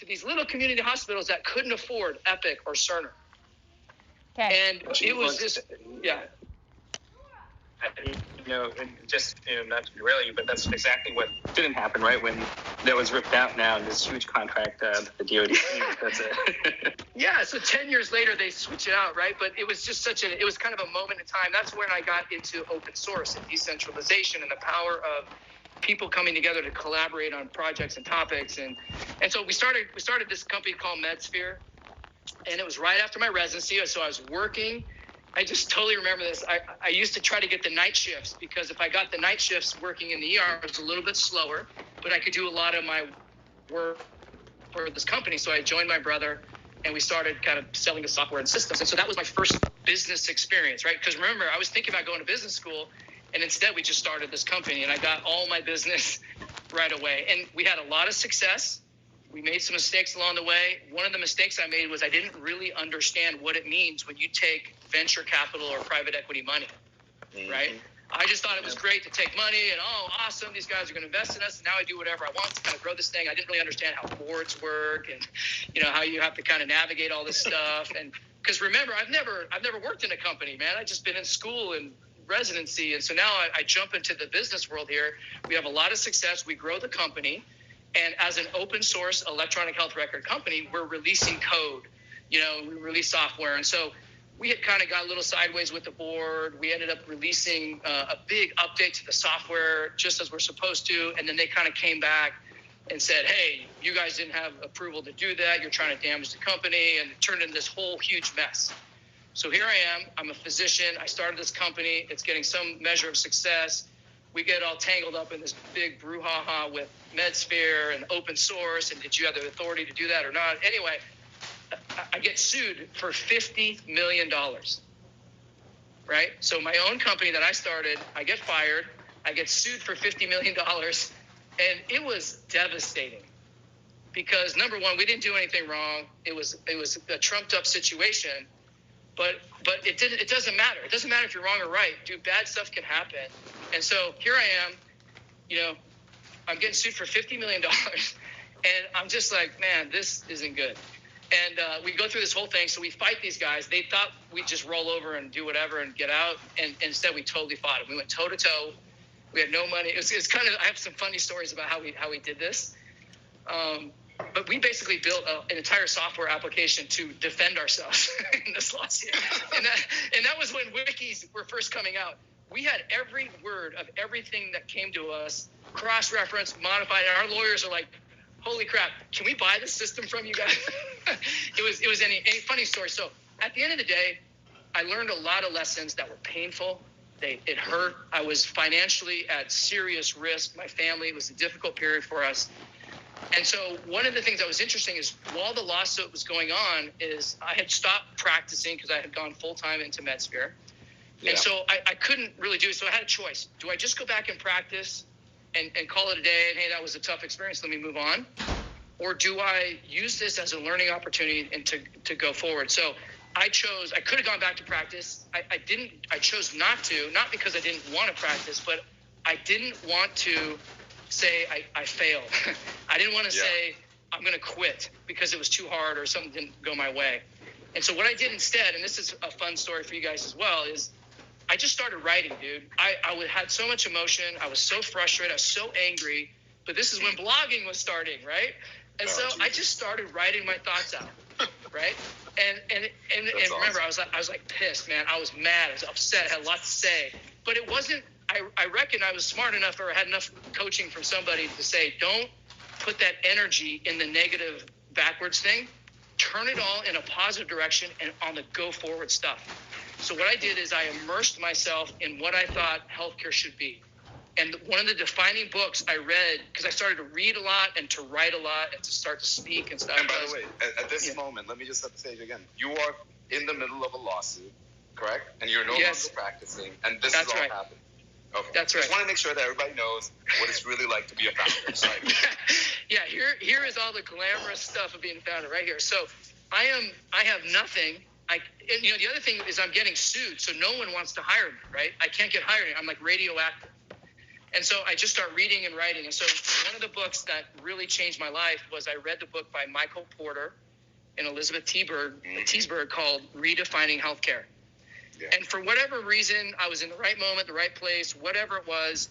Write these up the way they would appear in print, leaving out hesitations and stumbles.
these little community hospitals that couldn't afford Epic or Cerner. Okay. And it was just, yeah. Not to derail you, but that's exactly what didn't happen, right? When that was ripped out now, this huge contract, the DoD, that's it. Yeah, so 10 years later, they switch it out, right? But it was just it was kind of a moment in time. That's when I got into open source and decentralization and the power of people coming together to collaborate on projects and topics. And so we started this company called MedSphere, and it was right after my residency. So I was working. I just totally remember this. I used to try to get the night shifts because if I got the night shifts working in the ER, it was a little bit slower, but I could do a lot of my work for this company. So I joined my brother and we started kind of selling the software and systems. And so that was my first business experience, right? Because remember, I was thinking about going to business school, and instead we just started this company and I got all my business right away. And we had a lot of success. We made some mistakes along the way. One of the mistakes I made was I didn't really understand what it means when you take venture capital or private equity money, right? I just thought it was great to take money and, oh, awesome, these guys are going to invest in us. And now I do whatever I want to kind of grow this thing. I didn't really understand how boards work and, how you have to kind of navigate all this stuff. And because remember, I've never worked in a company, man. I've just been in school and residency. And so now I jump into the business world here. We have a lot of success. We grow the company. And as an open source electronic health record company, we're releasing code, we release software. And so we had kind of got a little sideways with the board. We ended up releasing a big update to the software just as we're supposed to. And then they kind of came back and said, hey, you guys didn't have approval to do that. You're trying to damage the company. And it turned into this whole huge mess. So here I am. I'm a physician. I started this company. It's getting some measure of success. We get all tangled up in this big brouhaha with MedSphere and open source. And did you have the authority to do that or not? Anyway, I get sued for $50 million, right? So my own company that I started, I get fired. I get sued for $50 million. And it was devastating because, number one, we didn't do anything wrong. It was a trumped up situation. But it doesn't matter. It doesn't matter if you're wrong or right. Dude, bad stuff can happen. And so here I am, I'm getting sued for $50 million. And I'm just like, man, this isn't good. And we go through this whole thing. So we fight these guys. They thought we'd just roll over and do whatever and get out. And instead we totally fought them. We went toe to toe. We had no money. It's kind of, I have some funny stories about how we did this. But we basically built an entire software application to defend ourselves in this lawsuit. And that was when wikis were first coming out. We had every word of everything that came to us, cross-referenced, modified, and our lawyers are like, holy crap, can we buy this system from you guys? It was any funny story. So at the end of the day, I learned a lot of lessons that were painful. It hurt. I was financially at serious risk. My family, it was a difficult period for us. And so one of the things that was interesting is while the lawsuit was going on is I had stopped practicing because I had gone full-time into MedSphere. Yeah. And so I couldn't really do it. So I had a choice. Do I just go back and practice and call it a day and, hey, that was a tough experience, let me move on? Or do I use this as a learning opportunity and to go forward? So I could have gone back to practice. I chose not to, not because I didn't want to practice, but I didn't want to say I failed. I didn't want to say I'm going to quit because it was too hard or something didn't go my way. And so what I did instead, and this is a fun story for you guys as well, is I just started writing, dude. I had so much emotion. I was so frustrated. I was so angry. But this is when blogging was starting, right? And so I just started writing my thoughts out, right? And remember, awesome. I was like pissed, man. I was mad. I was upset. I had a lot to say. But it wasn't. I reckon I was smart enough or had enough coaching from somebody to say, don't put that energy in the negative backwards thing. Turn it all in a positive direction and on the go forward stuff. So what I did is I immersed myself in what I thought healthcare should be. And one of the defining books I read, because I started to read a lot and to write a lot and to start to speak and stuff. And by the way, at this moment, let me just set the stage again. You are in the middle of a lawsuit, correct? And you're no longer practicing, and this is all happening. Okay. That's right. Just want to make sure that everybody knows what it's really like to be a founder. Right? Yeah, here is all the glamorous stuff of being a founder right here. So I have nothing. And the other thing is I'm getting sued, so no one wants to hire me, right? I can't get hired. I'm like radioactive. And so I just start reading and writing. And so one of the books that really changed my life was I read the book by Michael Porter and Elizabeth Teesberg called Redefining Healthcare. Yeah. And for whatever reason, I was in the right moment, the right place, whatever it was,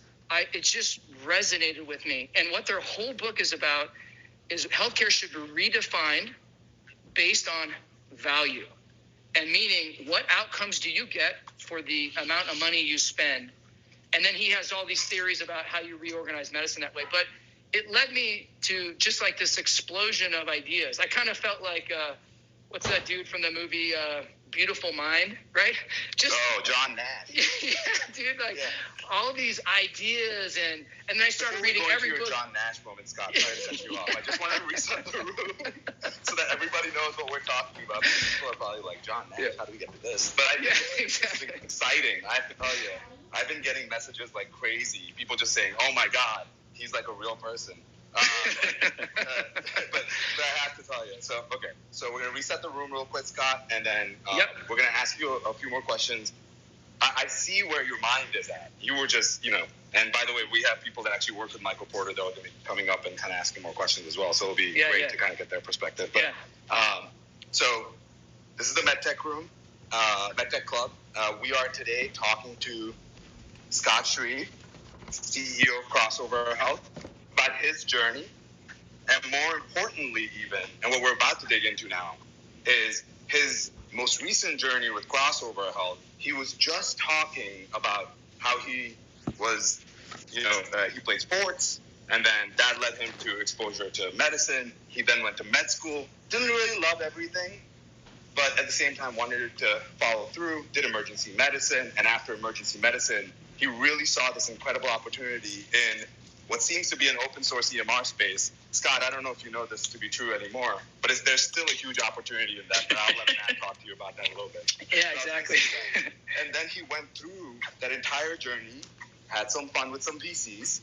it just resonated with me. And what their whole book is about is healthcare should be redefined based on value. And meaning, what outcomes do you get for the amount of money you spend? And then he has all these theories about how you reorganize medicine that way. But it led me to just like this explosion of ideas. I kind of felt like, what's that dude from the movie Beautiful Mind, right? John Nash. Yeah, dude, like all these ideas. And then I started reading every book. John Nash moment, Scott. Sorry to set you off. I just want to reset the room so that everybody knows what we're talking about. People are probably like, John Nash, how do we get to this? But it's exciting. I have to tell you. I've been getting messages like crazy. People just saying, "Oh my God, he's like a real person." But I have to tell you. So we're gonna reset the room real quick, Scott, and then we're gonna ask you a few more questions. I see where your mind is at. You were just, And by the way, we have people that actually work with Michael Porter that are going to be coming up and kind of asking more questions as well. So it'll be great to kind of get their perspective. But so this is the MedTech room, MedTech Club. We are today talking to Scott Shreeve, CEO of Crossover Health, about his journey, and more importantly even, and what we're about to dig into now, is his most recent journey with Crossover Health. He was just talking about how he was, he played sports, and then that led him to exposure to medicine. He then went to med school, didn't really love everything, but at the same time wanted to follow through, did emergency medicine, and after emergency medicine, he really saw this incredible opportunity in what seems to be an open source EMR space. Scott, I don't know if you know this to be true anymore, but there's still a huge opportunity in that, but I'll let Matt talk to you about that a little bit. Yeah, exactly. And then he went through that entire journey, had some fun with some VCs,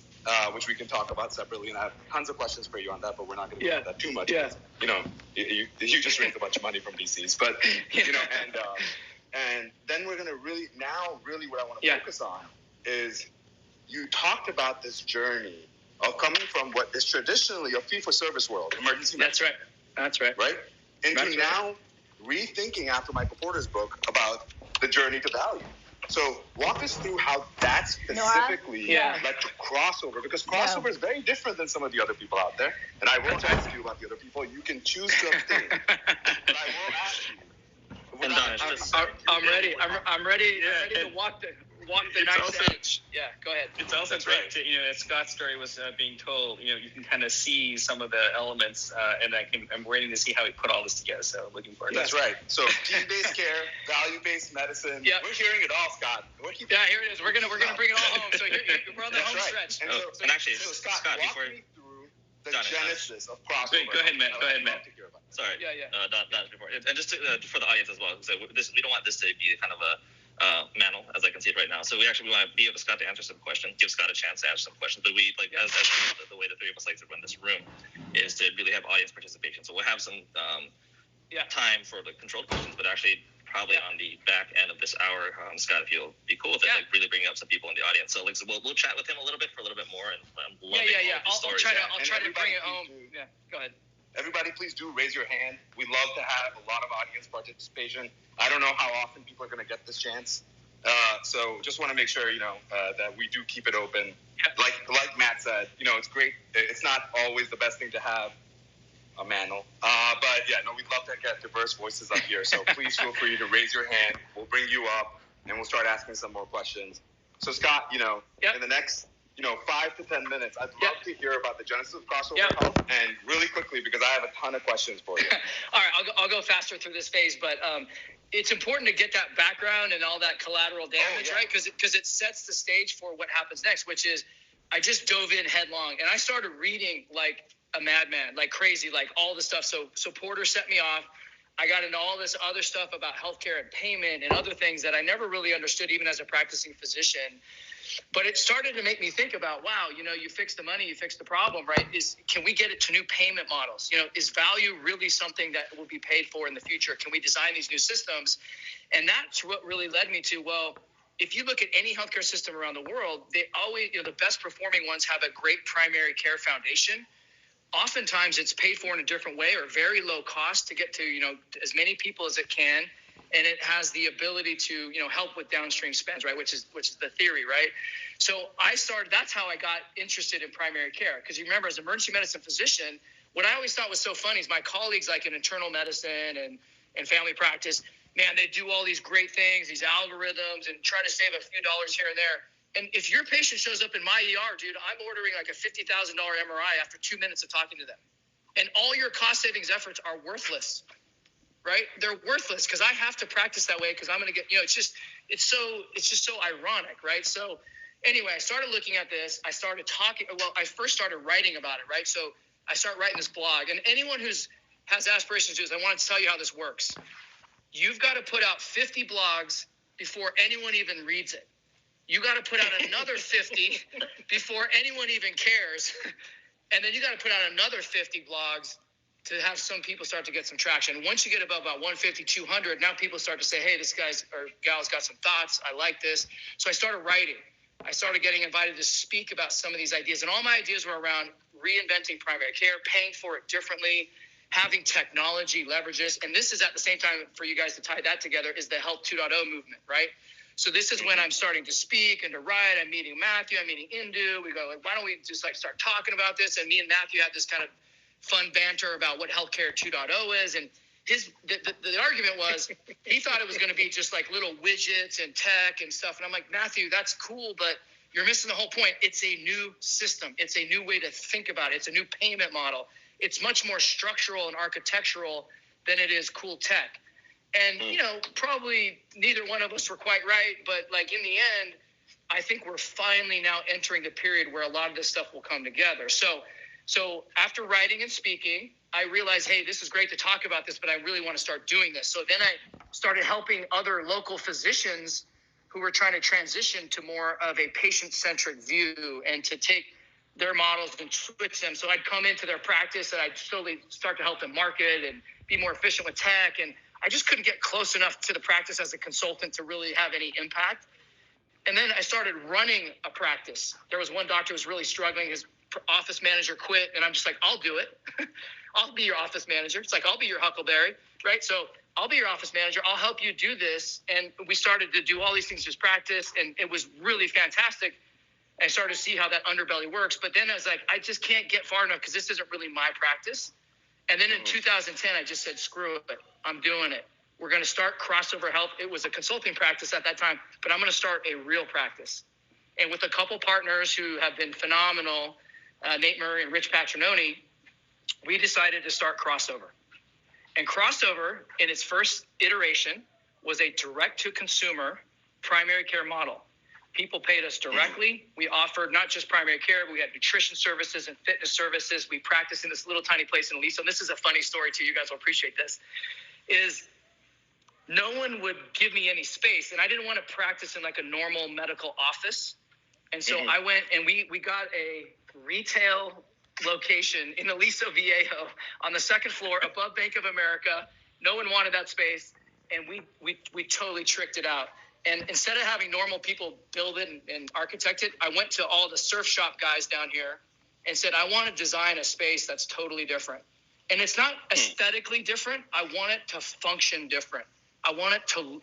which we can talk about separately, and I have tons of questions for you on that, but we're not going to get into that too much. Yeah. You just raised a bunch of money from VCs, but, and then we're going to really what I want to focus on is you talked about this journey of coming from what is traditionally a fee-for-service world, emergency medicine. That's right. Right? Into now rethinking after Michael Porter's book about the journey to value. So walk us through how that specifically led to Crossover, because Crossover is very different than some of the other people out there. And I won't ask you about the other people. You can choose to abstain. But I will ask you. I'm ready. I'm ready to walk the nice edge. Yeah, go ahead. It's also great to, as Scott's story was being told, you can kind of see some of the elements, and I'm waiting to see how he put all this together. So looking forward to That's right. So team-based care, value-based medicine. Yeah. We're hearing it all, Scott. Here it is. We're gonna bring it all home. So we're on the home stretch. And actually, Scott, walk me through the genesis of Crossover. Go ahead, Matt. Sorry. Don's before. And just for the audience as well, so we don't want this to be kind of a mantle, as I can see it right now. So we want to be able to Scott to answer some questions, give Scott a chance to answer some questions. But we as the way the three of us like to run this room is to really have audience participation. So we'll have some time for the controlled questions, but actually probably on the back end of this hour, Scott, if you'll be cool with it, really bringing up some people in the audience. So we'll chat with him a little bit for a little bit more, and I'll try to bring it home. Yeah, go ahead. Everybody, please do raise your hand. We love to have a lot of audience participation. I don't know how often people are going to get this chance. So just want to make sure, that we do keep it open. Yeah. Like Matt said, it's great. It's not always the best thing to have a mantle. We'd love to get diverse voices up here. So please feel free to raise your hand. We'll bring you up, and we'll start asking some more questions. So, Scott, in the next 5 to 10 minutes, I'd love to hear about the genesis of Crossover Health, and really quickly, because I have a ton of questions for you. All right, I'll go faster through this phase, but it's important to get that background and all that collateral damage, right? Because it sets the stage for what happens next, which is I just dove in headlong, and I started reading like a madman, like crazy, like all the stuff. So Porter set me off. I got into all this other stuff about healthcare and payment and other things that I never really understood, even as a practicing physician. But it started to make me think about, wow, you fix the money, you fix the problem, right? Can we get it to new payment models? Is value really something that will be paid for in the future? Can we design these new systems? And that's what really led me to, well, if you look at any healthcare system around the world, they always, the best performing ones have a great primary care foundation. Oftentimes it's paid for in a different way or very low cost to get to, as many people as it can. And it has the ability to, help with downstream spends, right? Which is the theory, right? So that's how I got interested in primary care. Because you remember, as an emergency medicine physician, what I always thought was so funny is my colleagues like in internal medicine and family practice, man, they do all these great things, these algorithms, and try to save a few dollars here and there. And if your patient shows up in my ER, dude, I'm ordering like a $50,000 MRI after 2 minutes of talking to them. And all your cost savings efforts are worthless, right? They're worthless because I have to practice that way because I'm going to get, it's just so ironic, right? So anyway, I started looking at this. I first started writing about it, right? So I started writing this blog. And anyone has aspirations to do this, I want to tell you how this works. You've got to put out 50 blogs before anyone even reads it. You got to put out another 50 before anyone even cares. And then you got to put out another 50 blogs to have some people start to get some traction. Once you get above about 150, 200, now people start to say, hey, this guy's or gal's got some thoughts. I like this. So I started writing. I started getting invited to speak about some of these ideas. And all my ideas were around reinventing primary care, paying for it differently, having technology leverages. And this is at the same time, for you guys to tie that together, is the Health 2.0 movement, right? So this is when I'm starting to speak and to write. I'm meeting Matthew. I'm meeting Indu. We go, why don't we just start talking about this? And me and Matthew had this kind of fun banter about what healthcare 2.0 is. And the argument was he thought it was going to be just like little widgets and tech and stuff. And I'm like, Matthew, that's cool, but you're missing the whole point. It's a new system. It's a new way to think about it. It's a new payment model. It's much more structural and architectural than it is cool tech. And, probably neither one of us were quite right. But in the end, I think we're finally now entering the period where a lot of this stuff will come together. So after writing and speaking, I realized, hey, this is great to talk about this, but I really want to start doing this. So then I started helping other local physicians who were trying to transition to more of a patient-centric view and to take their models and switch them. So I'd come into their practice and I'd slowly start to help them market and be more efficient with tech. And I just couldn't get close enough to the practice as a consultant to really have any impact. And then I started running a practice. There was one doctor who was really struggling. His office manager quit. And I'm just like, I'll do it. I'll be your office manager. It's like, I'll be your Huckleberry, right? So I'll be your office manager. I'll help you do this. And we started to do all these things as practice. And it was really fantastic. I started to see how that underbelly works. But then I was like, I just can't get far enough because this isn't really my practice. And then in 2010, I just said, screw it. I'm doing it. We're going to start Crossover Health. It was a consulting practice at that time, but I'm going to start a real practice. And with a couple partners who have been phenomenal, Nate Murray and Rich Patrononi, we decided to start Crossover. And Crossover, in its first iteration, was a direct-to-consumer primary care model. People paid us directly. We offered not just primary care, but we had nutrition services and fitness services. We practiced in this little tiny place in Aliso. And this is a funny story too. You guys will appreciate this. Is no one would give me any space, and I didn't want to practice in like a normal medical office. And so I went and we got a retail location in Aliso Viejo on the second floor above Bank of America. No one wanted that space, and we totally tricked it out. And instead of having normal people build it and architect it, I went to all the surf shop guys down here and said, I want to design a space that's totally different. And it's not aesthetically different. I want it to function different. I want it to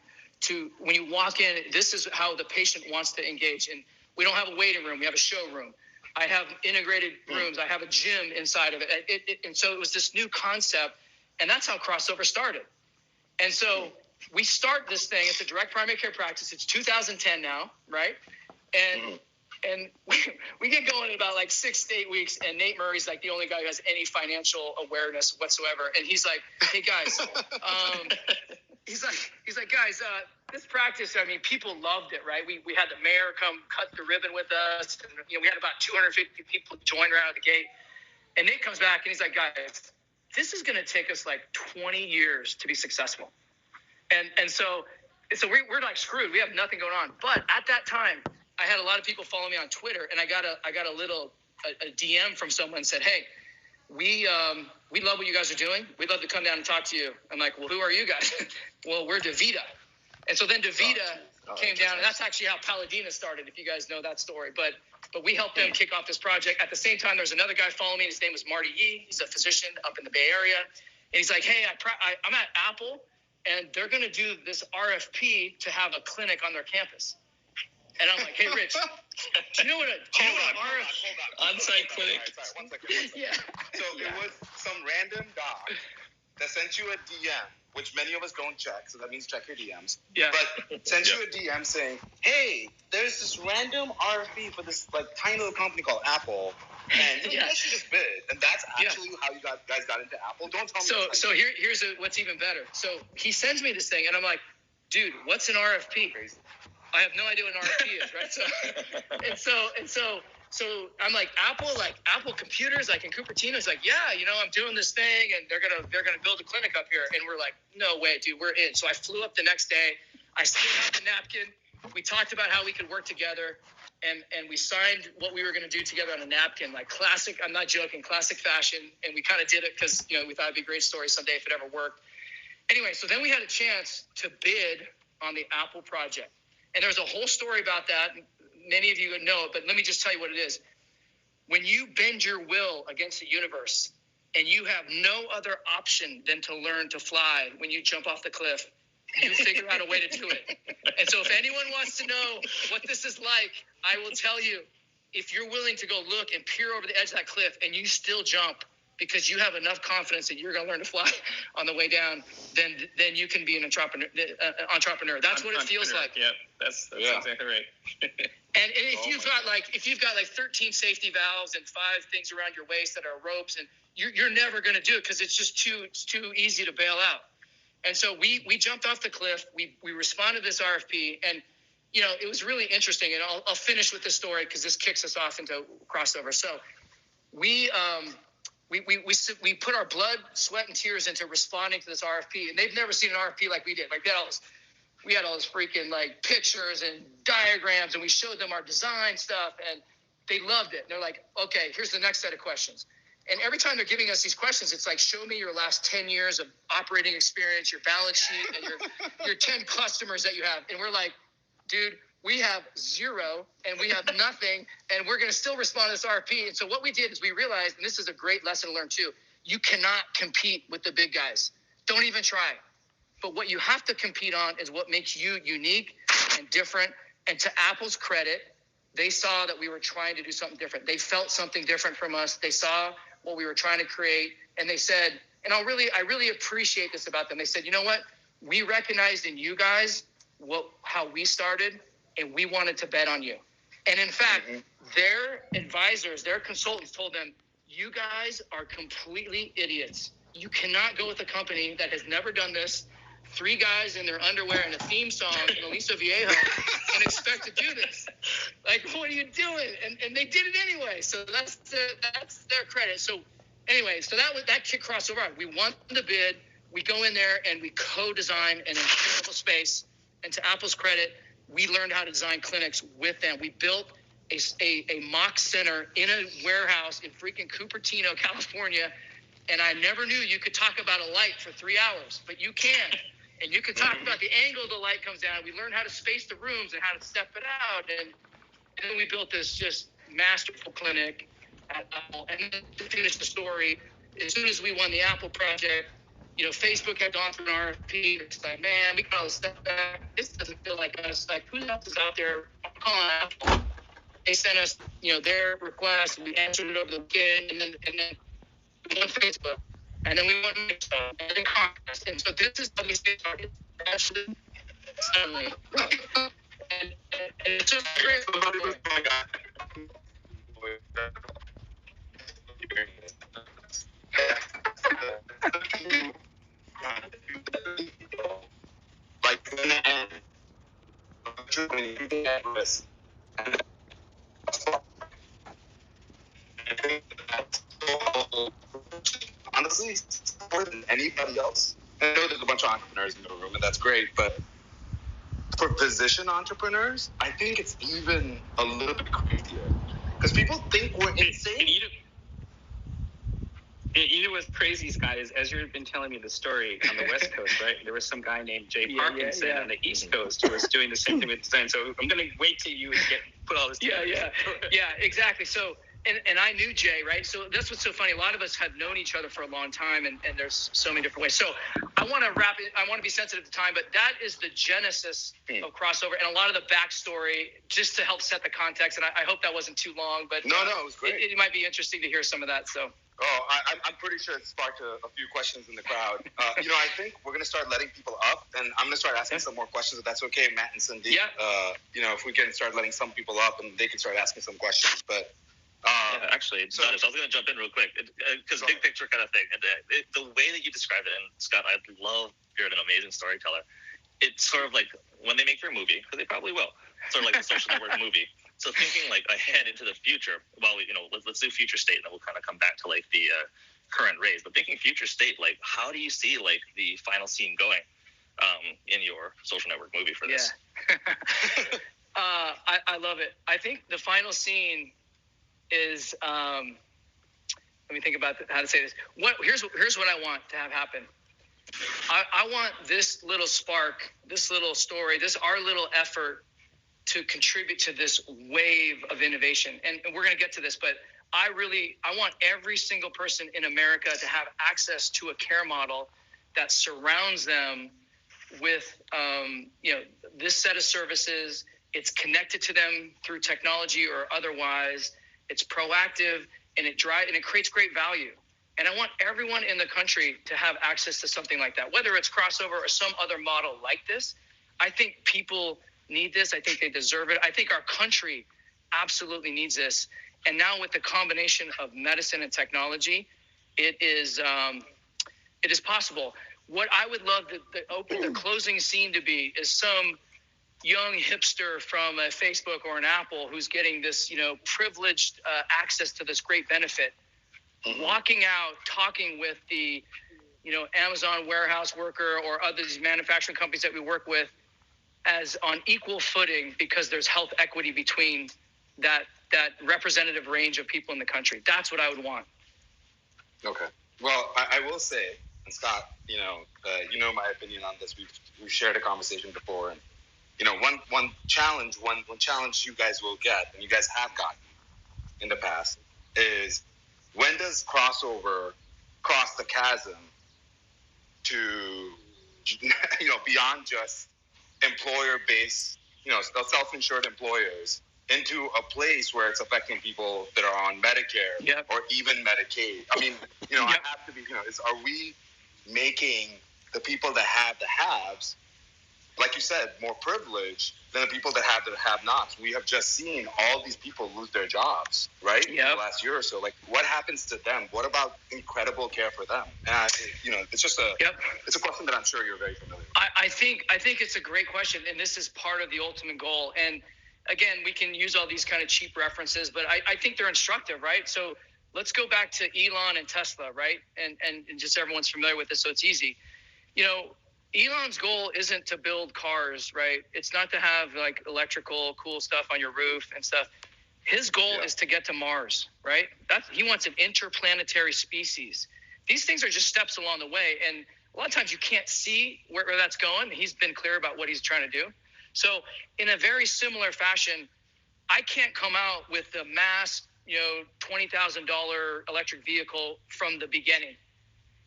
when you walk in, this is how the patient wants to engage. And we don't have a waiting room. We have a showroom. I have integrated rooms. I have a gym inside of it. And so it was this new concept. And that's how Crossover started. And so we start this thing. It's a direct primary care practice. It's 2010 now, right? And we get going in about like 6 to 8 weeks, and Nate Murray's like the only guy who has any financial awareness whatsoever. And he's like, hey guys, he's like guys, this practice, I mean, people loved it, right? We had the mayor come cut the ribbon with us. And, we had about 250 people join right out of the gate. And Nate comes back and he's like, guys, this is going to take us like 20 years to be successful. And so we're like screwed. We have nothing going on. But at that time, I had a lot of people follow me on Twitter, and I got a little DM from someone said, hey, we love what you guys are doing. We'd love to come down and talk to you. I'm like, well, who are you guys? Well, we're DaVita. And so then DaVita came down, and that's actually how Paladina started, if you guys know that story. But we helped them kick off this project. At the same time, there's another guy following me. His name was Marty Yee. He's a physician up in the Bay Area. And he's like, hey, I'm at Apple, and they're going to do this RFP to have a clinic on their campus. And I'm like, hey, Rich, do you know what on-site clinic? Sorry, 1 second. Yeah. So it was some random doc that sent you a DM, which many of us don't check, so that means check your DMs. Yeah. But sent you a DM saying, hey, there's this random RFP for this like tiny little company called Apple, and you guys should just bid. And that's actually how you guys got into Apple. Don't tell me. So here's what's even better. So he sends me this thing, and I'm like, dude, what's an RFP? Crazy. I have no idea what an RFP is, right? So I'm like, Apple computers, like in Cupertino. He's like, yeah, I'm doing this thing, and they're gonna build a clinic up here. And we're like, no way, dude, we're in. So I flew up the next day. I still had the napkin. We talked about how we could work together, and we signed what we were gonna do together on a napkin, like classic. I'm not joking, classic fashion. And we kind of did it because we thought it'd be a great story someday if it ever worked. Anyway, so then we had a chance to bid on the Apple project. And there's a whole story about that. Many of you know it, but let me just tell you what it is. When you bend your will against the universe and you have no other option than to learn to fly when you jump off the cliff, you figure out a way to do it. And so if anyone wants to know what this is like, I will tell you, if you're willing to go look and peer over the edge of that cliff and you still jump because you have enough confidence that you're going to learn to fly on the way down, then you can be an entrepreneur. That's what it feels like. Yep, that's exactly right. And if you've got like 13 safety valves and 5 things around your waist that are ropes, and you're never going to do it because it's just too easy to bail out. And so we jumped off the cliff. We responded to this RFP, and it was really interesting. And I'll finish with this story because this kicks us off into crossover. So we put our blood, sweat, and tears into responding to this RFP, and they've never seen an RFP like we did. Like we had all this freaking like pictures and diagrams, and we showed them our design stuff, and they loved it. And they're like, okay, here's the next set of questions. And every time they're giving us these questions, it's like, show me your last 10 years of operating experience, your balance sheet, and your 10 customers that you have. And we're like, dude, we have 0 and we have nothing, and we're going to still respond to this RFP. And so what we did is we realized, and this is a great lesson to learn too, you cannot compete with the big guys. Don't even try. But what you have to compete on is what makes you unique and different. And to Apple's credit, they saw that we were trying to do something different. They felt something different from us. They saw what we were trying to create, and they said, and I really appreciate this about them. They said, you know what? We recognized in you guys how we started, and we wanted to bet on you. And in fact, their advisors, their consultants told them, you guys are completely idiots. You cannot go with a company that has never done this, 3 guys in their underwear and a theme song in Aliso Viejo, and expect to do this. Like, what are you doing? And they did it anyway. So that's their credit. So anyway, so that kicked crossover. We won the bid. We go in there and we co-design an incredible space. And to Apple's credit, we learned how to design clinics with them. We built a mock center in a warehouse in freaking Cupertino, California. And I never knew you could talk about a light for 3 hours, but you can. And you can talk about the angle the light comes down. We learned how to space the rooms and how to step it out. And then we built this just masterful clinic at Apple. And then to finish the story, as soon as we won the Apple project, Facebook had gone through an RFP. It's like, man, we got to step back. This doesn't feel like us. Like, who else is out there calling Apple? They sent us, their request. And we answered it over the weekend. And then we won Facebook. And then we went to and then Congress. And so this is how we started. Actually, suddenly. And it's just great. Like in the end, when you think at risk, and honestly, more than anybody else. I know there's a bunch of entrepreneurs in the room, and that's great, but for position entrepreneurs, I think it's even a little bit crazier because people think we're insane. You know what's crazy, Scott, is as you've been telling me the story on the West Coast, right? There was some guy named Jay Parkinson on the East Coast who was doing the same thing with design. So I'm going to wait till you put all this together. Yeah, exactly. So, and I knew Jay, right? So that's what's so funny. A lot of us have known each other for a long time, and there's so many different ways. So I want to wrap it. I want to be sensitive to time, but that is the genesis of crossover and a lot of the backstory, just to help set the context. And I hope that wasn't too long, but no, it was great. It might be interesting to hear some of that. So. Oh, I'm pretty sure it sparked a few questions in the crowd. I think we're going to start letting people up, and I'm going to start asking some more questions, if that's okay, Matt and Cindy. Yeah. If we can start letting some people up, and they can start asking some questions. But actually, so I was going to jump in real quick, because big picture kind of thing. And the way that you described it, and Scott, I love you're an amazing storyteller. It's sort of like when they make their movie, because they probably will, sort of like the Social Network movie. So thinking like ahead into the future, well, let's do future state, and then we'll kind of come back to like the current raise. But thinking future state, like how do you see like the final scene going in your Social Network movie for this? Yeah. I love it. I think the final scene is let me think about how to say this. Here's what I want to have happen. I want this little spark, this little story, our little effort to contribute to this wave of innovation. And we're going to get to this, but I want every single person in America to have access to a care model that surrounds them with, this set of services. It's connected to them through technology or otherwise. It's proactive, and it creates great value. And I want everyone in the country to have access to something like that, whether it's crossover or some other model like this. I think people need this. I think they deserve it. I think our country absolutely needs this. And now with the combination of medicine and technology, it is possible. What I would love the closing scene to be is some young hipster from a Facebook or an Apple who's getting this, privileged access to this great benefit, walking out, talking with the, Amazon warehouse worker or other manufacturing companies that we work with as on equal footing, because there's health equity between that representative range of people in the country. That's what I would want. Okay. Well, I will say, and Scott, my opinion on this. We've shared a conversation before, and one challenge you guys will get, and you guys have gotten in the past, is when does crossover cross the chasm to beyond just employer-based, self-insured employers, into a place where it's affecting people that are on Medicare or even Medicaid. I mean, I have to be, are we making the people that have the haves, like you said, more privileged than the people that have the have-nots? We have just seen all these people lose their jobs, right? In the last year or so. Like, what happens to them? What about incredible care for them? And it's just it's a question that I'm sure you're very familiar with. I think it's a great question, and this is part of the ultimate goal. And again, we can use all these kind of cheap references, but I think they're instructive, right? So let's go back to Elon and Tesla, right? And just everyone's familiar with this, so it's easy. Elon's goal isn't to build cars, right? It's not to have like electrical cool stuff on your roof and stuff. His goal is to get to Mars, right? He wants an interplanetary species. These things are just steps along the way. And a lot of times you can't see where that's going. He's been clear about what he's trying to do. So in a very similar fashion, I can't come out with the mass, $20,000 electric vehicle from the beginning.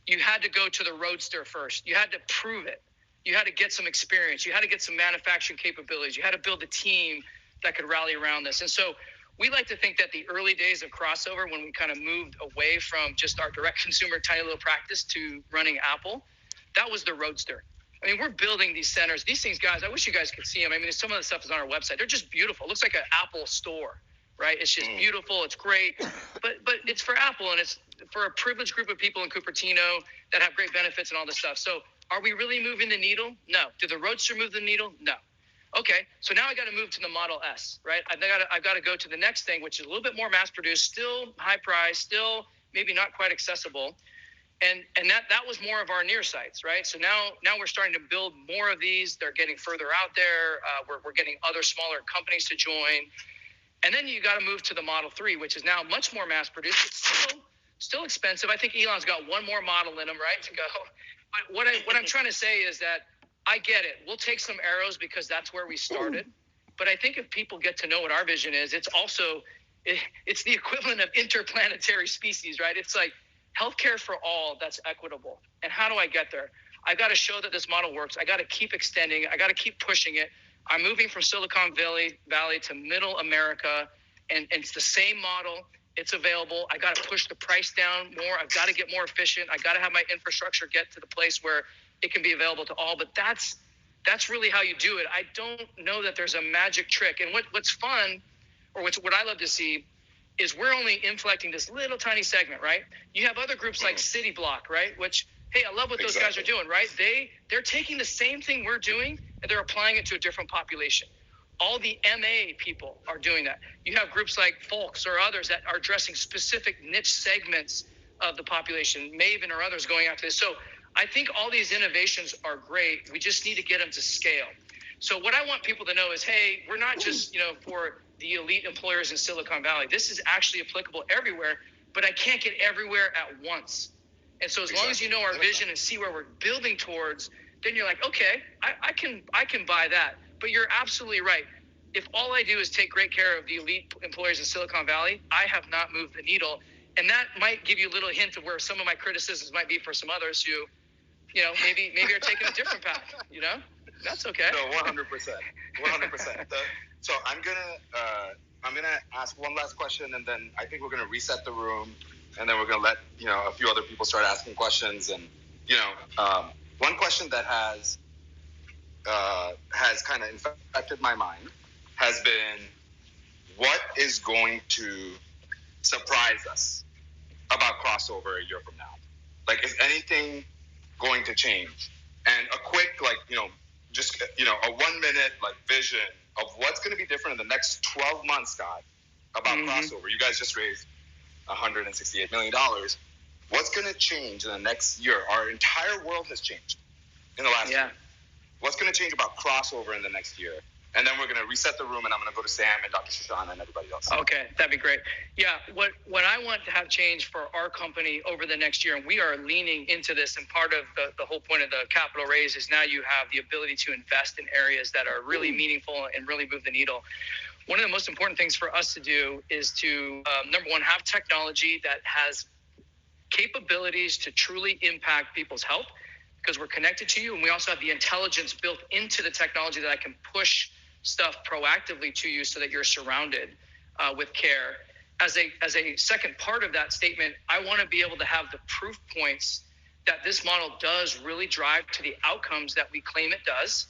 You had to go to the Roadster first. You had to prove it. You had to get some experience. You had to get some manufacturing capabilities. You had to build a team that could rally around this. And so we like to think that the early days of crossover, when we kind of moved away from just our direct consumer tiny little practice to running Apple, that was the Roadster. I mean, we're building these centers. These things, guys, I wish you guys could see them. I mean, some of the stuff is on our website. They're just beautiful. It looks like an Apple store, right? It's just beautiful. It's great. But it's for Apple, and it's for a privileged group of people in Cupertino that have great benefits and all this stuff. So are we really moving the needle? No. Did the Roadster move the needle? No. Okay, so now I got to move to the Model S, right? I've got to go to the next thing, which is a little bit more mass-produced, still high price, still maybe not quite accessible. And that was more of our near sites, right? So now we're starting to build more of these. They're getting further out there. We're getting other smaller companies to join. And then you got to move to the Model 3, which is now much more mass-produced. It's still Still expensive. I think Elon's got one more model in him, right, to go. But what I'm trying to say is that I get it. We'll take some arrows because that's where we started. But I think if people get to know what our vision is, it's also it's the equivalent of interplanetary species, right? It's like healthcare for all that's equitable. And how do I get there? I got to show that this model works. I got to keep extending. I got to keep pushing it. I'm moving from Silicon Valley to Middle America, and it's the same model. It's available. I got to push the price down more. I've got to get more efficient. I got to have my infrastructure get to the place where it can be available to all. But that's really how you do it. I don't know that there's a magic trick. And what's fun, or what I love to see, is we're only inflecting this little tiny segment, right? You have other groups like City Block, right? Which, hey, I love what those guys are doing, right? They're taking the same thing we're doing and they're applying it to a different population. All the MA people are doing that. You have groups like Folks or others that are addressing specific niche segments of the population, Maven or others going after this. So I think all these innovations are great. We just need to get them to scale. So what I want people to know is, hey, we're not just, for the elite employers in Silicon Valley. This is actually applicable everywhere, but I can't get everywhere at once. And so as long as you know our vision and see where we're building towards, then you're like, okay, I can buy that. But you're absolutely right. If all I do is take great care of the elite employers in Silicon Valley, I have not moved the needle. And that might give you a little hint of where some of my criticisms might be for some others who, maybe are taking a different path, That's okay. No, 100%. 100%. So I'm gonna ask one last question, and then I think we're gonna reset the room, and then we're gonna let a few other people start asking questions. And one question that has kind of infected my mind has been, what is going to surprise us about crossover a year from now? Like, is anything going to change? And a quick, just a 1 minute vision of what's going to be different in the next 12 months, Scott, about crossover. You guys just raised $168 million. What's going to change in the next year? Our entire world has changed in the last year. What's going to change about crossover in the next year? And then we're going to reset the room, and I'm going to go to Sam and Dr. Shoshana and everybody else. Okay, that'd be great. Yeah, what I want to have change for our company over the next year, and we are leaning into this, and part of the whole point of the capital raise is now you have the ability to invest in areas that are really meaningful and really move the needle. One of the most important things for us to do is to, number one, have technology that has capabilities to truly impact people's health, because we're connected to you, and we also have the intelligence built into the technology that I can push stuff proactively to you so that you're surrounded with care. As a second part of that statement, I want to be able to have the proof points that this model does really drive to the outcomes that we claim it does.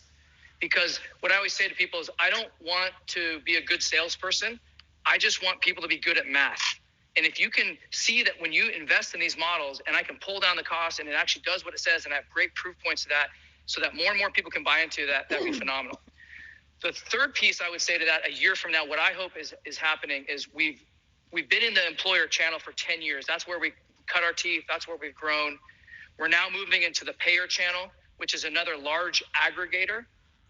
Because what I always say to people is, I don't want to be a good salesperson. I just want people to be good at math. And if you can see that when you invest in these models and I can pull down the cost and it actually does what it says and I have great proof points to that so that more and more people can buy into that, that'd be phenomenal. The third piece I would say to that, a year from now, what I hope is happening is we've been in the employer channel for 10 years. That's where we cut our teeth. That's where we've grown. We're now moving into the payer channel, which is another large aggregator,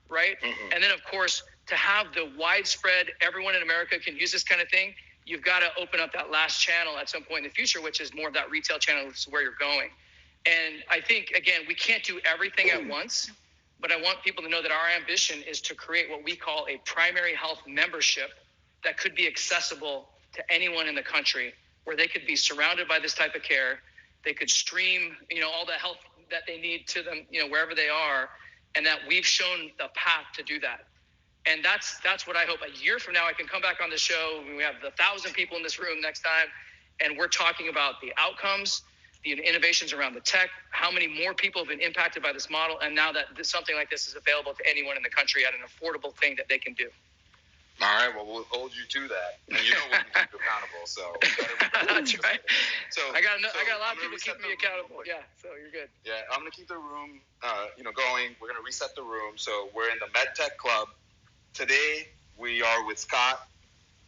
right? And then, of course, to have the widespread, everyone in America can use this kind of thing, you've got to open up that last channel at some point in the future, which is more of that retail channel, which is where you're going. And I think, again, we can't do everything at once. But I want people to know that our ambition is to create what we call a primary health membership that could be accessible to anyone in the country, where they could be surrounded by this type of care. They could stream, all the health that they need to them, wherever they are, and that we've shown the path to do that. And that's what I hope. A year from now, I can come back on the show. We have 1,000 people in this room next time, and we're talking about the outcomes, the innovations around the tech, how many more people have been impacted by this model, and now that something like this is available to anyone in the country at an affordable thing that they can do. All right, well, we'll hold you to that. And we'll keep you accountable, so. That's right. So I got a lot of people keeping me accountable. Yeah, so you're good. Yeah, I'm going to keep the room, going. We're going to reset the room. So we're in the MedTech Club. Today, we are with Scott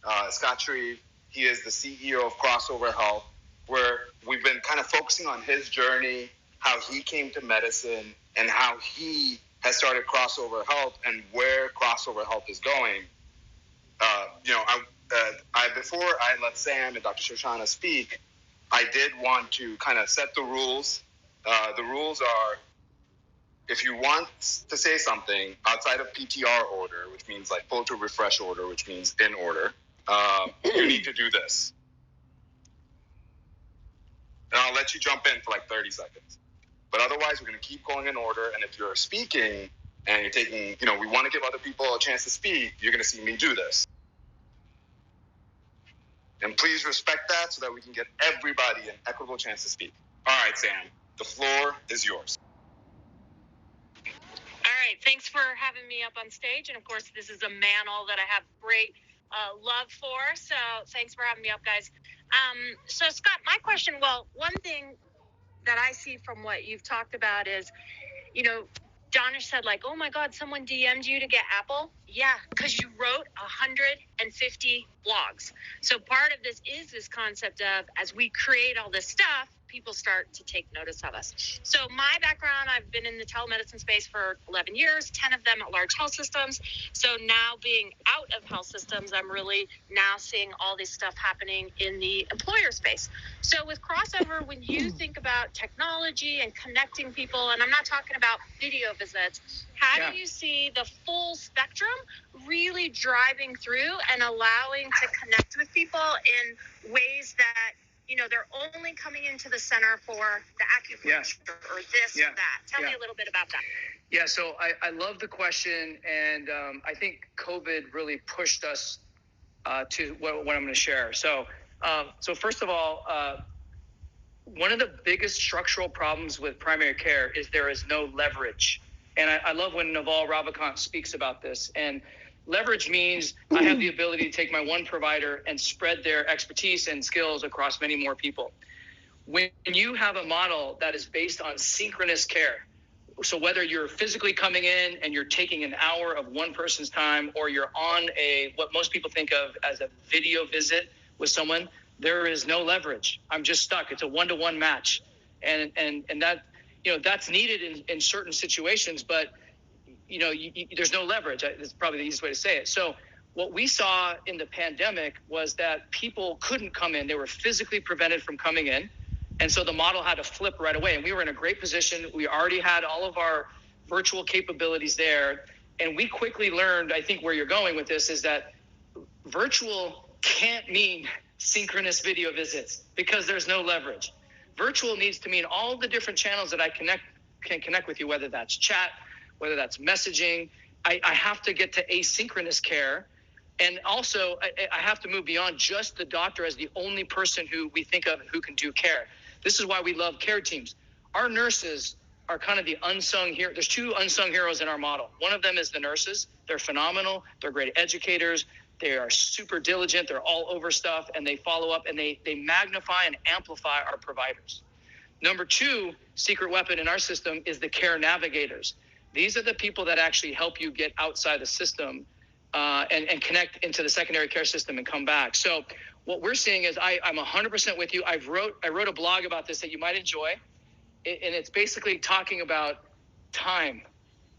Shreeve. He is the CEO of Crossover Health, where we've been kind of focusing on his journey, how he came to medicine, and how he has started Crossover Health and where Crossover Health is going. Before I let Sam and Dr. Shoshana speak, I did want to kind of set the rules. The rules are, if you want to say something outside of PTR order, which means like pull to refresh order, which means in order, you need to do this. And I'll let you jump in for like 30 seconds. But otherwise, we're going to keep going in order. And if you're speaking and you're taking, we want to give other people a chance to speak, you're going to see me do this. And please respect that so that we can get everybody an equitable chance to speak. All right, Sam, the floor is yours. All right, thanks for having me up on stage. And of course, this is a mantle that I have great love for. So thanks for having me up, guys. So Scott, my question, one thing that I see from what you've talked about is, Donish said like, oh my God, someone DM'd you to get Apple. Yeah, because you wrote 150 blogs. So part of this is this concept of, as we create all this stuff, people start to take notice of us. So my background, I've been in the telemedicine space for 11 years, 10 of them at large health systems. So now being out of health systems, I'm really now seeing all this stuff happening in the employer space. So with crossover, when you think about technology and connecting people, and I'm not talking about video visits, how do you see the full spectrum really driving through and allowing to connect with people in ways that, they're only coming into the center for the acupuncture or this or that? Tell me a little bit about that. Yeah, so I love the question, and I think COVID really pushed us to what I'm going to share. So first of all, one of the biggest structural problems with primary care is there is no leverage. And I love when Naval Ravikant speaks about this. And leverage means I have the ability to take my one provider and spread their expertise and skills across many more people. When you have a model that is based on synchronous care, so whether you're physically coming in and you're taking an hour of one person's time, or you're on what most people think of as a video visit with someone, there is no leverage. I'm just stuck. It's a one-to-one match. And that, that's needed in certain situations, but there's no leverage. That's probably the easiest way to say it. So what we saw in the pandemic was that people couldn't come in. They were physically prevented from coming in. And so the model had to flip right away. And we were in a great position. We already had all of our virtual capabilities there. And we quickly learned, I think where you're going with this is that virtual can't mean synchronous video visits because there's no leverage. Virtual needs to mean all the different channels that I can connect with you, whether that's chat, whether that's messaging. I have to get to asynchronous care. And also, I have to move beyond just the doctor as the only person who we think of who can do care. This is why we love care teams. Our nurses are kind of the unsung hero. There's two unsung heroes in our model. One of them is the nurses. They're phenomenal. They're great educators. They are super diligent. They're all over stuff, and they follow up, and they magnify and amplify our providers. Number two, secret weapon in our system is the care navigators. These are the people that actually help you get outside the system and connect into the secondary care system and come back. So what we're seeing is I'm 100% with you. I wrote a blog about this that you might enjoy, and it's basically talking about time.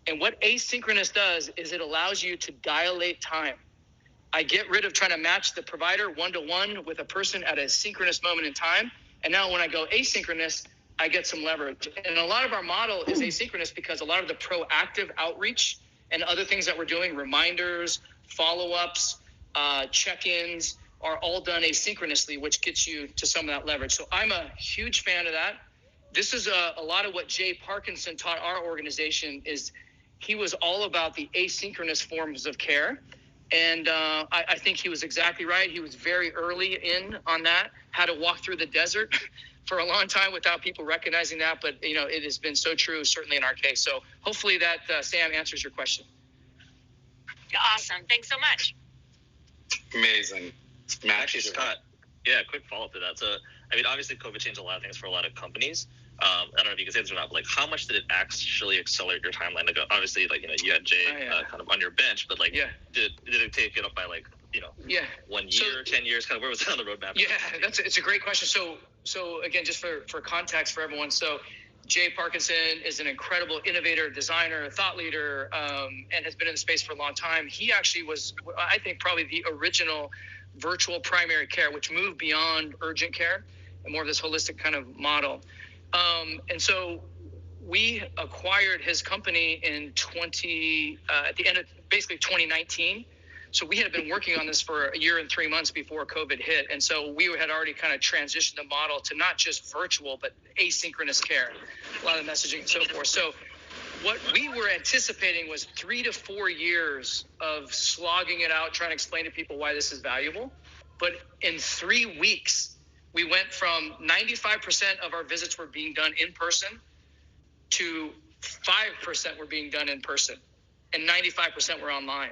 And what asynchronous does is it allows you to dilate time. I get rid of trying to match the provider one-to-one with a person at a synchronous moment in time. And now when I go asynchronous, I get some leverage. And a lot of our model is asynchronous because a lot of the proactive outreach and other things that we're doing, reminders, follow-ups, check-ins, are all done asynchronously, which gets you to some of that leverage. So I'm a huge fan of that. This is a lot of what Jay Parkinson taught our organization. Is he was all about the asynchronous forms of care. And I think he was exactly right. He was very early in on that, how to walk through the desert for a long time without people recognizing that. But, it has been so true, certainly in our case. So hopefully that, Sam, answers your question. Awesome. Thanks so much. Amazing. Actually, Scott, quick follow-up to that. So, obviously COVID changed a lot of things for a lot of companies. I don't know if you can say this or not, but how much did it actually accelerate your timeline? Like, obviously, you had Jay kind of on your bench, but did it take it up by 1 year, 10 years? Kind of where was it on the roadmap? Yeah, it's a great question. So again, just for context for everyone. So Jay Parkinson is an incredible innovator, designer, thought leader, and has been in the space for a long time. He actually was, I think, probably the original virtual primary care, which moved beyond urgent care. and more of this holistic kind of model. And so we acquired his company in at the end of basically 2019. So we had been working on this for a year and 3 months before COVID hit. And so we had already kind of transitioned the model to not just virtual, but asynchronous care, a lot of messaging and so forth. So what we were anticipating was 3 to 4 years of slogging it out, trying to explain to people why this is valuable. But in 3 weeks, we went from 95% of our visits were being done in person to 5% were being done in person, and 95% were online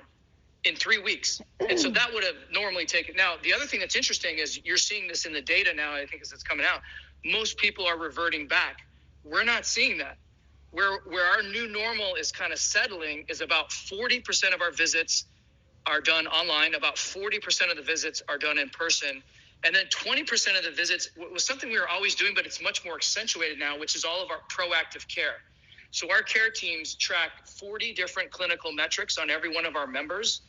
in 3 weeks. And so that would have normally taken. Now, the other thing that's interesting is you're seeing this in the data now, I think, as it's coming out. Most people are reverting back. We're not seeing that. Where our new normal is kind of settling is about 40% of our visits are done online, about 40% of the visits are done in person, and then 20% of the visits was something we were always doing, but it's much more accentuated now, which is all of our proactive care. So our care teams track 40 different clinical metrics on every one of our members,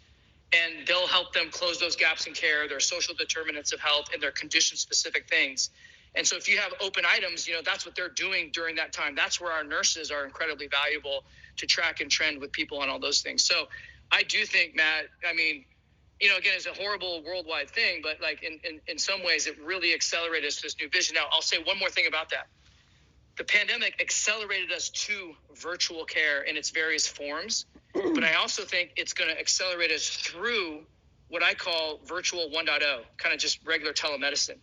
and they'll help them close those gaps in care, their social determinants of health, and their condition-specific things. And so if you have open items, that's what they're doing during that time. That's where our nurses are incredibly valuable to track and trend with people on all those things. So I do think, Matt, again, it's a horrible worldwide thing, but like in some ways it really accelerated us this new vision. Now, I'll say one more thing about that. The pandemic accelerated us to virtual care in its various forms, but I also think it's going to accelerate us through what I call virtual 1.0, kind of just regular telemedicine.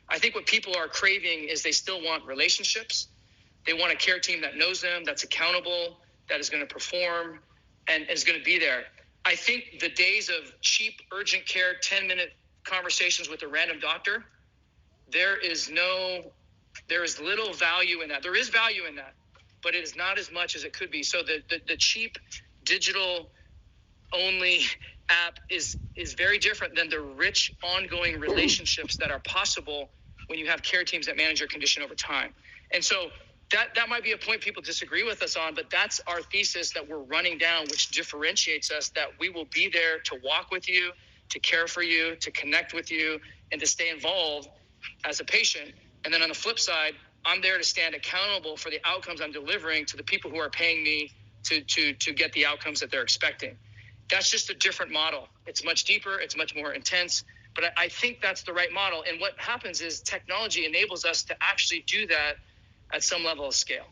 I think what people are craving is they still want relationships. They want a care team that knows them, that's accountable, that is going to perform, and is going to be there. I think the days of cheap, urgent care, 10-minute conversations with a random doctor, there is little value in that. There is value in that, but it is not as much as it could be. So the cheap digital only app is very different than the rich ongoing relationships that are possible when you have care teams that manage your condition over time. And so that might be a point people disagree with us on, but that's our thesis that we're running down, which differentiates us, that we will be there to walk with you, to care for you, to connect with you, and to stay involved as a patient. And then on the flip side, I'm there to stand accountable for the outcomes I'm delivering to the people who are paying me to get the outcomes that they're expecting. That's just a different model. It's much deeper. It's much more intense. But I think that's the right model. And what happens is technology enables us to actually do that at some level of scale.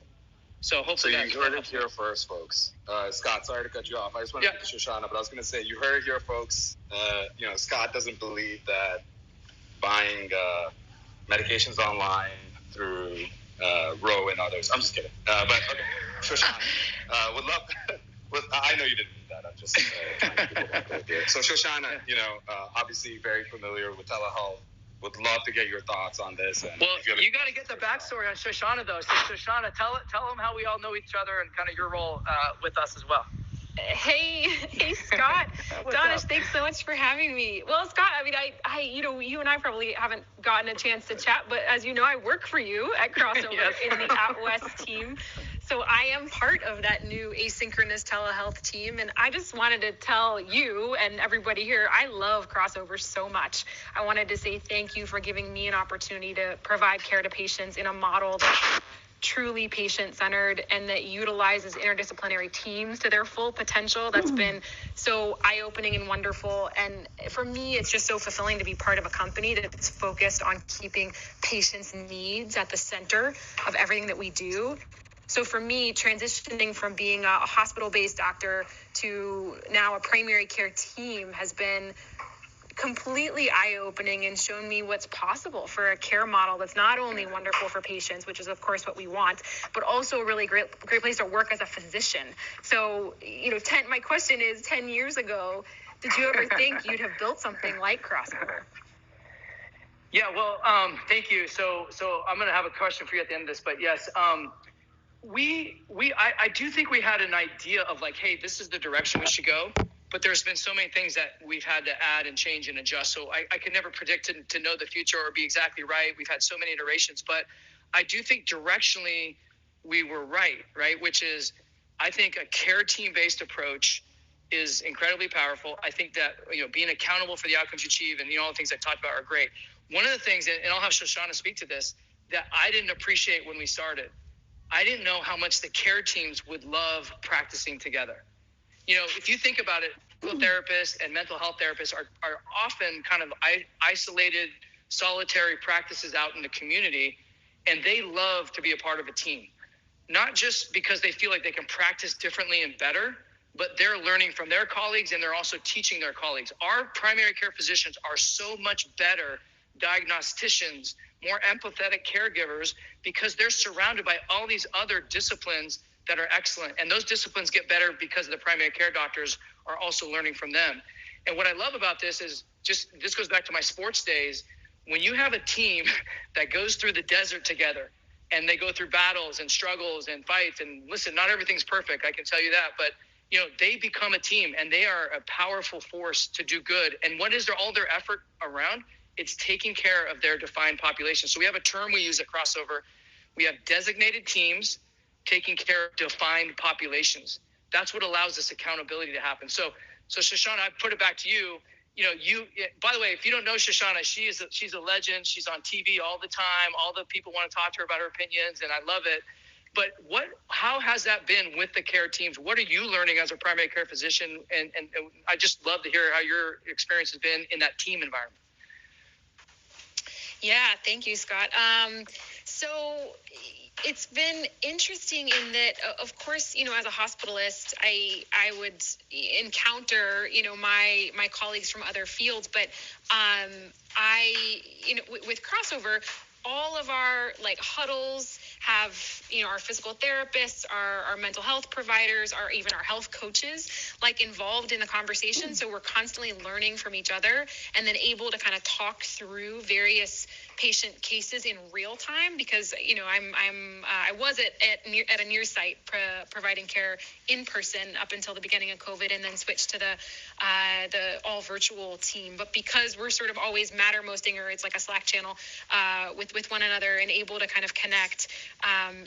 So hopefully you heard it here first, folks. Scott, sorry to cut you off. I just want to get to Shoshana, but I was going to say, you heard it here, folks. Scott doesn't believe that buying medications online through Roe and others. I'm just kidding. But okay, Shoshana, would love. I know you didn't mean that. I'm just trying to people back over here. So Shoshana, obviously very familiar with telehealth. Would love to get your thoughts on this. And you got to get the backstory on Shoshana, though. So Shoshana, tell them how we all know each other and kind of your role with us as well. Hey, Scott. Donish, thanks so much for having me. Well, Scott, you and I probably haven't gotten a chance to chat, but as you know, I work for you at Crossover yes. in the Out West team. So I am part of that new asynchronous telehealth team. And I just wanted to tell you and everybody here, I love Crossover so much. I wanted to say thank you for giving me an opportunity to provide care to patients in a model that's truly patient-centered and that utilizes interdisciplinary teams to their full potential. That's been so eye-opening and wonderful. And for me, it's just so fulfilling to be part of a company that's focused on keeping patients' needs at the center of everything that we do. So for me, transitioning from being a hospital-based doctor to now a primary care team has been completely eye-opening and shown me what's possible for a care model that's not only wonderful for patients, which is of course what we want, but also a really great place to work as a physician. So, my question is, 10 years ago, did you ever think you'd have built something like Crossover? Yeah, well, thank you. So I'm going to have a question for you at the end of this, but yes, I do think we had an idea of like, hey, this is the direction we should go. But there's been so many things that we've had to add and change and adjust. So I could never predict to know the future or be exactly right. We've had so many iterations, but I do think directionally we were right? Which is, I think a care team-based approach is incredibly powerful. I think that, being accountable for the outcomes you achieve and, all the things I talked about are great. one of the things, and I'll have Shoshana speak to this, that I didn't appreciate when we started, I didn't know how much the care teams would love practicing together. You know, if you think about it, therapists and mental health therapists are often kind of isolated, solitary practices out in the community, and they love to be a part of a team. Not just because they feel like they can practice differently and better, but they're learning from their colleagues and they're also teaching their colleagues. Our primary care physicians are so much better diagnosticians, more empathetic caregivers, because they're surrounded by all these other disciplines that are excellent. And those disciplines get better because the primary care doctors are also learning from them. And what I love about this is this goes back to my sports days. When you have a team that goes through the desert together and they go through battles and struggles and fights, and listen, not everything's perfect, I can tell you that, but you know, they become a team and they are a powerful force to do good. And what is all their effort around? It's taking care of their defined population. So we have a term we use at Crossover. We have designated teams taking care of defined populations. That's what allows this accountability to happen. So Shoshana, I put it back to you. You know, by the way, if you don't know Shoshana, she's a legend. She's on TV all the time. All the people want to talk to her about her opinions, and I love it. But how has that been with the care teams? What are you learning as a primary care physician? And I just love to hear how your experience has been in that team environment. Yeah, thank you, Scott. So it's been interesting in that, of course, you know, as a hospitalist, I would encounter, you know, my colleagues from other fields, but you know, with Crossover, all of our like huddles have, you know, our physical therapists, our mental health providers, even our health coaches, like involved in the conversation. So we're constantly learning from each other and then able to kind of talk through various patient cases in real time, because, you know, I was at a near site providing care in person up until the beginning of COVID, and then switched to the all virtual team. But because we're sort of always mattermosting, or it's like a Slack channel with one another and able to kind of connect,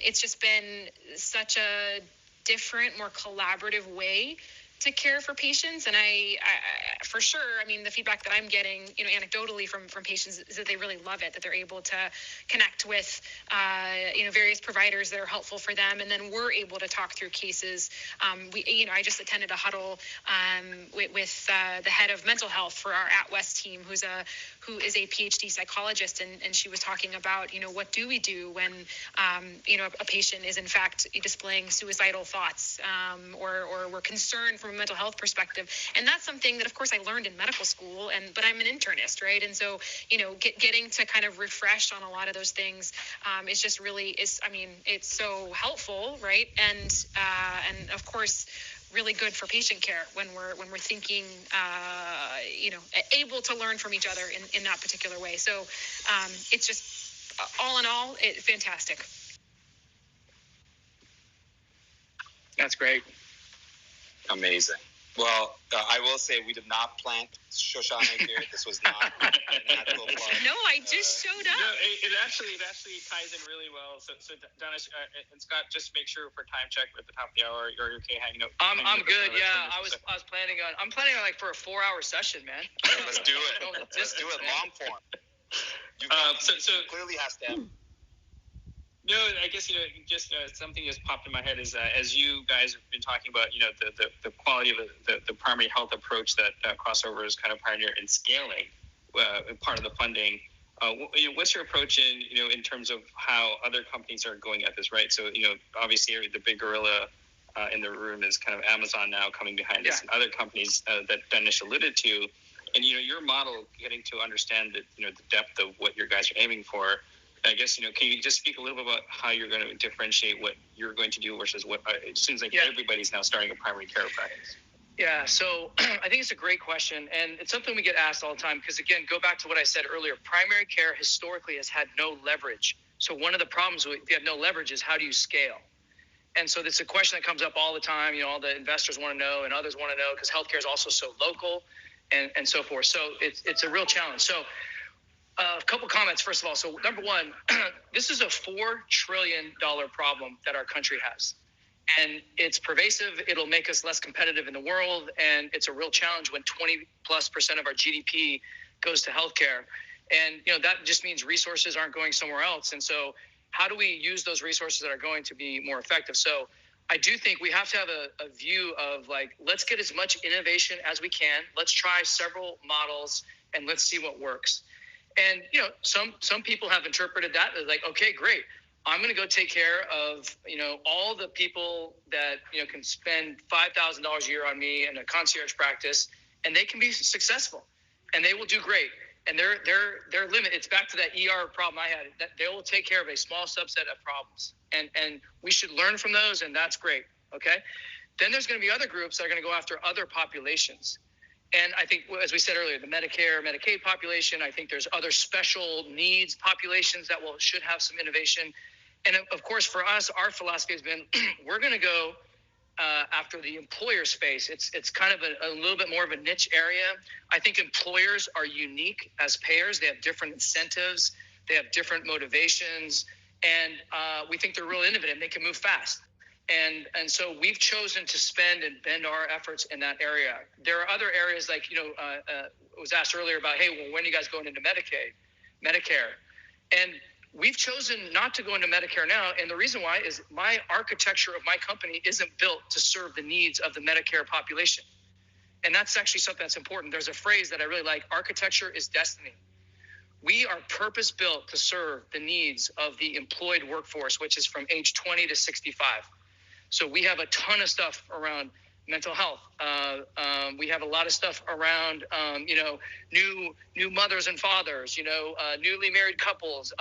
it's just been such a different, more collaborative way to care for patients. And I for sure, I mean, the feedback that I'm getting, you know, anecdotally from patients is that they really love it, that they're able to connect with, you know, various providers that are helpful for them. And then we're able to talk through cases. You know, I just attended a huddle with the head of mental health for our At West team, who is a PhD psychologist. And she was talking about, you know, what do we do when, you know, a patient is in fact displaying suicidal thoughts, or we're concerned from a mental health perspective. And that's something that, of course, I learned in medical school, but I'm an internist, right? And so, you know, getting to kind of refresh on a lot of those things is just really, I mean, it's so helpful, right? And of course, really good for patient care when we're thinking, you know, able to learn from each other in that particular way. So it's just, all in all, fantastic. That's great. Amazing. Well, I will say we did not plant Shoshana here. This was not an actual plug. No, I just showed up. No, it actually ties in really well. So Danish and Scott, just make sure for time check at the top of the hour, you're okay hanging out. I'm good. Yeah, I was planning on. I'm planning on like for a 4-hour session, man. Yeah, let's do it. Let's do it long form. So clearly has to have. No, I guess, you know, just something just popped in my head is as you guys have been talking about, you know, the quality of the primary health approach that Crossover is kind of pioneer in scaling, part of the funding. You know, what's your approach in terms of how other companies are going at this, right? So, you know, obviously the big gorilla in the room is kind of Amazon now coming behind us, and other companies that Danish alluded to. And, you know, your model, getting to understand that, you know, the depth of what your guys are aiming for. I guess, you know, can you just speak a little bit about how you're going to differentiate what you're going to do versus what it seems like everybody's now starting a primary care practice? Yeah, so I think it's a great question, and it's something we get asked all the time because, again, go back to what I said earlier. Primary care historically has had no leverage. So one of the problems if you have no leverage is how do you scale? And so it's a question that comes up all the time. You know, all the investors want to know and others want to know because healthcare is also so local and so forth. So it's a real challenge. So a couple comments, first of all. So number one, this is a $4 trillion problem that our country has. And it's pervasive. It'll make us less competitive in the world. And it's a real challenge when 20+% of our GDP goes to healthcare. And, that just means resources aren't going somewhere else. And so how do we use those resources that are going to be more effective? So I do think we have to have a view of let's get as much innovation as we can. Let's try several models and let's see what works. And, some people have interpreted that as okay, great. I'm going to go take care of, all the people that, can spend $5,000 a year on me in a concierge practice, and they can be successful and they will do great. And their limit, it's back to that ER problem I had, that they will take care of a small subset of problems. And we should learn from those, and that's great. Okay. Then there's going to be other groups that are going to go after other populations. And I think, as we said earlier, the Medicare, Medicaid population, I think there's other special needs populations that should have some innovation. And of course, for us, our philosophy has been, we're going to go after the employer space. It's kind of a little bit more of a niche area. I think employers are unique as payers. They have different incentives. They have different motivations. And we think they're real innovative. They can move fast. And so we've chosen to spend and bend our efforts in that area. There are other areas it was asked earlier about, hey, well, when are you guys going into Medicare? And we've chosen not to go into Medicare now. And the reason why is my architecture of my company isn't built to serve the needs of the Medicare population. And that's actually something that's important. There's a phrase that I really like: architecture is destiny. We are purpose built to serve the needs of the employed workforce, which is from age 20 to 65. So we have a ton of stuff around mental health. We have a lot of stuff around, new mothers and fathers, newly married couples,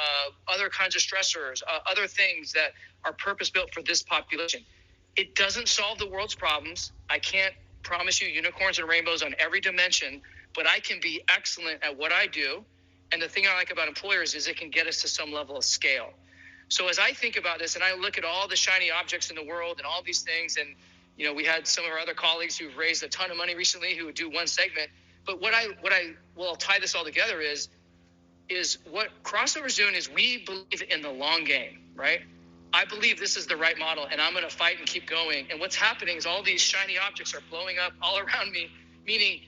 other kinds of stressors, other things that are purpose built for this population. It doesn't solve the world's problems. I can't promise you unicorns and rainbows on every dimension, but I can be excellent at what I do. And the thing I like about employers is it can get us to some level of scale. So as I think about this and I look at all the shiny objects in the world and all these things, and we had some of our other colleagues who've raised a ton of money recently who would do one segment. But I'll tie this all together is what Crossover's doing is we believe in the long game, right? I believe this is the right model, and I'm going to fight and keep going. And what's happening is all these shiny objects are blowing up all around me, meaning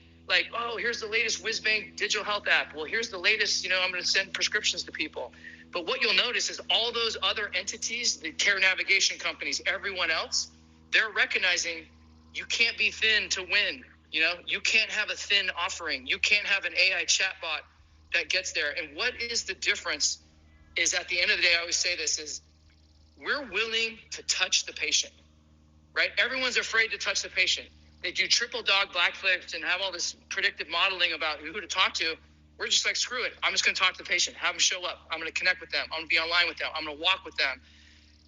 oh, here's the latest WizBank digital health app. Well, here's the latest, I'm going to send prescriptions to people. But what you'll notice is all those other entities, the care navigation companies, everyone else, they're recognizing you can't be thin to win. You can't have a thin offering. You can't have an AI chatbot that gets there. And what is the difference is, at the end of the day, I always say this, is we're willing to touch the patient, right? Everyone's afraid to touch the patient. They do triple dog black flips and have all this predictive modeling about who to talk to. We're just screw it. I'm just going to talk to the patient, have them show up. I'm going to connect with them. I'm going to be online with them. I'm going to walk with them.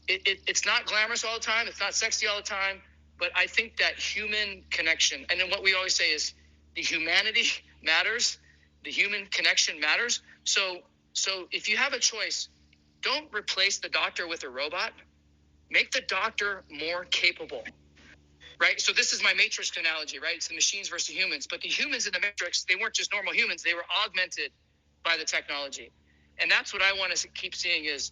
It's not glamorous all the time. It's not sexy all the time. But I think that human connection, and then what we always say is the humanity matters. The human connection matters. So if you have a choice, don't replace the doctor with a robot. Make the doctor more capable. Right? So this is my Matrix analogy, right? It's the machines versus humans. But the humans in the Matrix, they weren't just normal humans. They were augmented by the technology. And that's what I want to keep seeing is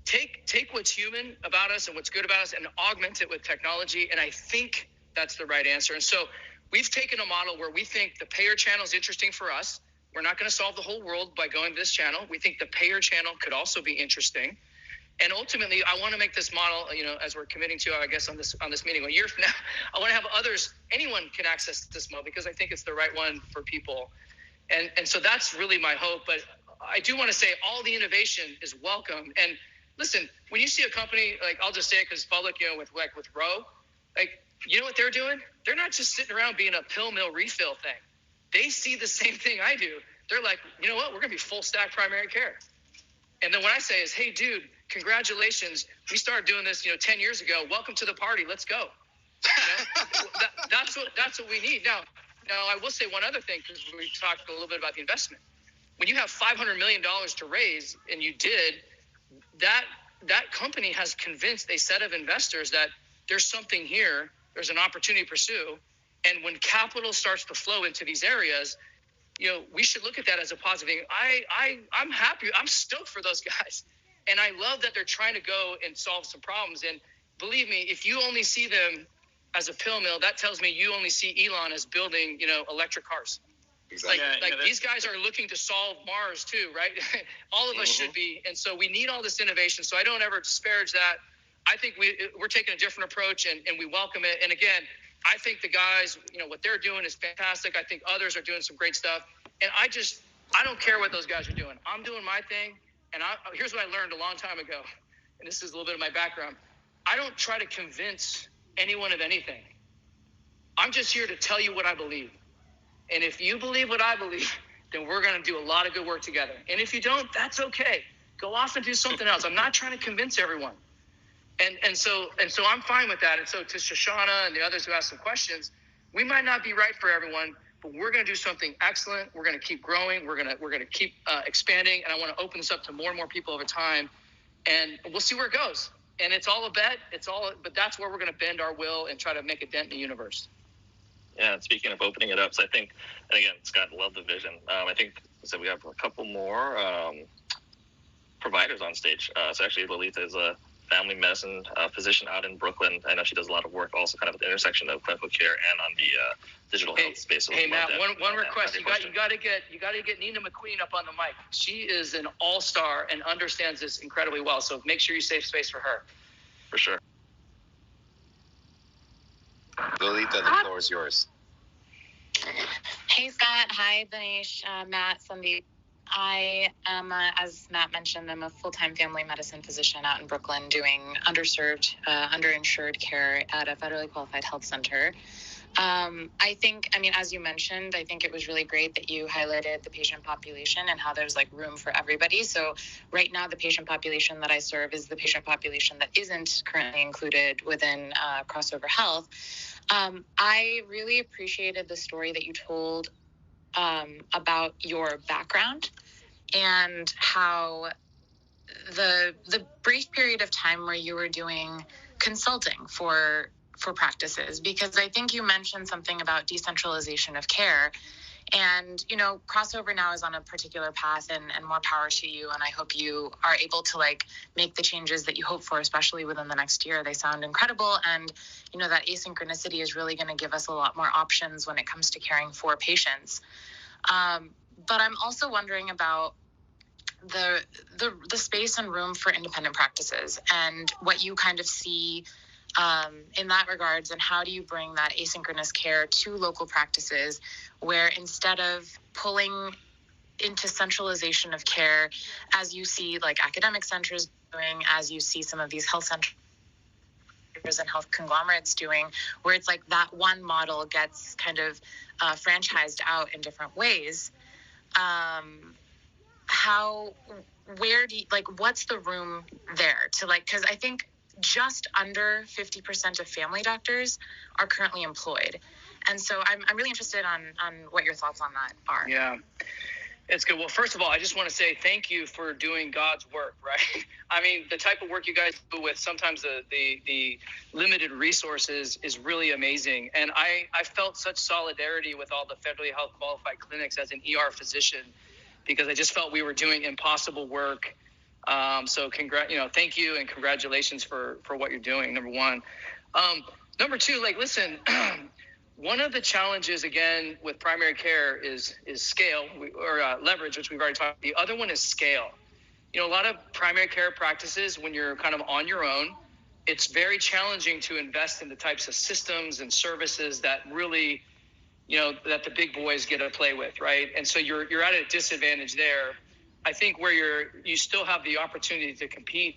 take what's human about us and what's good about us and augment it with technology. And I think that's the right answer. And so we've taken a model where we think the payer channel is interesting for us. We're not going to solve the whole world by going to this channel. We think the payer channel could also be interesting. And ultimately, I want to make this model, as we're committing to, I guess, on this meeting a year from now, I want to have others, anyone can access this model because I think it's the right one for people. And so that's really my hope. But I do want to say all the innovation is welcome. And listen, when you see a company, I'll just say it because it's public, with Roe, you know what they're doing? They're not just sitting around being a pill mill refill thing. They see the same thing I do. They're like, you know what? We're going to be full stack primary care. And then what I say is, hey, dude, congratulations. We started doing this, 10 years ago. Welcome to the party. Let's go. That's what we need. Now, I will say one other thing, because we talked a little bit about the investment. When you have $500 million to raise, and you did, that company has convinced a set of investors that there's something here, there's an opportunity to pursue. And when capital starts to flow into these areas, we should look at that as a positive thing. I'm happy. I'm stoked for those guys. And I love that they're trying to go and solve some problems. And believe me, if you only see them as a pill mill, that tells me you only see Elon as building, electric cars. Exactly. These guys are looking to solve Mars too, right? All of us should be. And so we need all this innovation. So I don't ever disparage that. I think we're taking a different approach and we welcome it. And again, I think the guys, what they're doing is fantastic. I think others are doing some great stuff. And I don't care what those guys are doing. I'm doing my thing. And here's what I learned a long time ago. And this is a little bit of my background. I don't try to convince anyone of anything. I'm just here to tell you what I believe. And if you believe what I believe, then we're going to do a lot of good work together. And if you don't, that's okay. Go off and do something else. I'm not trying to convince everyone. And so I'm fine with that. And so to Shoshana and the others who asked some questions, we might not be right for everyone, but we're going to do something excellent. We're going to keep growing. We're going to keep expanding. And I want to open this up to more and more people over time. And we'll see where it goes. And it's all a bet. But that's where we're going to bend our will and try to make a dent in the universe. Yeah, and speaking of opening it up, so I think, and again, Scott, love the vision. I think we have a couple more providers on stage. So actually, Lolita is a family medicine physician out in Brooklyn. I know she does a lot of work also kind of at the intersection of clinical care and on the digital health space. So Matt, one request. You got to get Nina McQueen up on the mic. She is an all-star and understands this incredibly well. So make sure you save space for her. For sure. Lolita, the floor is yours. Hey, Scott. Hi, Dinesh, Matt, Sandeep. I am, as Matt mentioned, I'm a full-time family medicine physician out in Brooklyn doing underserved, underinsured care at a federally qualified health center. As you mentioned, I think it was really great that you highlighted the patient population and how there's room for everybody. So right now, the patient population that I serve is the patient population that isn't currently included within Crossover Health. I really appreciated the story that you told about your background and how the brief period of time where you were doing consulting for practices, because I think you mentioned something about decentralization of care. And, Crossover now is on a particular path and more power to you. And I hope you are able to make the changes that you hope for, especially within the next year. They sound incredible. And, that asynchronicity is really going to give us a lot more options when it comes to caring for patients. But I'm also wondering about the space and room for independent practices and what you kind of see in that regards, and how do you bring that asynchronous care to local practices where instead of pulling into centralization of care, as you see academic centers doing, as you see some of these health centers and health conglomerates doing, where it's that one model gets kind of franchised out in different ways. What's the room there to because I think just under 50% of family doctors are currently employed. And so I'm really interested on what your thoughts on that are. Yeah, it's good. Well, first of all, I just want to say thank you for doing God's work, right? I mean, the type of work you guys do with sometimes the limited resources is really amazing. And I felt such solidarity with all the federally health qualified clinics as an ER physician, because I just felt we were doing impossible work. So thank you and congratulations for what you're doing, number one. Number two, listen, one of the challenges, again, with primary care is scale or leverage, which we've already talked about. The other one is scale. A lot of primary care practices, when you're kind of on your own, it's very challenging to invest in the types of systems and services that really, that the big boys get to play with, right? And so you're at a disadvantage there. I think where you still have the opportunity to compete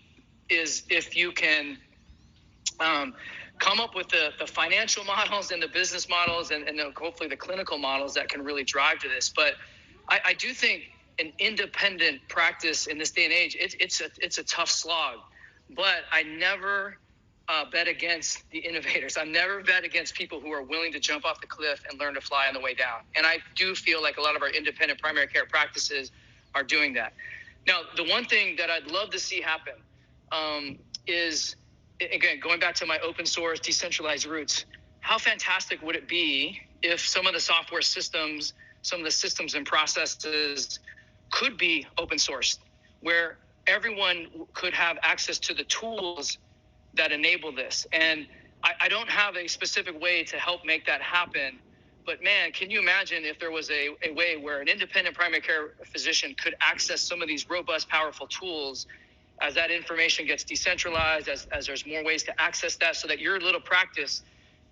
is if you can come up with the financial models and the business models and hopefully the clinical models that can really drive to this. But I do think an independent practice in this day and age, it's a tough slog. But I never bet against the innovators. I never bet against people who are willing to jump off the cliff and learn to fly on the way down. And I do feel like a lot of our independent primary care practices are doing that. Now, the one thing that I'd love to see happen is, again, going back to my open source, decentralized roots, how fantastic would it be if some of the software systems, some of the systems and processes could be open sourced, where everyone could have access to the tools that enable this. And I don't have a specific way to help make that happen, But man, can you imagine if there was a way where an independent primary care physician could access some of these robust, powerful tools as that information gets decentralized, as there's more ways to access that, so that your little practice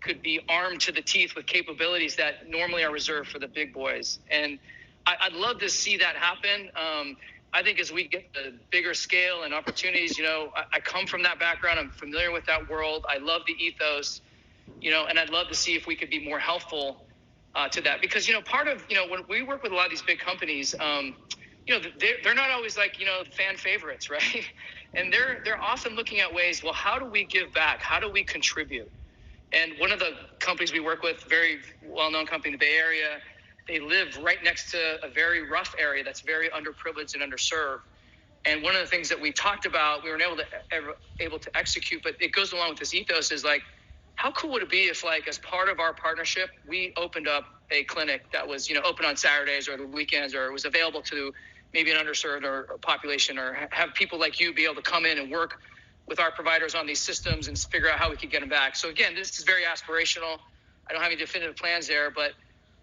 could be armed to the teeth with capabilities that normally are reserved for the big boys. And I'd love to see that happen. I think as we get the bigger scale and opportunities, I come from that background. I'm familiar with that world. I love the ethos, and I'd love to see if we could be more helpful to that. Because, part of, when we work with a lot of these big companies, they're not always like, fan favorites, right? And they're often looking at ways, well, how do we give back? How do we contribute? And one of the companies we work with, very well-known company in the Bay Area, they live right next to a very rough area that's very underprivileged and underserved. And one of the things that we talked about, we weren't able to execute, but it goes along with this ethos, is like, how cool would it be if, like, as part of our partnership, we opened up a clinic that was, open on Saturdays or the weekends, or was available to maybe an underserved or population, or have people like you be able to come in and work with our providers on these systems and figure out how we could get them back. So again, this is very aspirational. I don't have any definitive plans there, but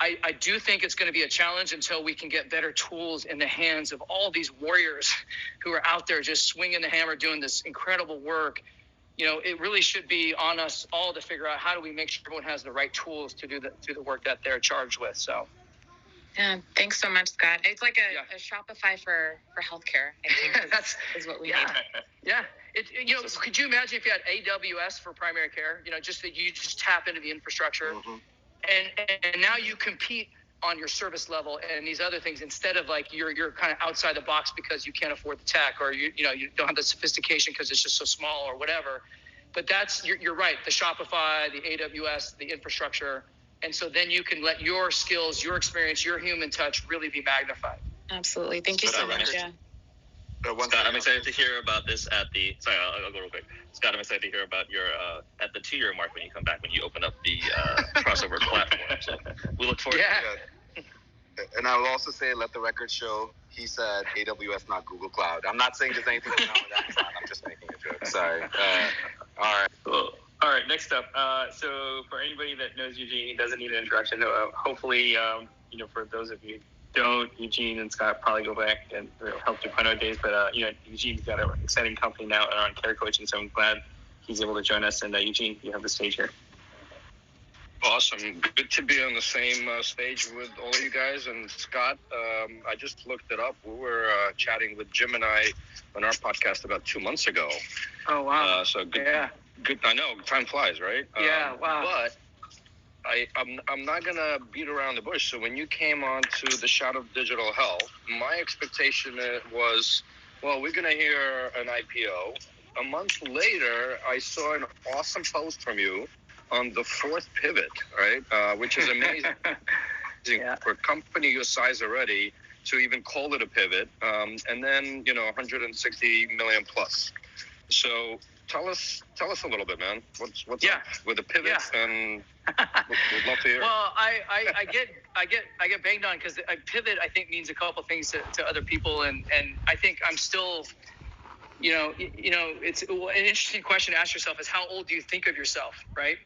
I do think it's going to be a challenge until we can get better tools in the hands of all these warriors who are out there just swinging the hammer, doing this incredible work. It really should be on us all to figure out how do we make sure everyone has the right tools to do the work that they're charged with. So. Yeah, thanks so much, Scott. It's like a Shopify for healthcare, I think is what we need. Yeah. Could you imagine if you had AWS for primary care? Just that you just tap into the infrastructure, and now you compete on your service level and these other things, instead of like you're kind of outside the box because you can't afford the tech, or you don't have the sophistication because it's just so small or whatever. But you're right. The Shopify, the AWS, the infrastructure. And so then you can let your skills, your experience, your human touch really be magnified. Absolutely. Thank you so much. Yeah. Scott, I'm excited to hear about this at the. Sorry, I'll go real quick. Scott, I'm excited to hear about your at the 2-year mark when you come back, when you open up the crossover platform. So we look forward to it. And I will also say, let the record show, he said AWS, not Google Cloud. I'm not saying there's anything wrong with that. I'm just making a joke. Sorry. All right. Cool. All right, next up. So for anybody that knows Eugene, he doesn't need an introduction. Hopefully, for those of you who don't, Eugene and Scott probably go back and help do Pano days. But, Eugene's got an exciting company now on care coaching, so I'm glad he's able to join us. And Eugene, you have the stage here. Awesome. Good to be on the same stage with all of you guys. And Scott, I just looked it up. We were chatting with Jim and I on our podcast about 2 months ago. Oh, wow. So good. Yeah. Good. I know. Time flies, right? Yeah. Wow. But I'm not gonna beat around the bush. So when you came on to the Shot of Digital Health, my expectation was, well, we're gonna hear an IPO. A month later, I saw an awesome post from you on the 4th pivot, right? Which is amazing. For a company your size already to even call it a pivot, and then 160 million plus. So tell us a little bit, man. What's up with the pivots, and we'd love to hear. Well, I get banged on because pivot, I think, means a couple things to other people, and I think I'm still, it's an interesting question to ask yourself is, how old do you think of yourself, right?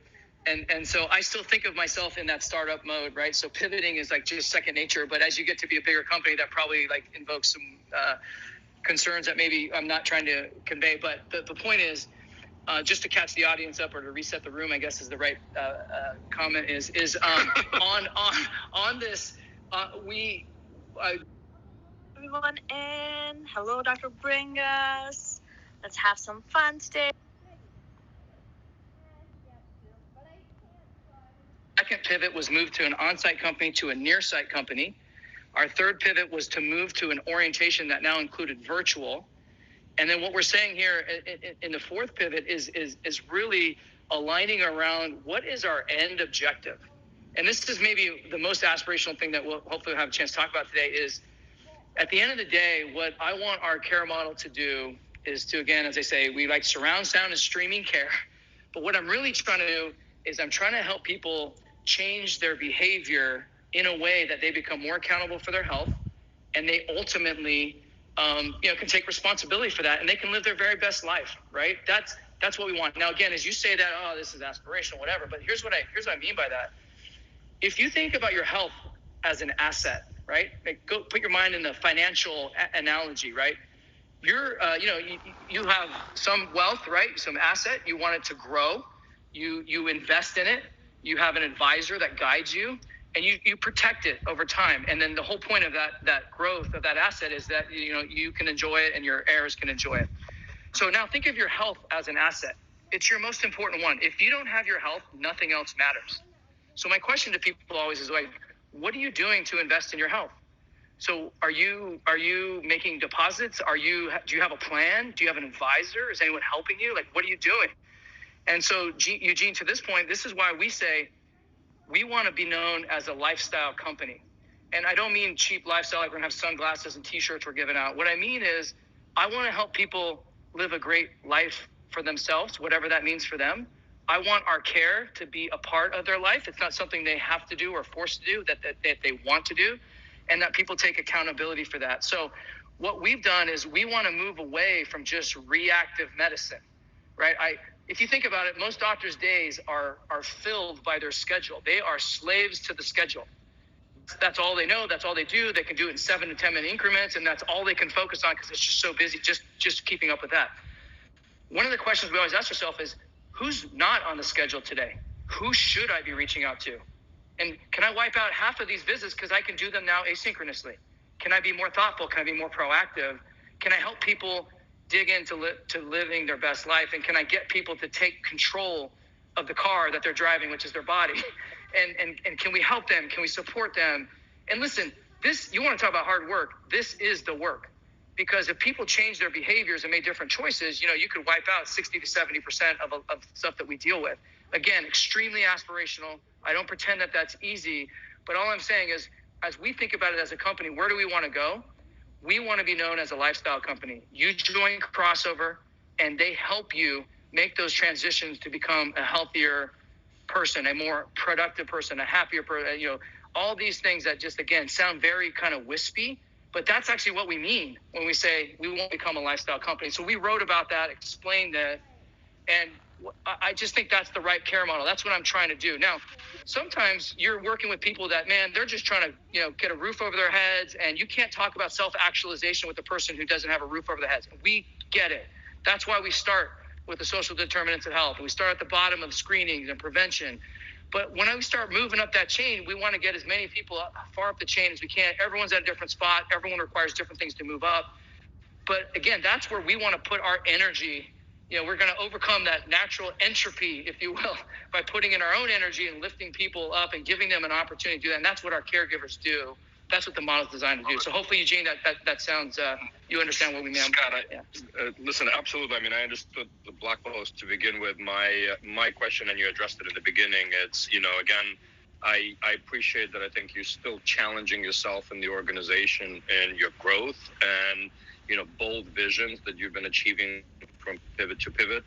And so I still think of myself in that startup mode, right? So pivoting is like just second nature, but as you get to be a bigger company, that probably like invokes some concerns that maybe I'm not trying to convey. But the point is, just to catch the audience up, or to reset the room, I guess is the right comment, is on this, everyone in. Hello, Dr. Bringas. Let's have some fun today. Second pivot was moved to an on-site company to a near-site company. Our third pivot was to move to an orientation that now included virtual. And then what we're saying here in the 4th pivot is really aligning around what is our end objective. And this is maybe the most aspirational thing that we'll hopefully have a chance to talk about today. Is at the end of the day, what I want our care model to do is to, again, as I say, we like surround sound and streaming care. But what I'm really trying to do is I'm trying to help people change their behavior in a way that they become more accountable for their health, and they ultimately can take responsibility for that, and they can live their very best life, right? That's what we want. Now, again, as you say that, this is aspirational, whatever, but here's what I mean by that. if you think about your health as an asset, right? Like go put your mind in the financial analogy, right? You're, you have some wealth, right? Some asset. You want it to grow. You invest in it. You have an advisor that guides you, and you protect it over time. And then the whole point of that growth of that asset is that you can enjoy it and your heirs can enjoy it. So now think of your health as an asset. It's your most important one. If you don't have your health, nothing else matters. So my question to people always is like, what are you doing to invest in your health? So are you making deposits? Do you have a plan? Do you have an advisor? Is anyone helping you? Like, what are you doing? And so Eugene, to this point, this is why we say we want to be known as a lifestyle company. And I don't mean cheap lifestyle, like we're gonna have sunglasses and t-shirts we're giving out. What I mean is I want to help people live a great life for themselves, whatever that means for them. I want our care to be a part of their life. It's not something they have to do or forced to do, that they want to do, and that people take accountability for that. So what we've done is we want to move away from just reactive medicine, right? If you think about it, most doctors' days are filled by their schedule. They are slaves to the schedule. That's all they know. That's all they do. They can do it in 7 to 10 minute increments, and that's all they can focus on because it's just so busy just keeping up with that. One of the questions we always ask ourselves is, who's not on the schedule today? Who should I be reaching out to? And can I wipe out half of these visits because I can do them now asynchronously? Can I be more thoughtful? Can I be more proactive? Can I help people dig into living their best life? And can I get people to take control of the car that they're driving, which is their body? And can we help them? Can we support them? And listen, you want to talk about hard work. This is the work. Because if people change their behaviors and made different choices, you could wipe out 60 to 70% of stuff that we deal with. Again, extremely aspirational. I don't pretend that that's easy, but all I'm saying is, as we think about it as a company, where do we want to go? We want to be known as a lifestyle company. You join Crossover, and they help you make those transitions to become a healthier person, a more productive person, a happier person, all these things that just, again, sound very kind of wispy, but that's actually what we mean when we say we won't become a lifestyle company. So we wrote about that, explained it, and I just think that's the right care model. That's what I'm trying to do. Now, sometimes you're working with people that, man, they're just trying to, get a roof over their heads, and you can't talk about self-actualization with a person who doesn't have a roof over their heads. We get it. That's why we start with the social determinants of health. And we start at the bottom of screenings and prevention. But when we start moving up that chain, we want to get as many people far up the chain as we can. Everyone's at a different spot. Everyone requires different things to move up. But again, that's where we want to put our energy. We're going to overcome that natural entropy, if you will, by putting in our own energy and lifting people up and giving them an opportunity to do that. And that's what our caregivers do. That's what the model is designed to do. So hopefully, Eugene, that sounds, you understand what we mean. Scott, listen, absolutely. I mean, I understood the blog post to begin with. My question, and you addressed it in the beginning, it's, again, I appreciate that. I think you're still challenging yourself in the organization and your growth and, bold visions that you've been achieving from pivot to pivot.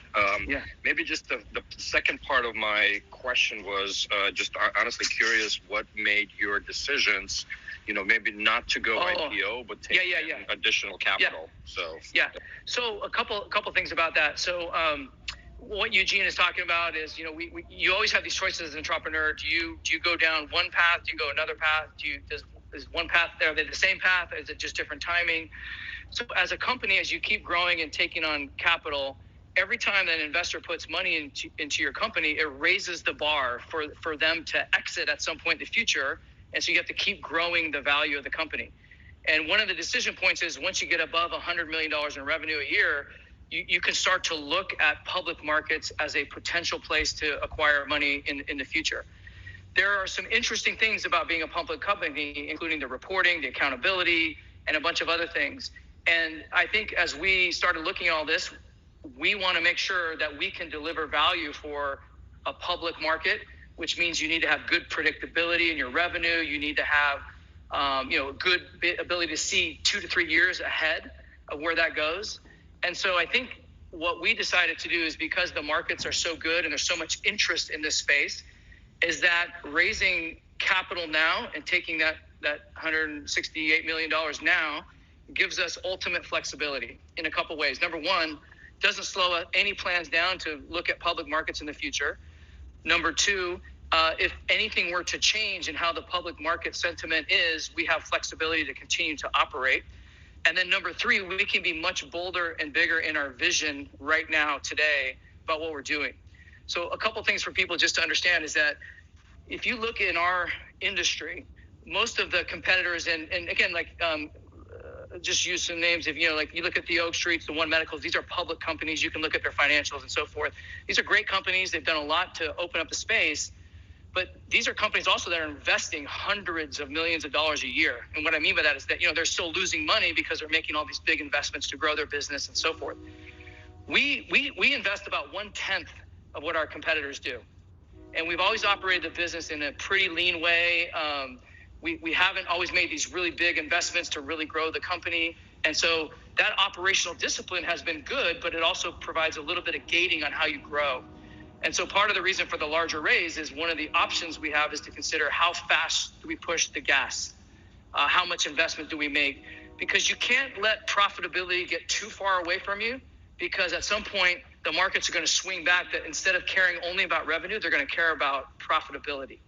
Maybe just the second part of my question was just honestly curious what made your decisions, maybe not to go IPO, but take additional capital. So a couple things about that. So what Eugene is talking about is, you always have these choices as an entrepreneur. Do you go down one path? Do you go another path? Is one path there? Are they the same path? Is it just different timing? So as a company, as you keep growing and taking on capital, every time that an investor puts money into your company, it raises the bar for them to exit at some point in the future. And so you have to keep growing the value of the company. And one of the decision points is once you get above $100 million in revenue a year, you can start to look at public markets as a potential place to acquire money in the future. There are some interesting things about being a public company, including the reporting, the accountability, and a bunch of other things. And I think as we started looking at all this, we want to make sure that we can deliver value for a public market, which means you need to have good predictability in your revenue. You need to have, a good ability to see 2 to 3 years ahead of where that goes. And so I think what we decided to do is, because the markets are so good and there's so much interest in this space, is that raising capital now and taking that $168 million now gives us ultimate flexibility in a couple ways. Number one, doesn't slow any plans down to look at public markets in the future. Number two, if anything were to change in how the public market sentiment is, we have flexibility to continue to operate. And then number three, we can be much bolder and bigger in our vision right now today about what we're doing. So a couple things for people just to understand is that if you look in our industry, most of the competitors, and again, like just use some names. If like you look at the Oak Streets, the One Medicals, these are public companies. You can look at their financials and so forth. These are great companies. They've done a lot to open up the space. But these are companies also that are investing hundreds of millions of dollars a year. And what I mean by that is that, they're still losing money because they're making all these big investments to grow their business and so forth. We invest about 1/10 of what our competitors do. And we've always operated the business in a pretty lean way. We haven't always made these really big investments to really grow the company. And so that operational discipline has been good, but it also provides a little bit of gating on how you grow. And so part of the reason for the larger raise is one of the options we have is to consider how fast do we push the gas? How much investment do we make? Because you can't let profitability get too far away from you, because at some point the markets are going to swing back, that instead of caring only about revenue, they're going to care about profitability.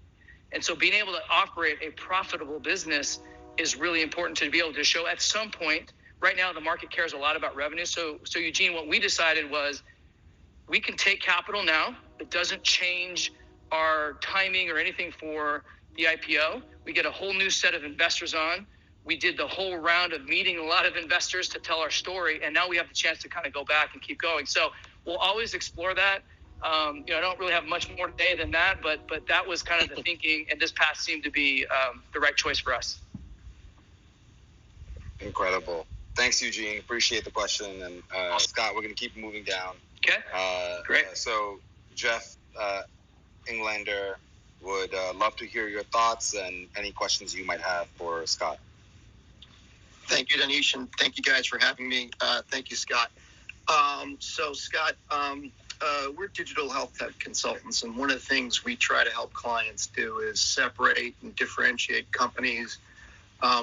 And so being able to operate a profitable business is really important to be able to show at some point. Right now, the market cares a lot about revenue. So Eugene, what we decided was we can take capital now. It doesn't change our timing or anything for the IPO. We get a whole new set of investors on. We did the whole round of meeting a lot of investors to tell our story, and now we have the chance to kind of go back and keep going. So we'll always explore that. I don't really have much more today than that, but that was kind of the thinking, and this path seemed to be the right choice for us. Incredible. Thanks, Eugene. Appreciate the question. And Scott, we're going to keep moving down. Okay. Great. So Jeff Englander would love to hear your thoughts and any questions you might have for Scott. Thank you, Danish, and thank you guys for having me. Thank you, Scott. So Scott, we're digital health tech consultants, and one of the things we try to help clients do is separate and differentiate companies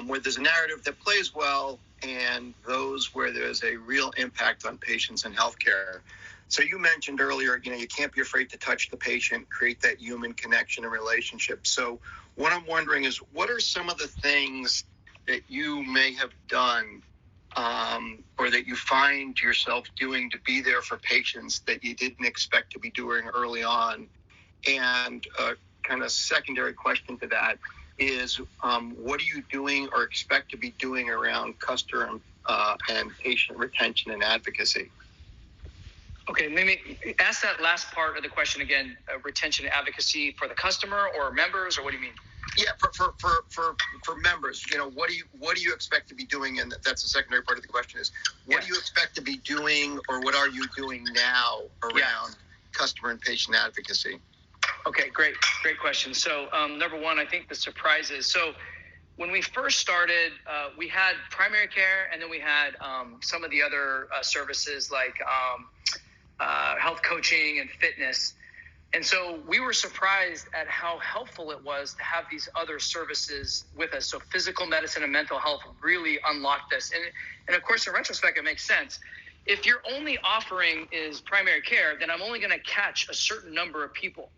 where there's a narrative that plays well and those where there's a real impact on patients and healthcare. So you mentioned earlier, you can't be afraid to touch the patient, create that human connection and relationship. So what I'm wondering is, what are some of the things that you may have done or that you find yourself doing to be there for patients that you didn't expect to be doing early on? And kind of secondary question to that is, what are you doing or expect to be doing around customer and patient retention and advocacy? Okay, maybe ask that last part of the question again. Retention and advocacy for the customer or members, or what do you mean? Yeah, for members, what do you expect to be doing? And that's the secondary part of the question is, what do you expect to be doing, or what are you doing now around customer and patient advocacy? Okay, great question. So number one, I think the surprises. So when we first started, we had primary care, and then we had some of the other services like health coaching and fitness. And so we were surprised at how helpful it was to have these other services with us. So physical medicine and mental health really unlocked this. And of course, in retrospect, it makes sense. If your only offering is primary care, then I'm only going to catch a certain number of people.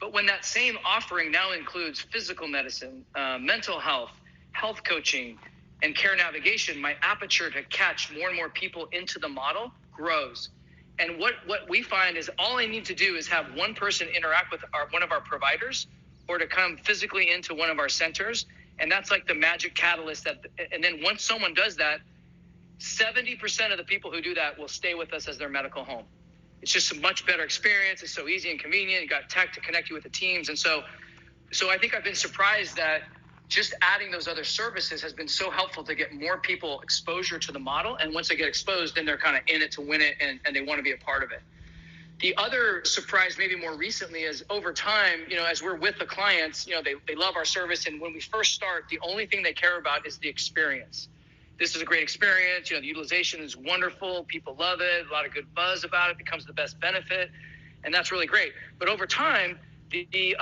But when that same offering now includes physical medicine, mental health, health coaching, and care navigation, my aperture to catch more and more people into the model grows. And what we find is all I need to do is have one person interact with one of our providers, or to come physically into one of our centers. And that's like the magic catalyst. And then once someone does that, 70% of the people who do that will stay with us as their medical home. It's just a much better experience. It's so easy and convenient. You got tech to connect you with the teams. And so I think I've been surprised that just adding those other services has been so helpful to get more people exposure to the model. And once they get exposed, then they're kind of in it to win it, and they want to be a part of it. The other surprise, maybe more recently, is over time, as we're with the clients, they love our service. And when we first start, the only thing they care about is the experience. This is a great experience. The utilization is wonderful. People love it. A lot of good buzz about it. Becomes the best benefit. And that's really great. But over time, the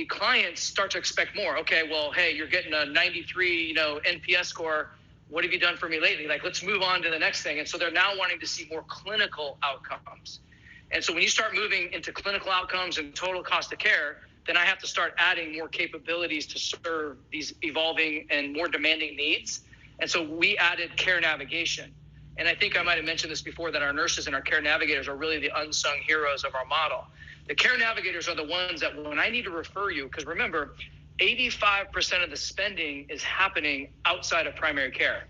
clients start to expect more. Okay, well, hey, you're getting a 93, NPS score. What have you done for me lately? Like, let's move on to the next thing. And so they're now wanting to see more clinical outcomes. And so when you start moving into clinical outcomes and total cost of care, then I have to start adding more capabilities to serve these evolving and more demanding needs. And so we added care navigation. And I think I might have mentioned this before, that our nurses and our care navigators are really the unsung heroes of our model. The care navigators are the ones that when I need to refer you, because remember, 85% of the spending is happening outside of primary care.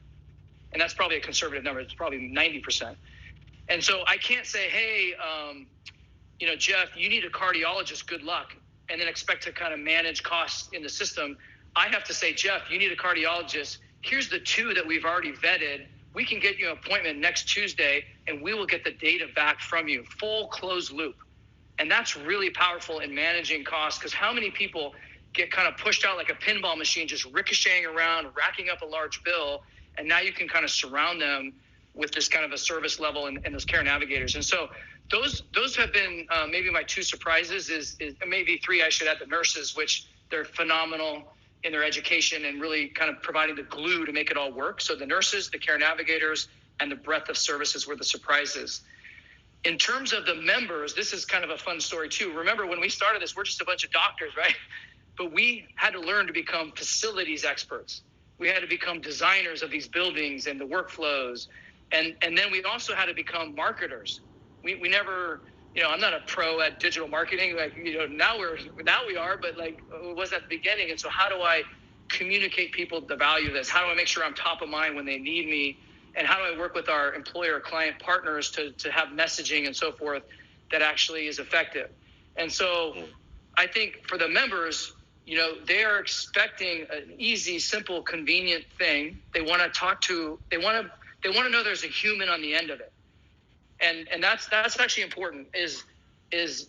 And that's probably a conservative number. It's probably 90%. And so I can't say, hey, Jeff, you need a cardiologist, good luck, and then expect to kind of manage costs in the system. I have to say, Jeff, you need a cardiologist. Here's the 2 that we've already vetted. We can get you an appointment next Tuesday, and we will get the data back from you, full closed loop. And that's really powerful in managing costs, because how many people get kind of pushed out like a pinball machine, just ricocheting around, racking up a large bill, and now you can kind of surround them with this kind of a service level and those care navigators. And so those have been maybe my 2 surprises, is maybe 3 I should add, the nurses, which they're phenomenal in their education and really kind of providing the glue to make it all work. So the nurses, the care navigators, and the breadth of services were the surprises. In terms of the members, this is kind of a fun story too. Remember, when we started this, we're just a bunch of doctors, right? But we had to learn to become facilities experts. We had to become designers of these buildings and the workflows. And then we also had to become marketers. We never, I'm not a pro at digital marketing. Now we are, but it was at the beginning. And so how do I communicate people the value of this? How do I make sure I'm top of mind when they need me? And how do I work with our employer client partners to have messaging and so forth that actually is effective? And so I think for the members, they are expecting an easy, simple, convenient thing. They want to know there's a human on the end of it. And that's actually important is this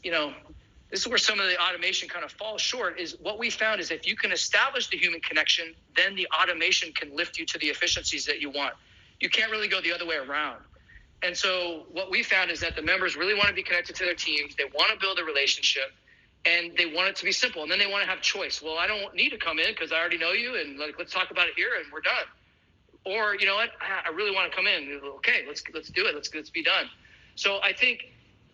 is where some of the automation kind of falls short. Is what we found is if you can establish the human connection, then the automation can lift you to the efficiencies that you want. You can't really go the other way around. And so what we found is that the members really want to be connected to their teams. They want to build a relationship, and they want it to be simple. And then they want to have choice. Well, I don't need to come in because I already know you, and let's talk about it here, and we're done. Or you know what, I really want to come in. Okay, let's do it. Let's be done. So I think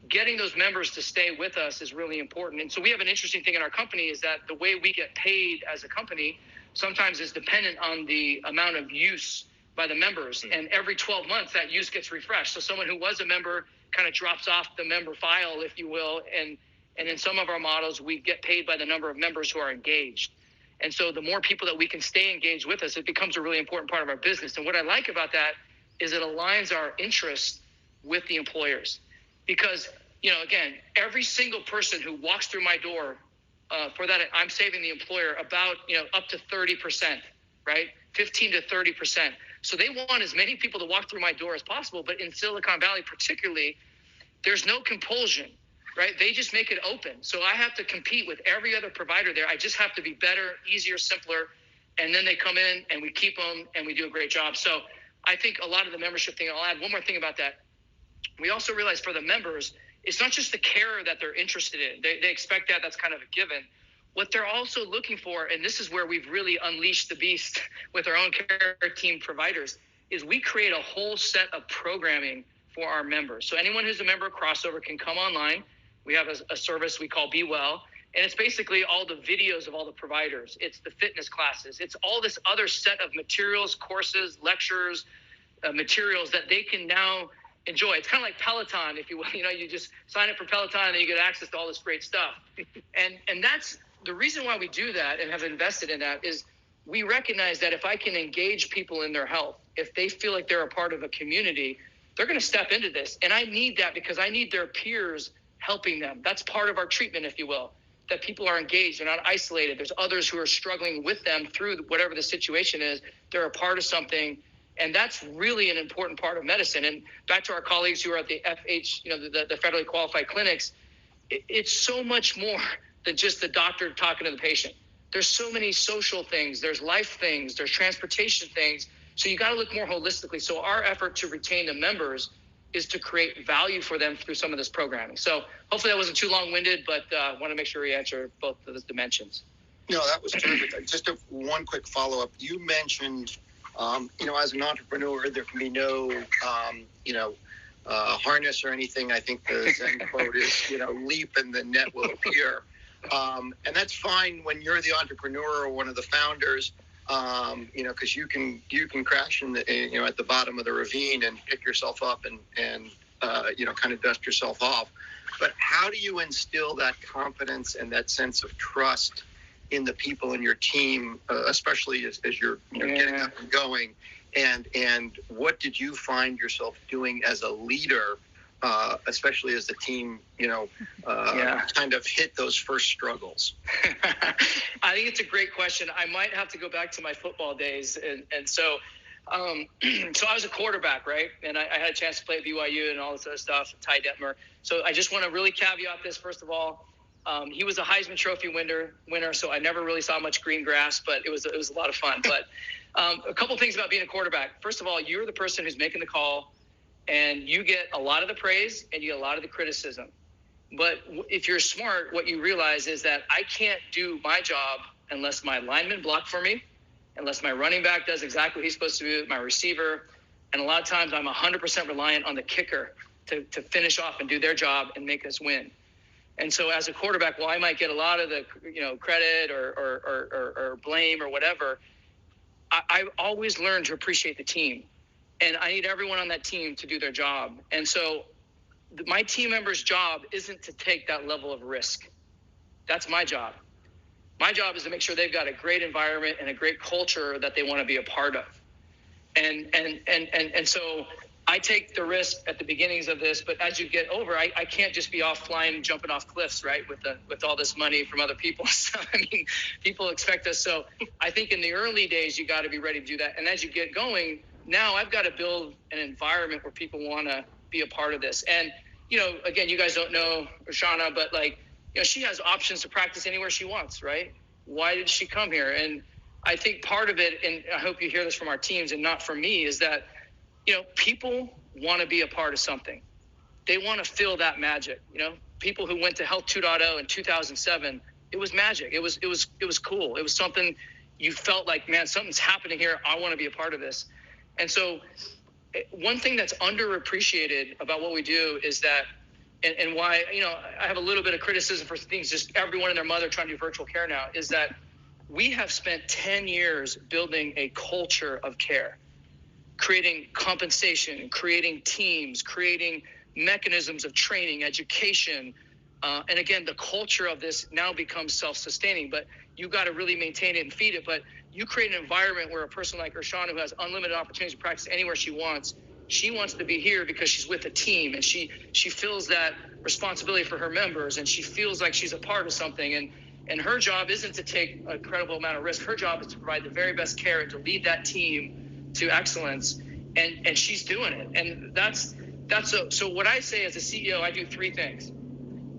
getting those members to stay with us is really important. And so we have an interesting thing in our company is that the way we get paid as a company sometimes is dependent on the amount of use by the members. And every 12 months, that use gets refreshed. So someone who was a member kind of drops off the member file, if you will. And in some of our models, we get paid by the number of members who are engaged. And so the more people that we can stay engaged with us, it becomes a really important part of our business. And what I like about that is it aligns our interests with the employers. Because, again, every single person who walks through my door, for that, I'm saving the employer about, up to 30%, right? 15 to 30%. So they want as many people to walk through my door as possible. But in Silicon Valley particularly, there's no compulsion, right? They just make it open. So I have to compete with every other provider there. I just have to be better, easier, simpler. And then they come in and we keep them and we do a great job. So I think a lot of the membership thing, I'll add one more thing about that. We also realize for the members, it's not just the care that they're interested in. They expect that. That's kind of a given. What they're also looking for, and this is where we've really unleashed the beast with our own care team providers, is we create a whole set of programming for our members. So anyone who's a member of Crossover can come online. We have a service we call Be Well, and it's basically all the videos of all the providers. It's the fitness classes. It's all this other set of materials, courses, lectures, materials that they can now enjoy. It's kind of like Peloton, if you will. You just sign up for Peloton and then you get access to all this great stuff. And that's the reason why we do that and have invested in that is we recognize that if I can engage people in their health, if they feel like they're a part of a community, they're going to step into this. And I need that because I need their peers helping them. That's part of our treatment, if you will, that people are engaged. They're not isolated. There's others who are struggling with them through whatever the situation is. They're a part of something. And that's really an important part of medicine. And back to our colleagues who are at the FH, the federally qualified clinics, it's so much more than just the doctor talking to the patient. There's so many social things. There's life things. There's transportation things. So you got to look more holistically. So our effort to retain the members is to create value for them through some of this programming. So hopefully that wasn't too long-winded, but I want to make sure we answer both of those dimensions. No, that was terrific. Just one quick follow-up. You mentioned, as an entrepreneur, there can be no, harness or anything. I think the Zen quote is, leap and the net will appear. And that's fine when you're the entrepreneur or one of the founders, because you can crash at the bottom of the ravine and pick yourself up and kind of dust yourself off. But how do you instill that confidence and that sense of trust in the people in your team, especially as you're getting up and going? And what did you find yourself doing as a leader, especially as the team, kind of hit those first struggles? I think it's a great question. I might have to go back to my football days. And so I was a quarterback, right? And I had a chance to play at BYU and all this other stuff, Ty Detmer. So I just want to really caveat this, first of all. He was a Heisman Trophy winner, so I never really saw much green grass, but it was a lot of fun. But a couple things about being a quarterback. First of all, you're the person who's making the call, and you get a lot of the praise and you get a lot of the criticism. But if you're smart, what you realize is that I can't do my job unless my lineman block for me, unless my running back does exactly what he's supposed to do, my receiver. And a lot of times I'm 100% reliant on the kicker to finish off and do their job and make us win. And so as a quarterback, while I might get a lot of the credit or blame or whatever, I've always learned to appreciate the team. And I need everyone on that team to do their job. And so my team member's job isn't to take that level of risk. That's my job. My job is to make sure they've got a great environment and a great culture that they want to be a part of. And so I take the risk at the beginnings of this, but as you get over, I can't just be off flying, jumping off cliffs, right? With all this money from other people. So, I mean, people expect us. So I think in the early days, you got to be ready to do that. And as you get going, now I've got to build an environment where people want to be a part of this. And, again, you guys don't know Roshana, but she has options to practice anywhere she wants, right? Why did she come here? And I think part of it, and I hope you hear this from our teams and not from me, is that people want to be a part of something. They want to feel that magic. People who went to Health 2.0 in 2007, it was magic. It was cool. It was something you felt like, man, something's happening here. I want to be a part of this. And so one thing that's underappreciated about what we do is that, and why, I have a little bit of criticism for things, just everyone and their mother trying to do virtual care now, is that we have spent 10 years building a culture of care, creating compensation, creating teams, creating mechanisms of training, education. And again, the culture of this now becomes self-sustaining, but you got to really maintain it and feed it. But you create an environment where a person like Roshana, who has unlimited opportunities to practice anywhere she wants to be here because she's with a team, and she feels that responsibility for her members, and she feels like she's a part of something. And her job isn't to take a credible amount of risk. Her job is to provide the very best care and to lead that team to excellence, and she's doing it. And that's so what I say as a CEO, I do three things.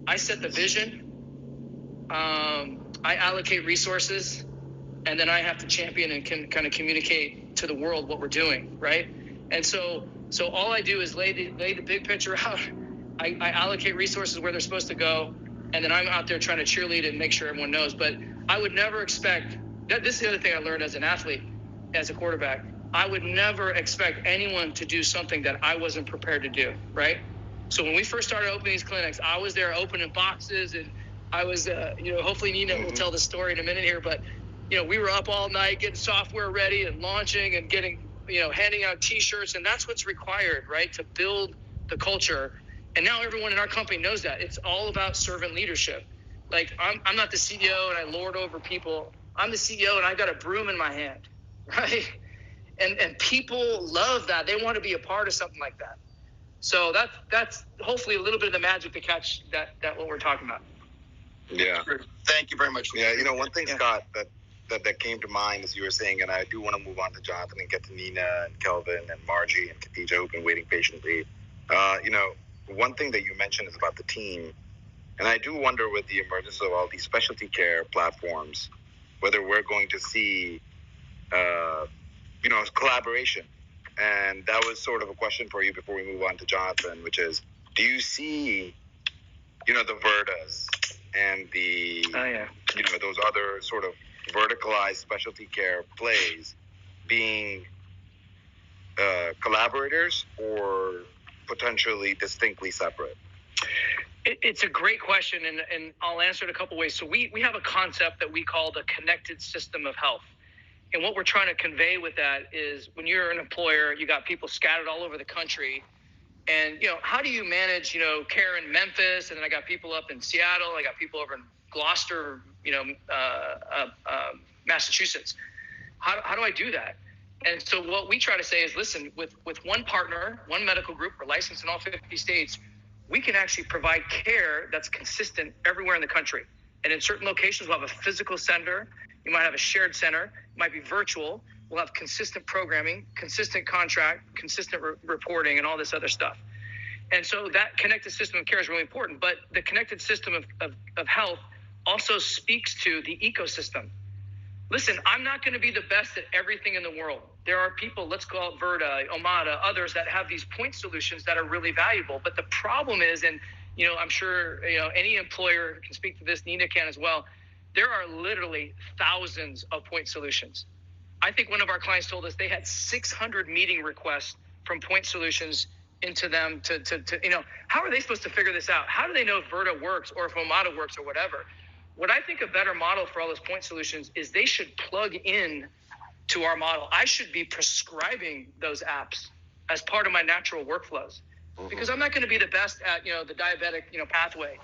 I set the vision, I allocate resources, and then I have to champion and can kind of communicate to the world what we're doing, right? And so all I do is lay the big picture out. I allocate resources where they're supposed to go, and then I'm out there trying to cheerlead and make sure everyone knows. But I would never expect that. This is the other thing I learned as an athlete, as a quarterback. I would never expect anyone to do something that I wasn't prepared to do, right? So when we first started opening these clinics, I was there opening boxes, and I was, hopefully Nina will tell the story in a minute here, but, we were up all night getting software ready and launching and getting, handing out T-shirts, and that's what's required, right, to build the culture. And now everyone in our company knows that. It's all about servant leadership. Like, I'm not the CEO and I lord over people. I'm the CEO and I got a broom in my hand, right? And people love that. They want to be a part of something like that. So that's hopefully a little bit of the magic to catch that what we're talking about. Yeah. Thank you very much. Yeah, one thing, Scott, that came to mind as you were saying, and I do want to move on to Jonathan and get to Nina and Kelvin and Margie and Khadija, who've been waiting patiently. One thing that you mentioned is about the team. And I do wonder, with the emergence of all these specialty care platforms, whether we're going to see collaboration. And that was sort of a question for you before we move on to Jonathan, which is, do you see, the Vertas and the, those other sort of verticalized specialty care plays being collaborators or potentially distinctly separate? It's a great question, and I'll answer it a couple ways. So we have a concept that we call the connected system of health. And what we're trying to convey with that is when you're an employer, you got people scattered all over the country. And, how do you manage, care in Memphis? And then I got people up in Seattle. I got people over in Gloucester, Massachusetts. How do I do that? And so what we try to say is, listen, with one partner, one medical group, we're licensed in all 50 states, we can actually provide care that's consistent everywhere in the country. And in certain locations, we'll have a physical center. You might have a shared center. It might be virtual. We'll have consistent programming, consistent contract, consistent reporting, and all this other stuff. And so that connected system of care is really important. But the connected system of health also speaks to the ecosystem. Listen, I'm not going to be the best at everything in the world. There are people, let's call it Virta, Omada, others that have these point solutions that are really valuable. But the problem is, and I'm sure any employer can speak to this, Nina can as well, there are literally thousands of point solutions. I think one of our clients told us they had 600 meeting requests from point solutions into them to how are they supposed to figure this out? How do they know if Virta works or if Omada works or whatever? What I think a better model for all those point solutions is they should plug in to our model. I should be prescribing those apps as part of my natural workflows, because I'm not going to be the best at, the diabetic, pathway.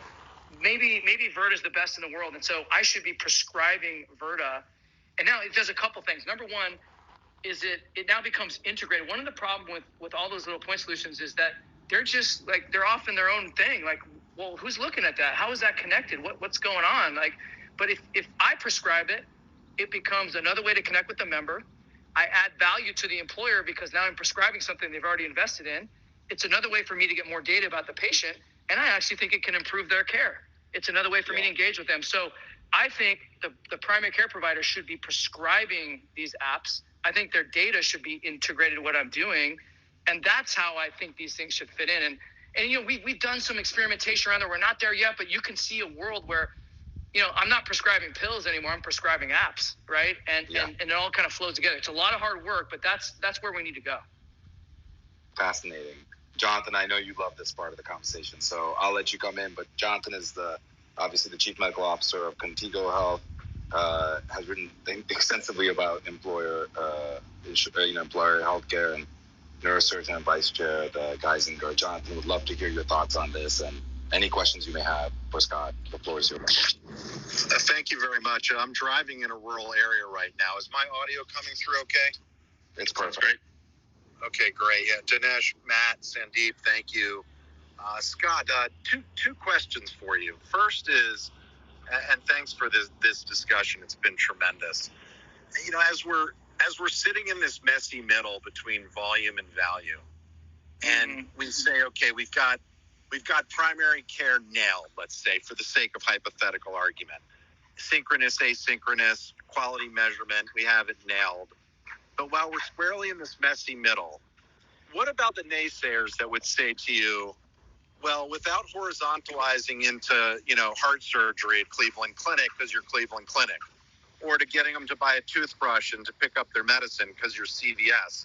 Maybe Virta is the best in the world. And so I should be prescribing Virta. And now it does a couple things. Number one is it now becomes integrated. One of the problems with all those little point solutions is that they're just like, they're off in their own thing. Like, well, who's looking at that? How is that connected? What's going on? Like, but if I prescribe it, it becomes another way to connect with the member. I add value to the employer because now I'm prescribing something they've already invested in. It's another way for me to get more data about the patient, and I actually think it can improve their care. It's another way for me to engage with them. So I think the primary care provider should be prescribing these apps. I think their data should be integrated in what I'm doing, and that's how I think these things should fit in. And we've done some experimentation around there. We're not there yet, but you can see a world where I'm not prescribing pills anymore. I'm prescribing apps, right? And it all kind of flows together. It's a lot of hard work, but that's where we need to go. Fascinating. Jonathan, I know you love this part of the conversation, so I'll let you come in. But Jonathan is obviously the Chief Medical Officer of Contigo Health, has written extensively about employer healthcare, and neurosurgeon and Vice Chair Geisinger. Jonathan, would love to hear your thoughts on this and any questions you may have for Scott. The floor is yours. Thank you very much. I'm driving in a rural area right now. Is my audio coming through okay? It's perfect. Great. Okay, great. Yeah, Dinesh, Matt, Sandeep, thank you. Scott, two questions for you. First is, and thanks for this discussion. It's been tremendous. As we're sitting in this messy middle between volume and value, and we say, okay, we've got primary care nailed, let's say, for the sake of hypothetical argument. Synchronous, asynchronous, quality measurement, we have it nailed. But while we're squarely in this messy middle, what about the naysayers that would say to you, well, without horizontalizing into, heart surgery at Cleveland Clinic because you're Cleveland Clinic, or to getting them to buy a toothbrush and to pick up their medicine because you're CVS,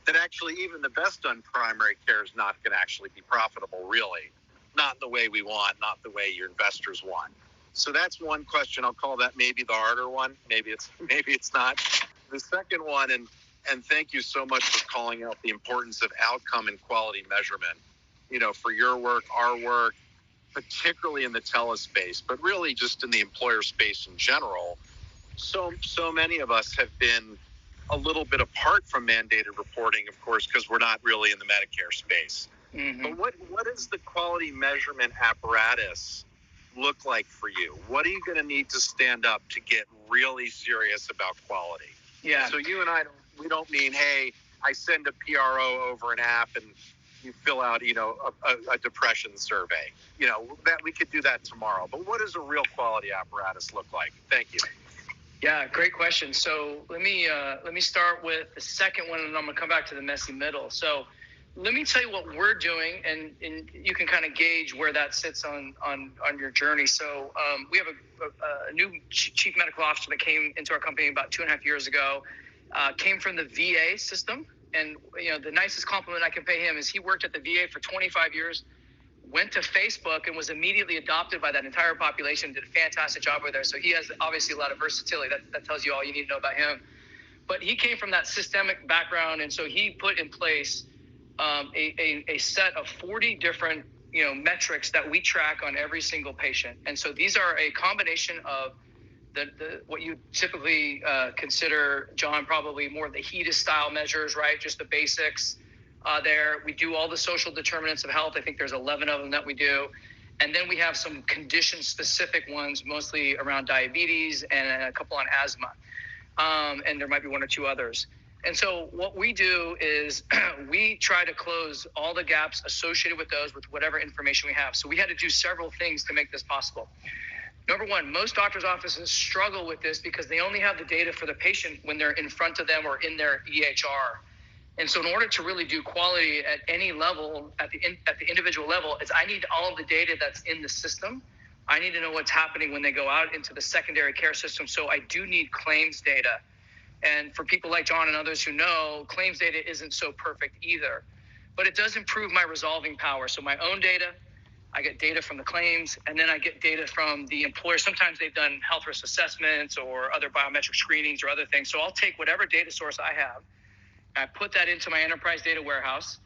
that actually even the best done primary care is not going to actually be profitable, really. Not the way we want, not the way your investors want. So that's one question. I'll call that maybe the harder one. Maybe it's not. The second one, and thank you so much for calling out the importance of outcome and quality measurement, for your work, our work, particularly in the telespace, but really just in the employer space in general. So many of us have been a little bit apart from mandated reporting, of course, because we're not really in the Medicare space. Mm-hmm. But what does the quality measurement apparatus look like for you? What are you going to need to stand up to get really serious about quality? Yeah. So you and I, we don't mean, hey, I send a PRO over an app and you fill out, a depression survey. That we could do that tomorrow. But what does a real quality apparatus look like? Thank you. Yeah, great question. So let me start with the second one, and I'm going to come back to the messy middle. So let me tell you what we're doing, and you can kind of gauge where that sits on your journey. So we have a new chief medical officer that came into our company about 2.5 years ago, came from the VA system. And, the nicest compliment I can pay him is he worked at the VA for 25 years, went to Facebook and was immediately adopted by that entire population, did a fantastic job over there. So he has obviously a lot of versatility. That tells you all you need to know about him. But he came from that systemic background, and so he put in place a set of 40 different metrics that we track on every single patient. And so these are a combination of the what you typically consider, John, probably more of the HEDIS style measures, right? Just the basics there. We do all the social determinants of health. I think there's 11 of them that we do. And then we have some condition-specific ones, mostly around diabetes and a couple on asthma. And there might be one or two others. And so what we do is we try to close all the gaps associated with those with whatever information we have. So we had to do several things to make this possible. Number one, most doctors' offices struggle with this because they only have the data for the patient when they're in front of them or in their EHR. And so in order to really do quality at any level, at the individual level, is I need all of the data that's in the system. I need to know what's happening when they go out into the secondary care system. So I do need claims data. And for people like John and others who know, claims data isn't so perfect either. But it does improve my resolving power. So my own data, I get data from the claims, and then I get data from the employer. Sometimes they've done health risk assessments or other biometric screenings or other things. So I'll take whatever data source I have, I put that into my enterprise data warehouse.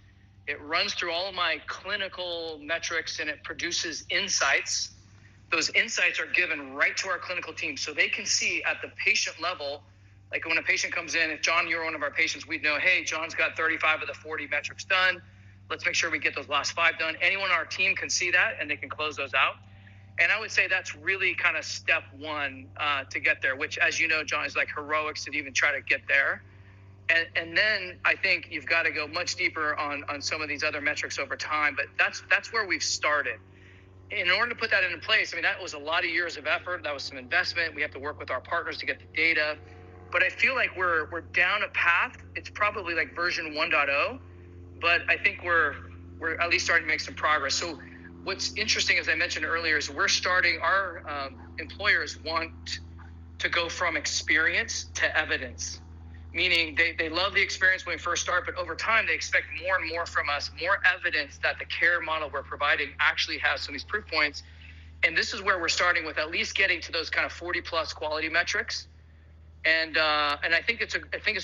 It runs through all of my clinical metrics, and it produces insights. Those insights are given right to our clinical team, so they can see at the patient level. Like when a patient comes in, if John, you're one of our patients, we'd know, hey, John's got 35 of the 40 metrics done. Let's make sure we get those last 5 done. Anyone on our team can see that, and they can close those out. And I would say that's really kind of step one to get there, which, as you know, John, is like heroics to even try to get there. And then I think you've got to go much deeper on some of these other metrics over time. But that's where we've started. In order to put that into place, I mean, that was a lot of years of effort. That was some investment. We have to work with our partners to get the data. But I feel like we're down a path. It's probably like version 1.0. But I think we're at least starting to make some progress. So what's interesting, as I mentioned earlier, is we're starting, our employers want to go from experience to evidence, meaning they love the experience when we first start, but over time they expect more and more from us, more evidence that the care model we're providing actually has some of these proof points. And this is where we're starting with at least getting to those kind of 40 plus quality metrics. And I think it's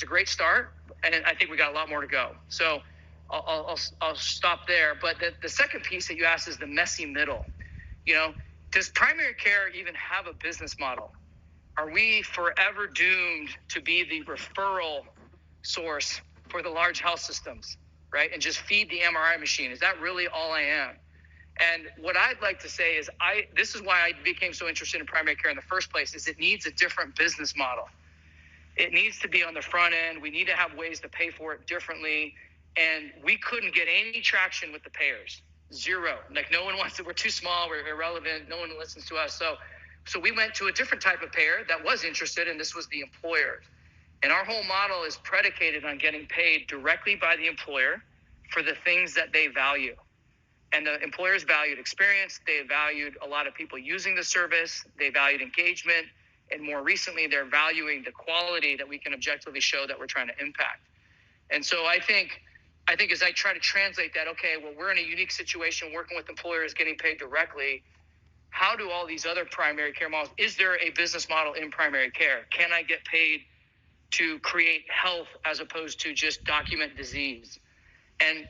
a great start, and I think we got a lot more to go. So I'll stop there. But the second piece that you asked is the messy middle. Does primary care even have a business model? Are we forever doomed to be the referral source for the large health systems, right? And just feed the MRI machine? Is that really all I am? And what I'd like to say is this is why I became so interested in primary care in the first place, is it needs a different business model. It needs to be on the front end. We need to have ways to pay for it differently. And we couldn't get any traction with the payers. Zero. Like no one wants to, we're too small, we're irrelevant, no one listens to us. So we went to a different type of payer that was interested, and this was the employer. And our whole model is predicated on getting paid directly by the employer for the things that they value. And the employers valued experience. They valued a lot of people using the service. They valued engagement. And more recently, they're valuing the quality that we can objectively show that we're trying to impact. And so I think as I try to translate that, okay, well, we're in a unique situation working with employers getting paid directly. How do all these other primary care models, is there a business model in primary care? Can I get paid to create health as opposed to just document disease? And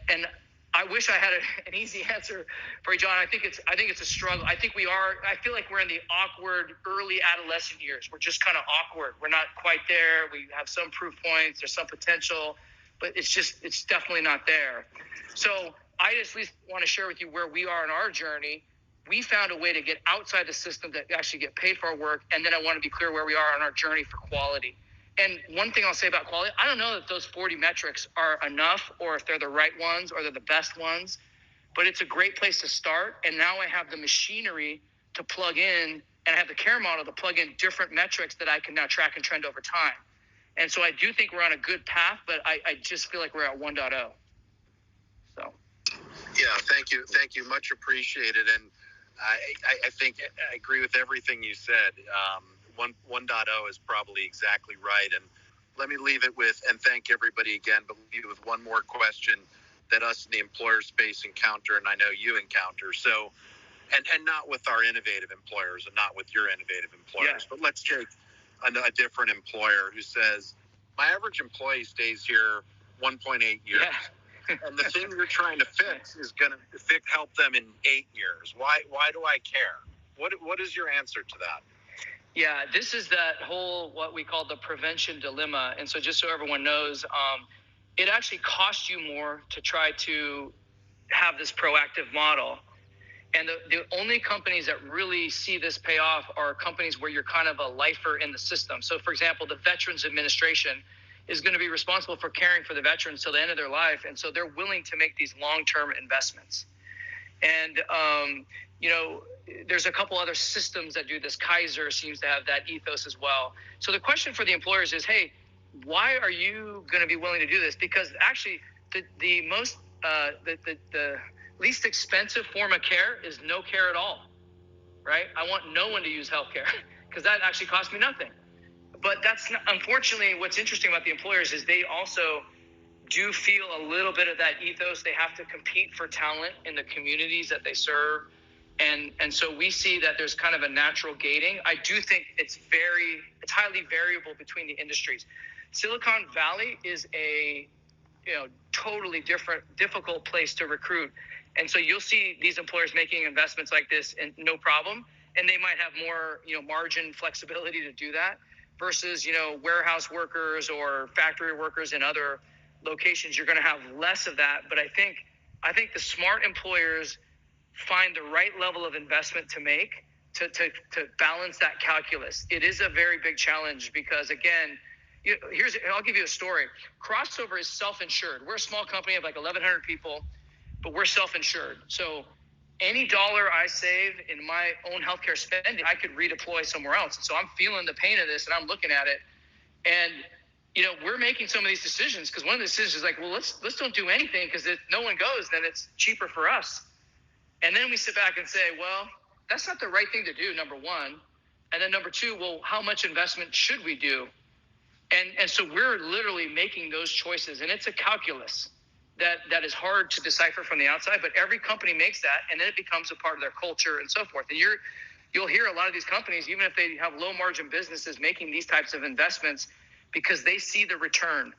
I wish I had an easy answer for you, John. I think it's a struggle. I feel like we're in the awkward early adolescent years. We're just kind of awkward. We're not quite there. We have some proof points. There's some potential, but it's definitely not there. So I just at least want to share with you where we are in our journey. We found a way to get outside the system to actually get paid for our work. And then I want to be clear where we are on our journey for quality. And one thing I'll say about quality, I don't know that those 40 metrics are enough or if they're the right ones or they're the best ones, but it's a great place to start. And now I have the machinery to plug in, and I have the care model to plug in different metrics that I can now track and trend over time. And so I do think we're on a good path, but I just feel like we're at 1.0. So. Yeah, thank you. Much appreciated. And I think I agree with everything you said. 1.0 is probably exactly right. And let me leave it with, and thank everybody again, but leave it with one more question that us in the employer space encounter, and I know you encounter. So, and not with our innovative employers and not with your innovative employers, but let's take a different employer who says, my average employee stays here 1.8 years. Yeah. And the thing you're trying to fix is going to help them in 8 years. Why do I care? What is your answer to that? Yeah, this is that whole, what we call the prevention dilemma. And so just so everyone knows, it actually costs you more to try to have this proactive model. And the only companies that really see this pay off are companies where you're kind of a lifer in the system. So for example, the Veterans Administration is going to be responsible for caring for the veterans till the end of their life. And so they're willing to make these long-term investments. And, there's a couple other systems that do this. Kaiser seems to have that ethos as well. So the question for the employers is, hey, why are you going to be willing to do this? Because actually the least expensive form of care is no care at all, right? I want no one to use healthcare because that actually costs me nothing. But that's not, unfortunately, what's interesting about the employers is they also do feel a little bit of that ethos. They have to compete for talent in the communities that they serve. And so we see that there's kind of a natural gating. I do think it's highly variable between the industries. Silicon Valley is a totally difficult place to recruit. And so you'll see these employers making investments like this and no problem. And they might have more, margin flexibility to do that versus, warehouse workers or factory workers in other locations. You're going to have less of that. But I think the smart employers find the right level of investment to make to balance that calculus. It is a very big challenge because, again, I'll give you a story. Crossover is self-insured. We're a small company of like 1,100 people, but we're self-insured. So any dollar I save in my own healthcare spending, I could redeploy somewhere else. And so I'm feeling the pain of this and I'm looking at it. And, we're making some of these decisions because one of the decisions is like, well, let's don't do anything because if no one goes, then it's cheaper for us. And then we sit back and say, well, that's not the right thing to do, number one. And then number two, well, how much investment should we do? And so we're literally making those choices. And it's a calculus that is hard to decipher from the outside, but every company makes that, and then it becomes a part of their culture and so forth. And you'll hear a lot of these companies, even if they have low margin businesses, making these types of investments because they see the return.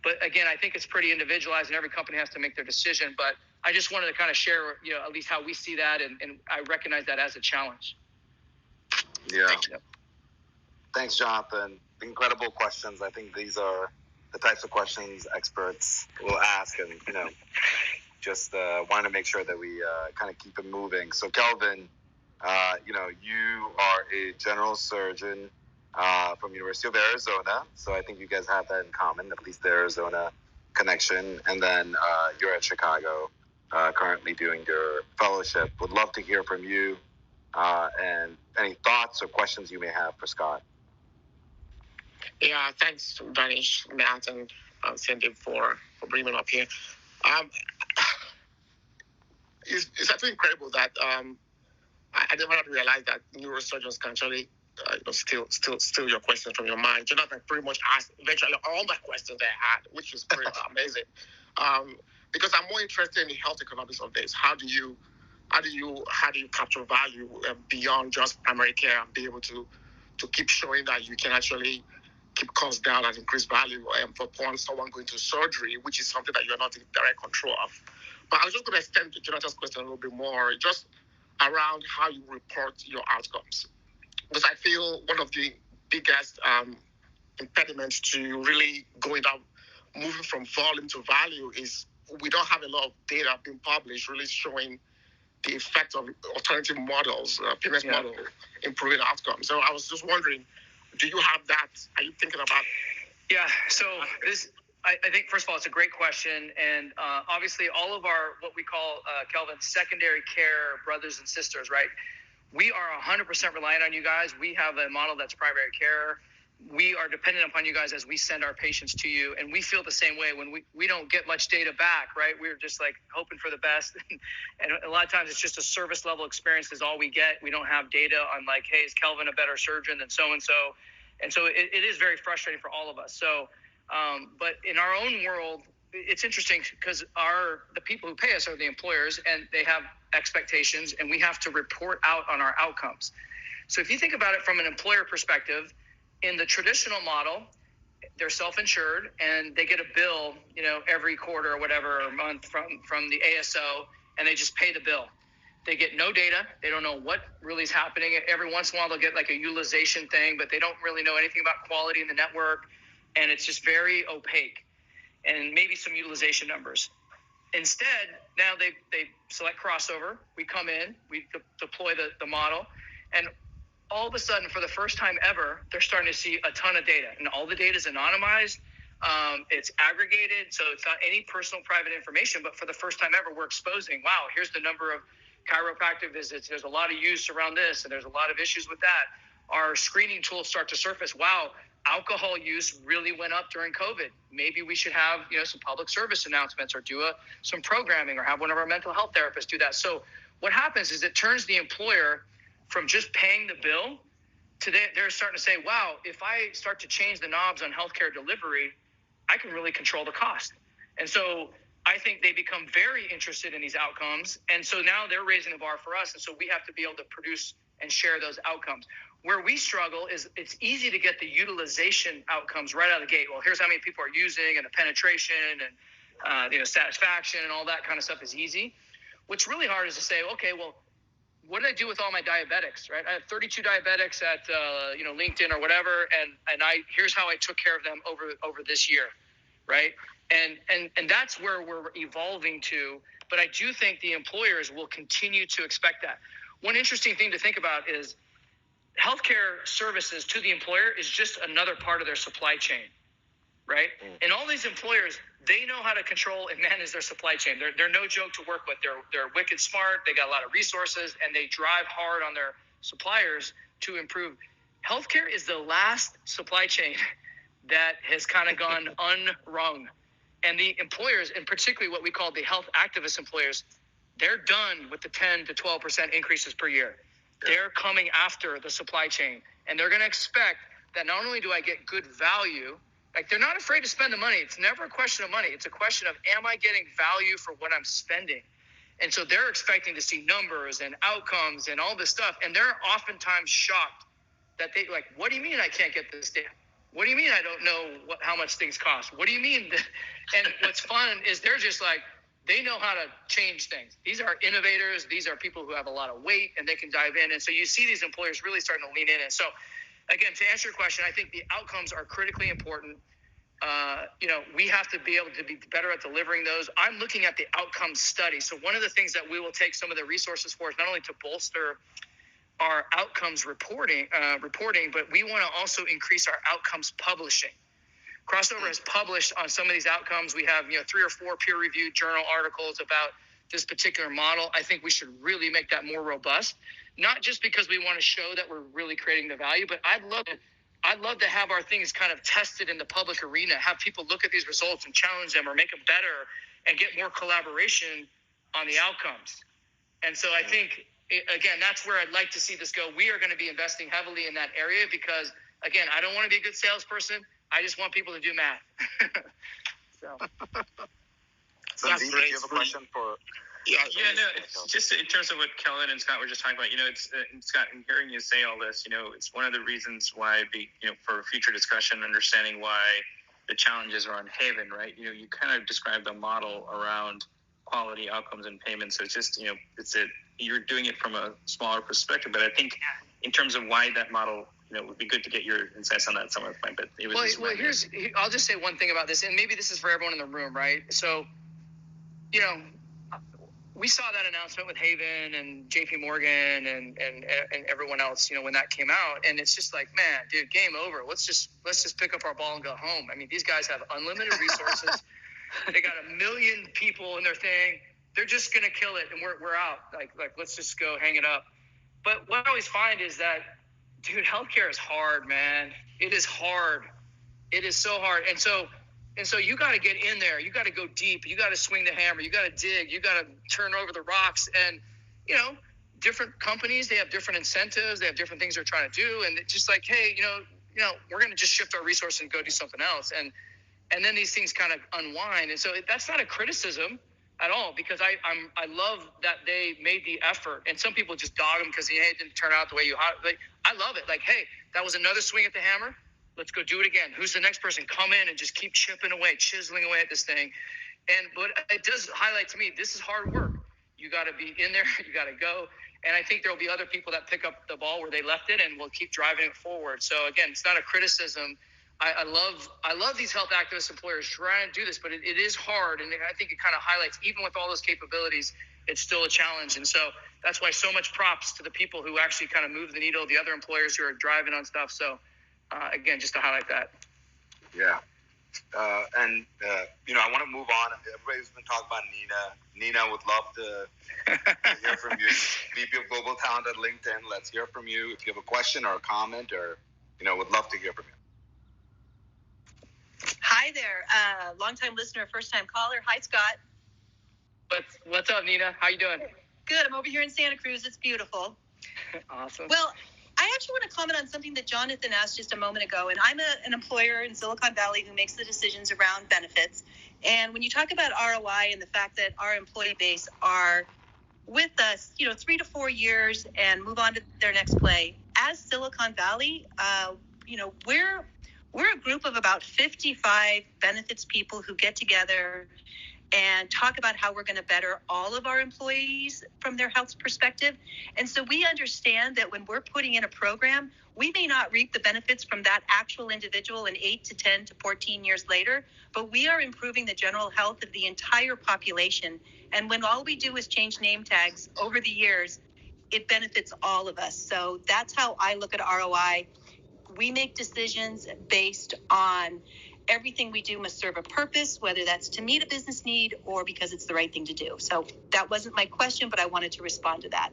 But again, I think it's pretty individualized and every company has to make their decision. But I just wanted to kind of share, at least how we see that. And I recognize that as a challenge. Yeah. Thanks, Jonathan. Incredible questions. I think these are the types of questions experts will ask. And, just want to make sure that we kind of keep it moving. So, Kelvin, you are a general surgeon from University of Arizona. So I think you guys have that in common, at least the Arizona connection. And then you're at Chicago currently doing your fellowship. Would love to hear from you and any thoughts or questions you may have for Scott. Yeah, thanks, Danish, Matt, and Cindy for bringing me up here. It's actually incredible that I never had realized that neurosurgeons can actually steal your questions from your mind. Jonathan pretty much asked eventually all my questions I had, which is pretty amazing. Because I'm more interested in the health economics of this. How do you capture value beyond just primary care and be able to keep showing that you can actually keep costs down and increase value for someone going to surgery, which is something that you're not in direct control of. But I was just going to extend Jonathan's question a little bit more, just around how you report your outcomes. Because I feel one of the biggest impediments to really moving from volume to value is we don't have a lot of data being published really showing the effect of alternative models, PMS model, improving outcomes. So I was just wondering, do you have that? Are you thinking about? Yeah. So I think, first of all, it's a great question. And obviously all of our, what we call, Kelvin, secondary care brothers and sisters, right? We are 100% reliant on you guys. We have a model that's primary care. We are dependent upon you guys as we send our patients to you. And we feel the same way when we don't get much data back, right? We're just like hoping for the best. And a lot of times it's just a service level experience is all we get. We don't have data on like, hey, is Kelvin a better surgeon than so-and-so? And so it is very frustrating for all of us. So, but in our own world, it's interesting because the people who pay us are the employers, and they have expectations, and we have to report out on our outcomes. So if you think about it from an employer perspective, in the traditional model, they're self-insured and they get a bill, every quarter or whatever, or month from the ASO, and they just pay the bill. They get no data. They don't know what really is happening. Every once in a while, they'll get like a utilization thing, but they don't really know anything about quality in the network, and it's just very opaque, and maybe some utilization numbers. Instead, now they select crossover. We come in, we deploy the model, and all of a sudden, for the first time ever, they're starting to see a ton of data, and all the data is anonymized. It's aggregated, so it's not any personal private information, but for the first time ever, we're exposing, wow, here's the number of chiropractic visits. There's a lot of use around this, and there's a lot of issues with that. Our screening tools start to surface. Wow, alcohol use really went up during COVID. Maybe we should have, some public service announcements, or do some programming, or have one of our mental health therapists do that. So what happens is it turns the employer from just paying the bill to they're starting to say, wow, if I start to change the knobs on healthcare delivery, I can really control the cost. And so I think they become very interested in these outcomes. And so now they're raising the bar for us. And so we have to be able to produce and share those outcomes. Where we struggle is it's easy to get the utilization outcomes right out of the gate. Well, here's how many people are using, and the penetration, and satisfaction, and all that kind of stuff is easy. What's really hard is to say, okay, well, what did I do with all my diabetics, right? I have 32 diabetics at, LinkedIn or whatever. And here's how I took care of them over this year. Right. And that's where we're evolving to. But I do think the employers will continue to expect that. One interesting thing to think about is healthcare services to the employer is just another part of their supply chain. Right. And all these employers, they know how to control and manage their supply chain. They're no joke to work with. They're wicked smart. They got a lot of resources, and they drive hard on their suppliers to improve. Healthcare is the last supply chain that has kind of gone unrung. And the employers, and particularly what we call the health activist employers, they're done with the 10 to 12% increases per year. They're coming after the supply chain, and they're going to expect that not only do I get good value, like they're not afraid to spend the money. It's never a question of money. It's a question of, am I getting value for what I'm spending? And so they're expecting to see numbers and outcomes and all this stuff. And they're oftentimes shocked that they like, what do you mean I can't get this data? What do you mean I don't know how much things cost? What do you mean? And what's fun is they're just like, they know how to change things. These are innovators. These are people who have a lot of weight, and they can dive in. And so you see these employers really starting to lean in. And so again, to answer your question, I think the outcomes are critically important. We have to be able to be better at delivering those. I'm looking at the outcome study. So one of the things that we will take some of the resources for is not only to bolster our outcomes reporting, but we want to also increase our outcomes publishing. Crossover has published on some of these outcomes. We have 3 or 4 peer-reviewed journal articles about this particular model. I think we should really make that more robust, not just because we want to show that we're really creating the value, but I'd love to have our things kind of tested in the public arena, have people look at these results and challenge them or make them better, and get more collaboration on the outcomes. And so I think, again, that's where I'd like to see this go. We are going to be investing heavily in that area because, again, I don't want to be a good salesperson. I just want people to do math. So Sandeep, do you have a question for? It's just in terms of what Kellen and Scott were just talking about. Scott, in hearing you say all this, it's one of the reasons why for future discussion, understanding why the challenges are on Haven, right? You kind of described the model around quality outcomes and payments. So it's just, you're doing it from a smaller perspective, but I think in terms of why that model, it would be good to get your insights on that at some other point. But it was I'll just say one thing about this, and maybe this is for everyone in the room, right? So, we saw that announcement with Haven and JP Morgan and everyone else, when that came out, and it's just like, man, dude, game over. Let's just pick up our ball and go home. I mean, these guys have unlimited resources. They got 1 million people in their thing. They're just gonna kill it, and we're out. Like let's just go hang it up. But what I always find is that, dude, healthcare is hard, man. It is hard. It is so hard. And so you got to get in there. You got to go deep. You got to swing the hammer. You got to dig. You got to turn over the rocks. And, different companies, they have different incentives. They have different things they're trying to do. And it's just like, hey, we're going to just shift our resources and go do something else. And and then these things kind of unwind. And so that's not a criticism at all, because I love that they made the effort. And some people just dog them because it didn't turn out the way you like. I love it. Like, hey, that was another swing at the hammer. Let's go do it again. Who's the next person? Come in and just keep chipping away, chiseling away at this thing. And but it does highlight to me, this is hard work. You got to be in there. You got to go. And I think there will be other people that pick up the ball where they left it, and will keep driving it forward. So again, it's not a criticism. I love these health activist employers trying to do this, but it is hard. And I think it kind of highlights, even with all those capabilities, it's still a challenge. And so that's why so much props to the people who actually kind of move the needle, the other employers who are driving on stuff. So again, just to highlight that. Yeah. And I want to move on. Everybody's been talking about Nina. Nina, would love to hear from you. VP of Global Talent at LinkedIn. Let's hear from you. If you have a question or a comment, or, would love to hear from you. Hi there. Longtime listener, first-time caller. Hi, Scott. What's up, Nina? How you doing? Good. I'm over here in Santa Cruz. It's beautiful. Awesome. Well, I actually want to comment on something that Jonathan asked just a moment ago. And I'm an employer in Silicon Valley who makes the decisions around benefits. And when you talk about ROI and the fact that our employee base are with us, 3 to 4 years and move on to their next play, as Silicon Valley, we're a group of about 55 benefits people who get together and talk about how we're going to better all of our employees from their health perspective. And so we understand that when we're putting in a program, we may not reap the benefits from that actual individual in 8 to 10 to 14 years later, but we are improving the general health of the entire population. And when all we do is change name tags over the years, it benefits all of us. So that's how I look at ROI. We make decisions based on everything we do must serve a purpose, whether that's to meet a business need or because it's the right thing to do. So that wasn't my question, but I wanted to respond to that.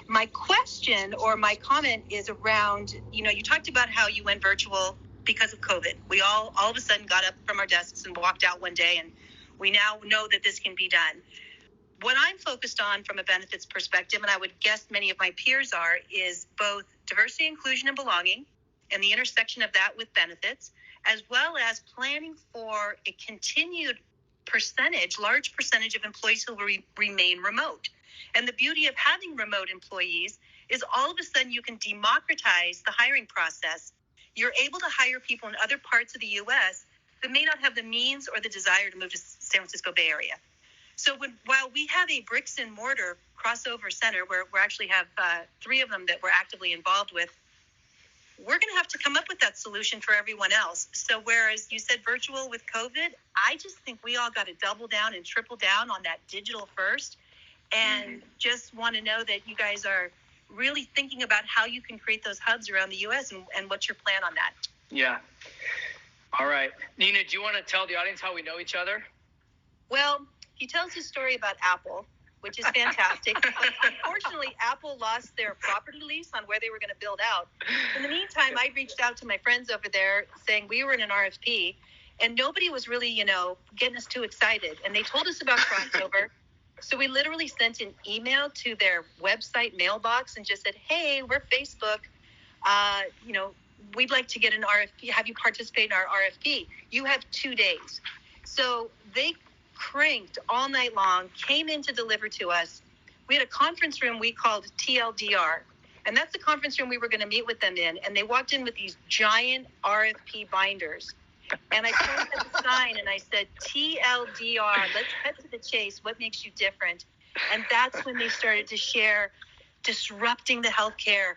My question or my comment is around, you talked about how you went virtual because of COVID. We all of a sudden got up from our desks and walked out one day, and we now know that this can be done. What I'm focused on from a benefits perspective, and I would guess many of my peers are, is both diversity, inclusion, and belonging, and the intersection of that with benefits, as well as planning for a continued large percentage of employees who will remain remote. And the beauty of having remote employees is all of a sudden you can democratize the hiring process. You're able to hire people in other parts of the U.S. that may not have the means or the desire to move to San Francisco Bay Area. So while we have a bricks and mortar crossover center where we actually have 3 of them that we're actively involved with, we're going to have to come up with that solution for everyone else. So whereas you said virtual with COVID, I just think we all got to double down and triple down on that digital first, and just want to know that you guys are really thinking about how you can create those hubs around the U.S. and what's your plan on that. Yeah. All right. Nina, do you want to tell the audience how we know each other? Well, he tells his story about Apple, which is fantastic. Unfortunately, Apple lost their property lease on where they were going to build out. In the meantime, I reached out to my friends over there saying we were in an RFP, and nobody was really, getting us too excited. And they told us about crossover. So we literally sent an email to their website mailbox and just said, hey, we're Facebook. We'd like to get an RFP, have you participate in our RFP. You have 2 days. So they cranked all night long, came in to deliver to us. We had a conference room we called TLDR, and that's the conference room we were going to meet with them in. And they walked in with these giant RFP binders. And I pointed at the sign and I said, TLDR, let's cut to the chase. What makes you different? And that's when they started to share disrupting the healthcare.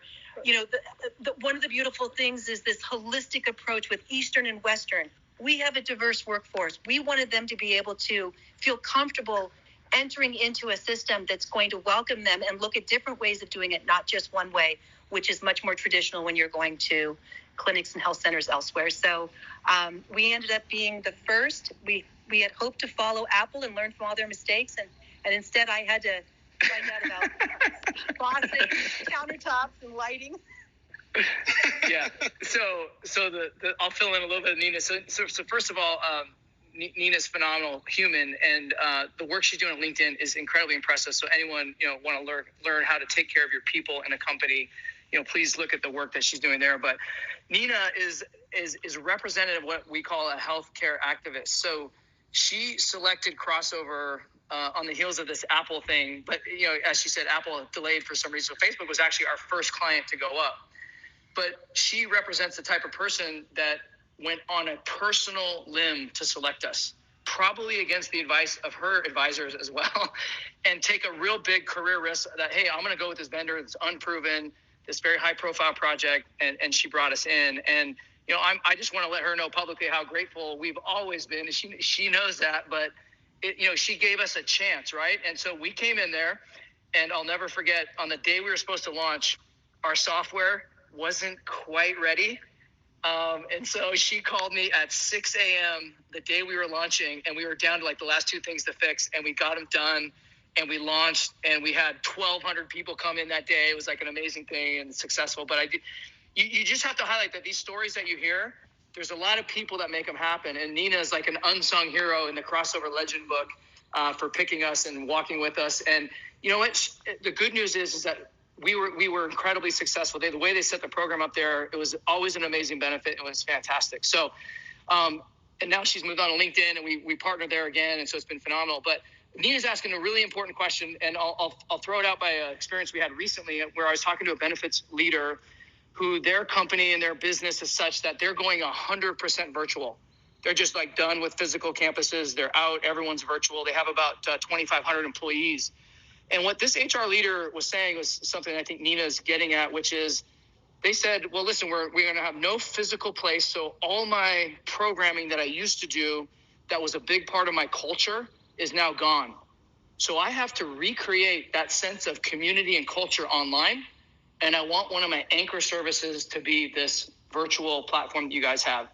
One of the beautiful things is this holistic approach with Eastern and Western. We have a diverse workforce. We wanted them to be able to feel comfortable entering into a system that's going to welcome them and look at different ways of doing it, not just one way, which is much more traditional when you're going to clinics and health centers elsewhere. So we ended up being the first. We had hoped to follow Apple and learn from all their mistakes, and instead I had to find out about faucets, countertops, and lighting. Yeah. So I'll fill in a little bit of Nina. So first of all, Nina's phenomenal human, and the work she's doing on LinkedIn is incredibly impressive. So anyone want to learn how to take care of your people in a company, please look at the work that she's doing there. But Nina is representative of what we call a healthcare activist. So she selected Crossover on the heels of this Apple thing. But, as she said, Apple delayed for some reason. So Facebook was actually our first client to go up. But she represents the type of person that went on a personal limb to select us, probably against the advice of her advisors as well, and take a real big career risk that, hey, I'm going to go with this vendor that's unproven, this very high profile project, and she brought us in. And, I just want to let her know publicly how grateful we've always been. And she knows that, but she gave us a chance, right? And so we came in there, and I'll never forget, on the day we were supposed to launch, our software wasn't quite ready. And so she called me at 6 a.m. the day we were launching, and we were down to like the last two things to fix, and we got them done, and we launched, and we had 1,200 people come in that day. It was like an amazing thing and successful. But you just have to highlight that these stories that you hear, there's a lot of people that make them happen. And Nina is like an unsung hero in the Crossover Legend book for picking us and walking with us. And you know what? The good news is that we were incredibly successful. The way they set the program up there, it was always an amazing benefit. It was fantastic. So, and now she's moved on to LinkedIn, and we partnered there again, and so it's been phenomenal. But Nina's asking a really important question, and I'll throw it out by an experience we had recently where I was talking to a benefits leader who their company and their business is such that they're going 100% virtual. They're just like done with physical campuses. They're out. Everyone's virtual. They have about 2,500 employees. And what this HR leader was saying was something I think Nina's getting at, which is they said, well, listen, we're going to have no physical place. So all my programming that I used to do that was a big part of my culture is now gone. So I have to recreate that sense of community and culture online. And I want one of my anchor services to be this virtual platform that you guys have.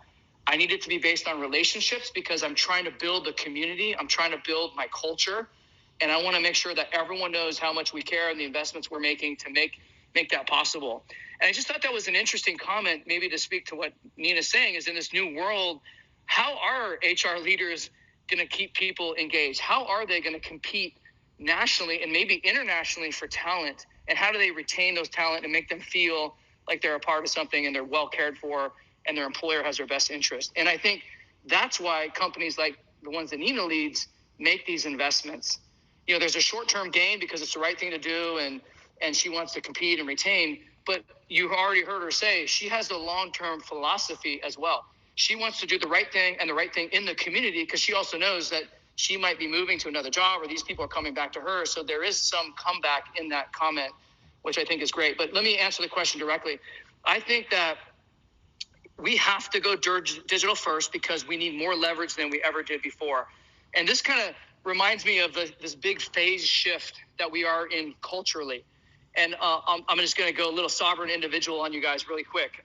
I need it to be based on relationships because I'm trying to build the community. I'm trying to build my culture. And I want to make sure that everyone knows how much we care and the investments we're making to make that possible. And I just thought that was an interesting comment, maybe to speak to what Nina's saying, is in this new world, how are HR leaders going to keep people engaged? How are they going to compete nationally and maybe internationally for talent? And how do they retain those talent and make them feel like they're a part of something and they're well cared for and their employer has their best interest? And I think that's why companies like the ones that Nina leads make these investments. There's a short-term gain because it's the right thing to do and she wants to compete and retain. But you already heard her say she has a long-term philosophy as well. She wants to do the right thing and the right thing in the community because she also knows that she might be moving to another job or these people are coming back to her. So there is some comeback in that comment, which I think is great. But let me answer the question directly. I think that we have to go digital first because we need more leverage than we ever did before. And this kind of reminds me of this big phase shift that we are in culturally. And I'm just going to go a little sovereign individual on you guys really quick,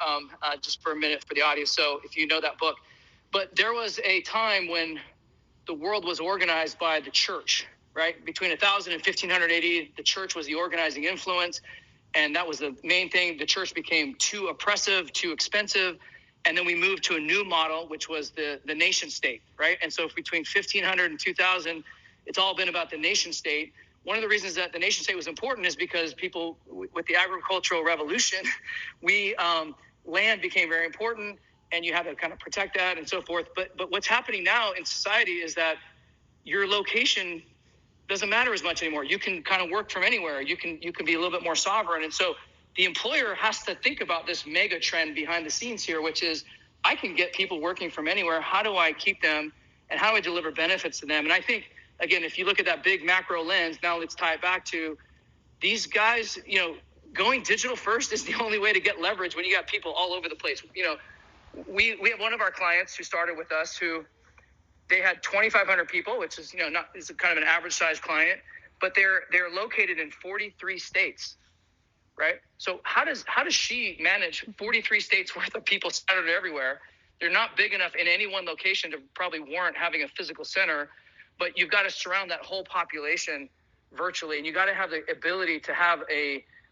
just for a minute for the audience. So if you know that book. But there was a time when the world was organized by the church, right? Between 1000 and 1500 AD, the church was the organizing influence. And that was the main thing. The church became too oppressive, too expensive. And then we moved to a new model, which was the nation state, right? And so between 1500 and 2000, it's all been about the nation state. One of the reasons that the nation state was important is because people, with the agricultural revolution, land became very important, and you had to kind of protect that and so forth. But what's happening now in society is that your location doesn't matter as much anymore. You can kind of work from anywhere. You can be a little bit more sovereign. And so the employer has to think about this mega trend behind the scenes here, which is I can get people working from anywhere. How do I keep them and how do I deliver benefits to them? And I think, again, if you look at that big macro lens, now let's tie it back to these guys, going digital first is the only way to get leverage when you got people all over the place. We have one of our clients who started with us who they had 2,500 people, which is, is kind of an average size client, but they're located in 43 states. Right. So how does she manage 43 states worth of people scattered everywhere? They're not big enough in any one location to probably warrant having a physical center, but you've got to surround that whole population virtually. And you got to have the ability to have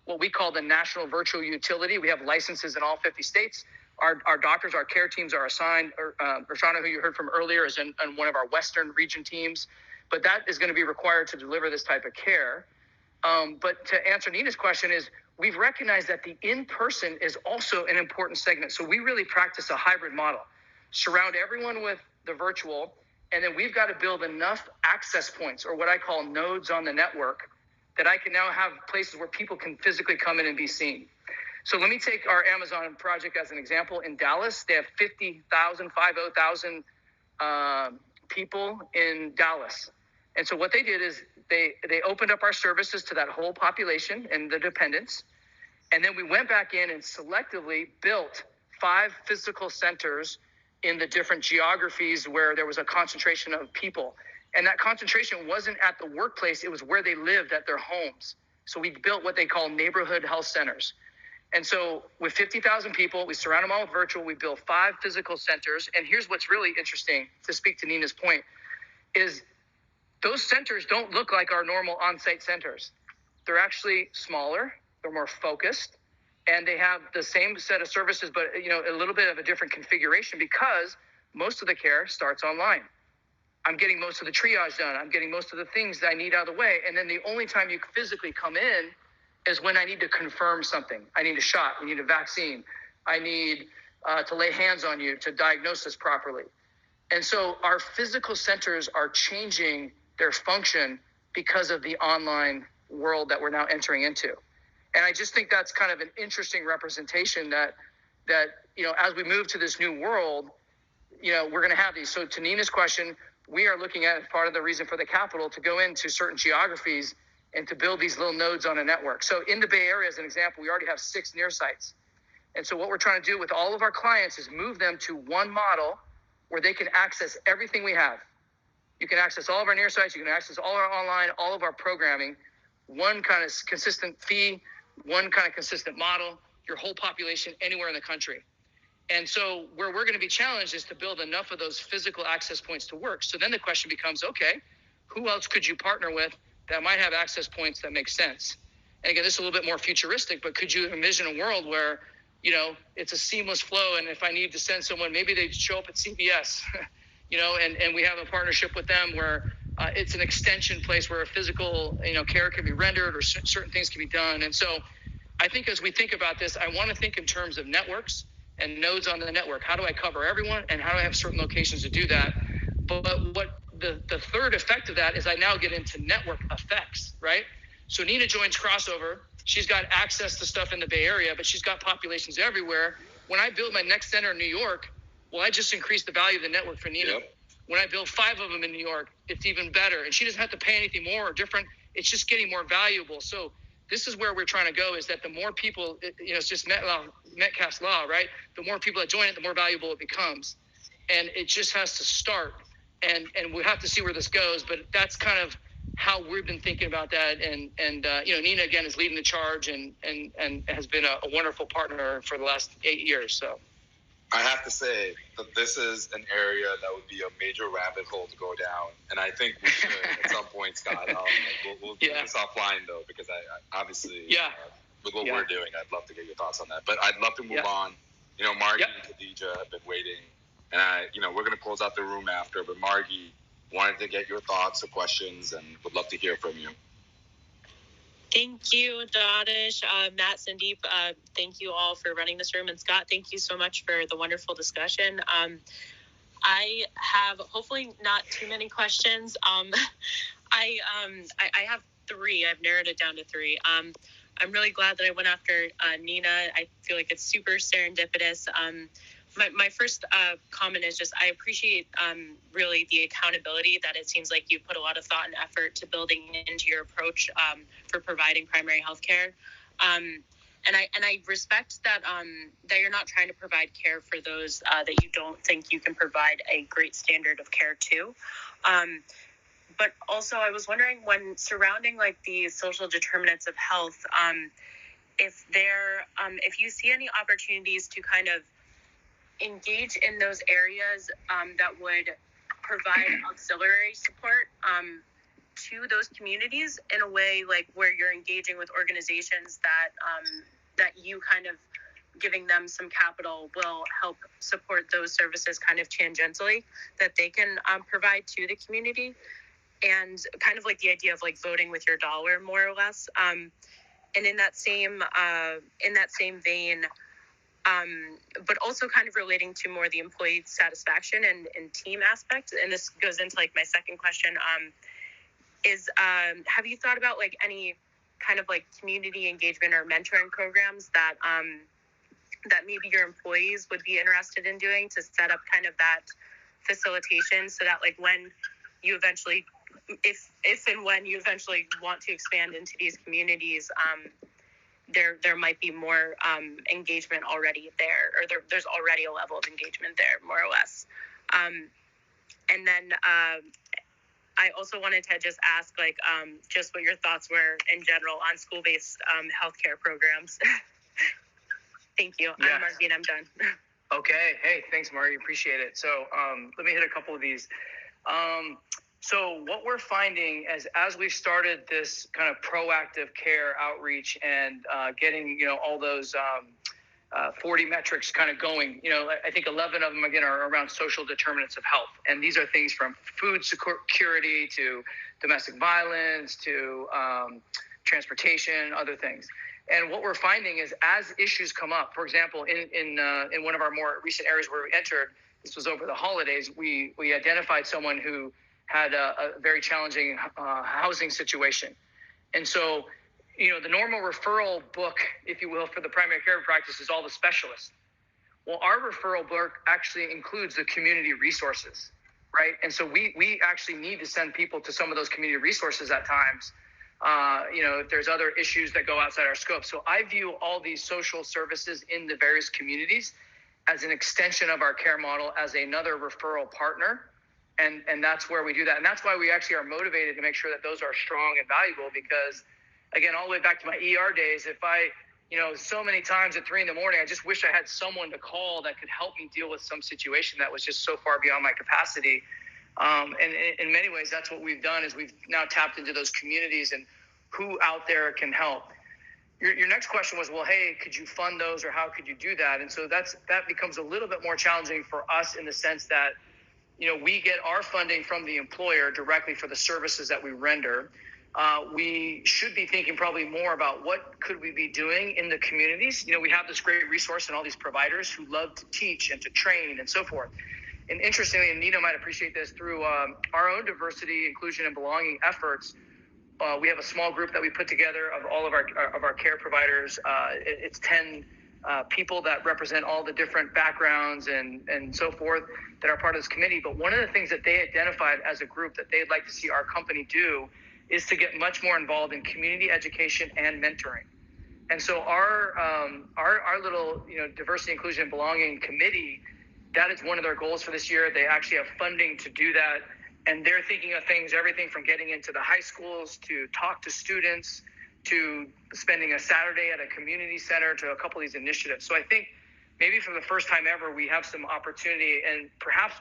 what we call the national virtual utility. We have licenses in all 50 states. Our doctors, our care teams are assigned. Rashana, who you heard from earlier, is in one of our Western region teams. But that is going to be required to deliver this type of care. But to answer Nina's question is, we've recognized that the in-person is also an important segment. So we really practice a hybrid model. Surround everyone with the virtual, and then we've got to build enough access points, or what I call nodes on the network, that I can now have places where people can physically come in and be seen. So let me take our Amazon project as an example. In Dallas, they have 50,000 people in Dallas. And so what they did is they opened up our services to that whole population and the dependents. And then we went back in and selectively built 5 physical centers in the different geographies where there was a concentration of people. And that concentration wasn't at the workplace, it was where they lived at their homes. So we built what they call neighborhood health centers. And so with 50,000 people, we surround them all with virtual, we built 5 physical centers. And here's what's really interesting, to speak to Nina's point, is those centers don't look like our normal on-site centers. They're actually smaller, they're more focused, and they have the same set of services, but a little bit of a different configuration, because most of the care starts online. I'm getting most of the triage done. I'm getting most of the things that I need out of the way. And then the only time you physically come in is when I need to confirm something. I need a shot. We need a vaccine. I need to lay hands on you to diagnose this properly. And so our physical centers are changing their function because of the online world that we're now entering into. And I just think that's kind of an interesting representation that as we move to this new world, we're going to have these. So to Nina's question, we are looking at, as part of the reason for the capital, to go into certain geographies and to build these little nodes on a network. So in the Bay Area, as an example, we already have 6 near sites. And so what we're trying to do with all of our clients is move them to one model where they can access everything we have. You can access all of our near sites, you can access all our online, all of our programming, one kind of consistent fee, one kind of consistent model, your whole population anywhere in the country. And so where we're going to be challenged is to build enough of those physical access points to work. So then the question becomes, okay, who else could you partner with that might have access points that make sense? And again, this is a little bit more futuristic, but could you envision a world where, it's a seamless flow, and if I need to send someone, maybe they show up at CVS, and we have a partnership with them where it's an extension place where a physical, care can be rendered or certain things can be done. And so I think as we think about this, I want to think in terms of networks and nodes on the network. How do I cover everyone, and how do I have certain locations to do that? But what the third effect of that is I now get into network effects, right? So Nina joins Crossover. She's got access to stuff in the Bay Area, but she's got populations everywhere. When I build my next center in New York, well, I just increased the value of the network for Nina. Yep. When I build 5 of them in New York, it's even better. And she doesn't have to pay anything more or different. It's just getting more valuable. So this is where we're trying to go, is that the more people, it's just Metcalfe's law, right? The more people that join it, the more valuable it becomes. And it just has to start. And we'll have to see where this goes. But that's kind of how we've been thinking about that. And Nina, again, is leading the charge and has been a wonderful partner for the last 8 years. So I have to say that this is an area that would be a major rabbit hole to go down, and I think we should at some point, Scott. We'll do this offline though, because I obviously with what we're doing, I'd love to get your thoughts on that. But I'd love to move on. Margie and Khadija have been waiting, and we're going to close out the room after. But Margie wanted to get your thoughts or questions, and would love to hear from you. Thank you, Danish, Matt, Sandeep. Thank you all for running this room. And Scott, thank you so much for the wonderful discussion. I have hopefully not too many questions. I have 3. I've narrowed it down to 3. I'm really glad that I went after Nina. I feel like it's super serendipitous. My first comment is just I appreciate really the accountability that it seems like you put a lot of thought and effort to building into your approach for providing primary health care. And I respect that that you're not trying to provide care for those that you don't think you can provide a great standard of care to. But also I was wondering, when surrounding like the social determinants of health, if you see any opportunities to kind of engage in those areas that would provide auxiliary support to those communities in a way like where you're engaging with organizations that you kind of giving them some capital will help support those services kind of tangentially that they can provide to the community. and kind of like the idea of like voting with your dollar, more or less. And in that same vein, but also kind of relating to more the employee satisfaction and team aspect. And this goes into like my second question, is have you thought about like any kind of like community engagement or mentoring programs that that maybe your employees would be interested in doing to set up kind of that facilitation, so that like when you eventually, if and when you eventually want to expand into these communities, there might be more engagement already there, or there's already a level of engagement there, more or less. And then I also wanted to just ask, like, just what your thoughts were in general on school-based healthcare programs. Thank you. Yeah. I'm Margie, and I'm done. Okay. Hey, thanks, Margie. Appreciate it. So let me hit a couple of these. So what we're finding as we've started this kind of proactive care outreach and getting, all those 40 metrics kind of going, I think 11 of them, again, are around social determinants of health. And these are things from food security to domestic violence to transportation, other things. And what we're finding is as issues come up, for example, in one of our more recent areas where we entered, this was over the holidays, we identified someone who had a very challenging housing situation. And so, the normal referral book, if you will, for the primary care practice is all the specialists. Well, our referral book actually includes the community resources, right? And so we actually need to send people to some of those community resources at times, if there's other issues that go outside our scope. So I view all these social services in the various communities as an extension of our care model, as another referral partner. And that's where we do that. And that's why we actually are motivated to make sure that those are strong and valuable, because, again, all the way back to my ER days, if I, so many times at 3 a.m, I just wish I had someone to call that could help me deal with some situation that was just so far beyond my capacity. And in many ways, that's what we've done, is we've now tapped into those communities and who out there can help. Your next question was, well, hey, could you fund those, or how could you do that? And so that becomes a little bit more challenging for us, in the sense that, we get our funding from the employer directly for the services that we render. We should be thinking probably more about what could we be doing in the communities. We have this great resource and all these providers who love to teach and to train and so forth. And interestingly, and Nina might appreciate this, through our own diversity, inclusion, and belonging efforts, we have a small group that we put together of all of our care providers. It's 10 people that represent all the different backgrounds and so forth that are part of this committee. But one of the things that they identified as a group that they'd like to see our company do is to get much more involved in community education and mentoring. And so our little diversity, inclusion, and belonging committee, that is one of their goals for this year. They actually have funding to do that, and they're thinking of things, everything from getting into the high schools to talk to students, to spending a Saturday at a community center, to a couple of these initiatives. So I think maybe for the first time ever, we have some opportunity, and perhaps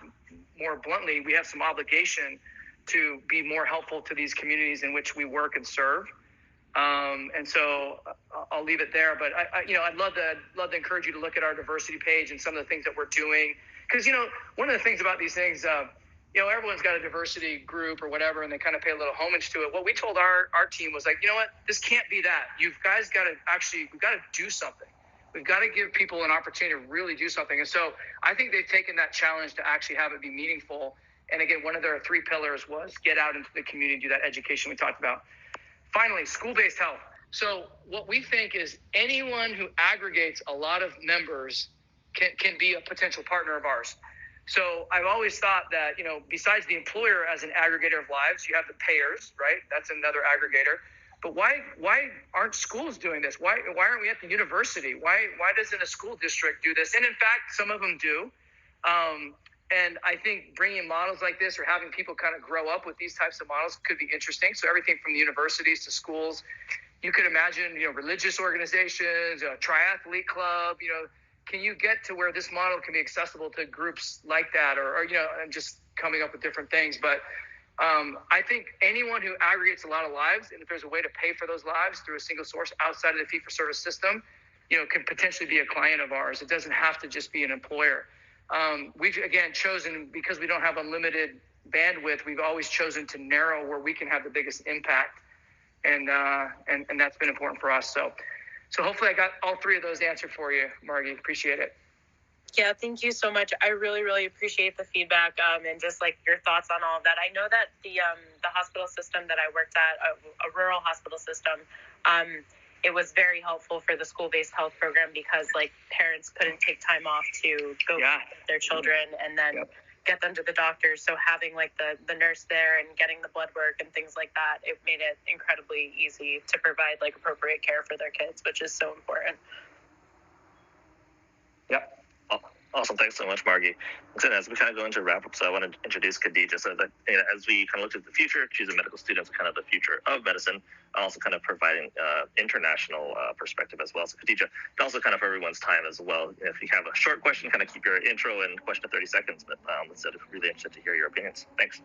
more bluntly, we have some obligation to be more helpful to these communities in which we work and serve. And so I'll leave it there. But I'd love to encourage you to look at our diversity page and some of the things that we're doing. Because, one of the things about these things, everyone's got a diversity group or whatever, and they kind of pay a little homage to it. What we told our team was like, this can't be that. You guys got to we've got to do something. We've got to give people an opportunity to really do something. And so I think they've taken that challenge to actually have it be meaningful. And again, one of their 3 pillars was get out into the community, do that education we talked about. Finally, school-based health. So what we think is anyone who aggregates a lot of members can be a potential partner of ours. So I've always thought that, besides the employer as an aggregator of lives, you have the payers, right? That's another aggregator. But why aren't schools doing this? Why aren't we at the university? Why doesn't a school district do this? And in fact, some of them do. And I think bringing models like this, or having people kind of grow up with these types of models, could be interesting. So everything from the universities to schools, you could imagine, religious organizations, a triathlete club, can you get to where this model can be accessible to groups like that? Or I'm just coming up with different things. But I think anyone who aggregates a lot of lives, and if there's a way to pay for those lives through a single source outside of the fee-for-service system, can potentially be a client of ours. It doesn't have to just be an employer. We've, again, chosen, because we don't have unlimited bandwidth, we've always chosen to narrow where we can have the biggest impact. And that's been important for us. So hopefully I got all three of those answered for you, Margie. Appreciate it. Yeah, thank you so much. I really, really appreciate the feedback and just like your thoughts on all of that. I know that the hospital system that I worked at, a rural hospital system, it was very helpful for the school-based health program because like parents couldn't take time off to go with their children and then get them to the doctor. So having like the nurse there and getting the blood work and things like that, it made it incredibly easy to provide like appropriate care for their kids, which is so important. Yep. Awesome. Thanks so much, Margie. So as we kind of go into wrap up, so I want to introduce Khadija so that as we kind of look at the future, she's a medical student, so kind of the future of medicine, and also kind of providing international perspective as well. So Khadija, and also kind of for everyone's time as well. If you have a short question, kind of keep your intro and question to 30 seconds, but let's say I'm really interested to hear your opinions. Thanks.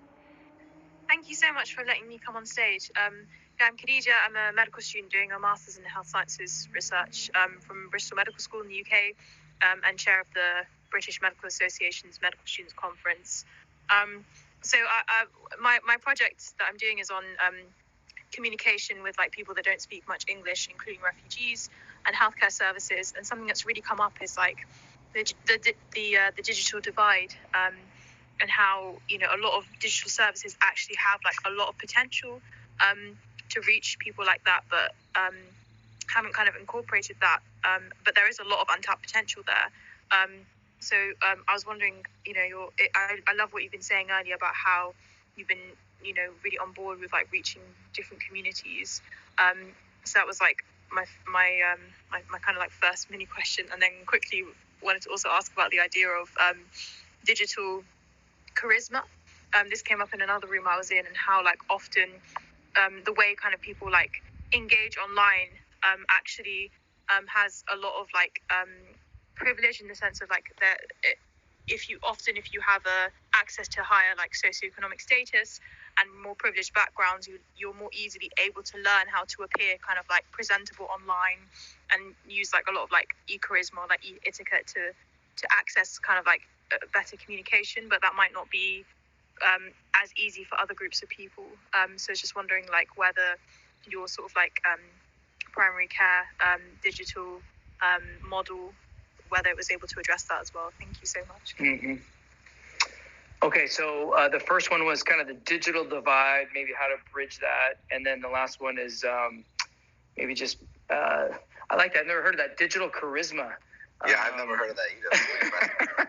Thank you so much for letting me come on stage. I'm Khadija. I'm a medical student doing a master's in health sciences research from Bristol Medical School in the UK and chair of the British Medical Association's Medical Students Conference. So my project that I'm doing is on communication with like people that don't speak much English, including refugees and healthcare services. And something that's really come up is like the digital divide and how a lot of digital services actually have like a lot of potential to reach people like that, but haven't kind of incorporated that. But there is a lot of untapped potential there. So I was wondering, I love what you've been saying earlier about how you've been, really on board with like reaching different communities. So that was like my kind of like first mini question, and then quickly wanted to also ask about the idea of digital charisma. This came up in another room I was in, and how like often the way kind of people like engage online actually has a lot of like privilege in the sense of like that if you have access to higher like socioeconomic status and more privileged backgrounds, you're more easily able to learn how to appear kind of like presentable online and use like a lot of like e-charisma, like e-etiquette to access kind of like better communication, but that might not be as easy for other groups of people. So I was just wondering like whether your sort of like primary care digital model, whether it was able to address that as well. Thank you so much. Mm-hmm. Okay, so the first one was kind of the digital divide, maybe how to bridge that. And then the last one is maybe just, I like that. I've never heard of that, digital charisma. Yeah, I've never heard of that either.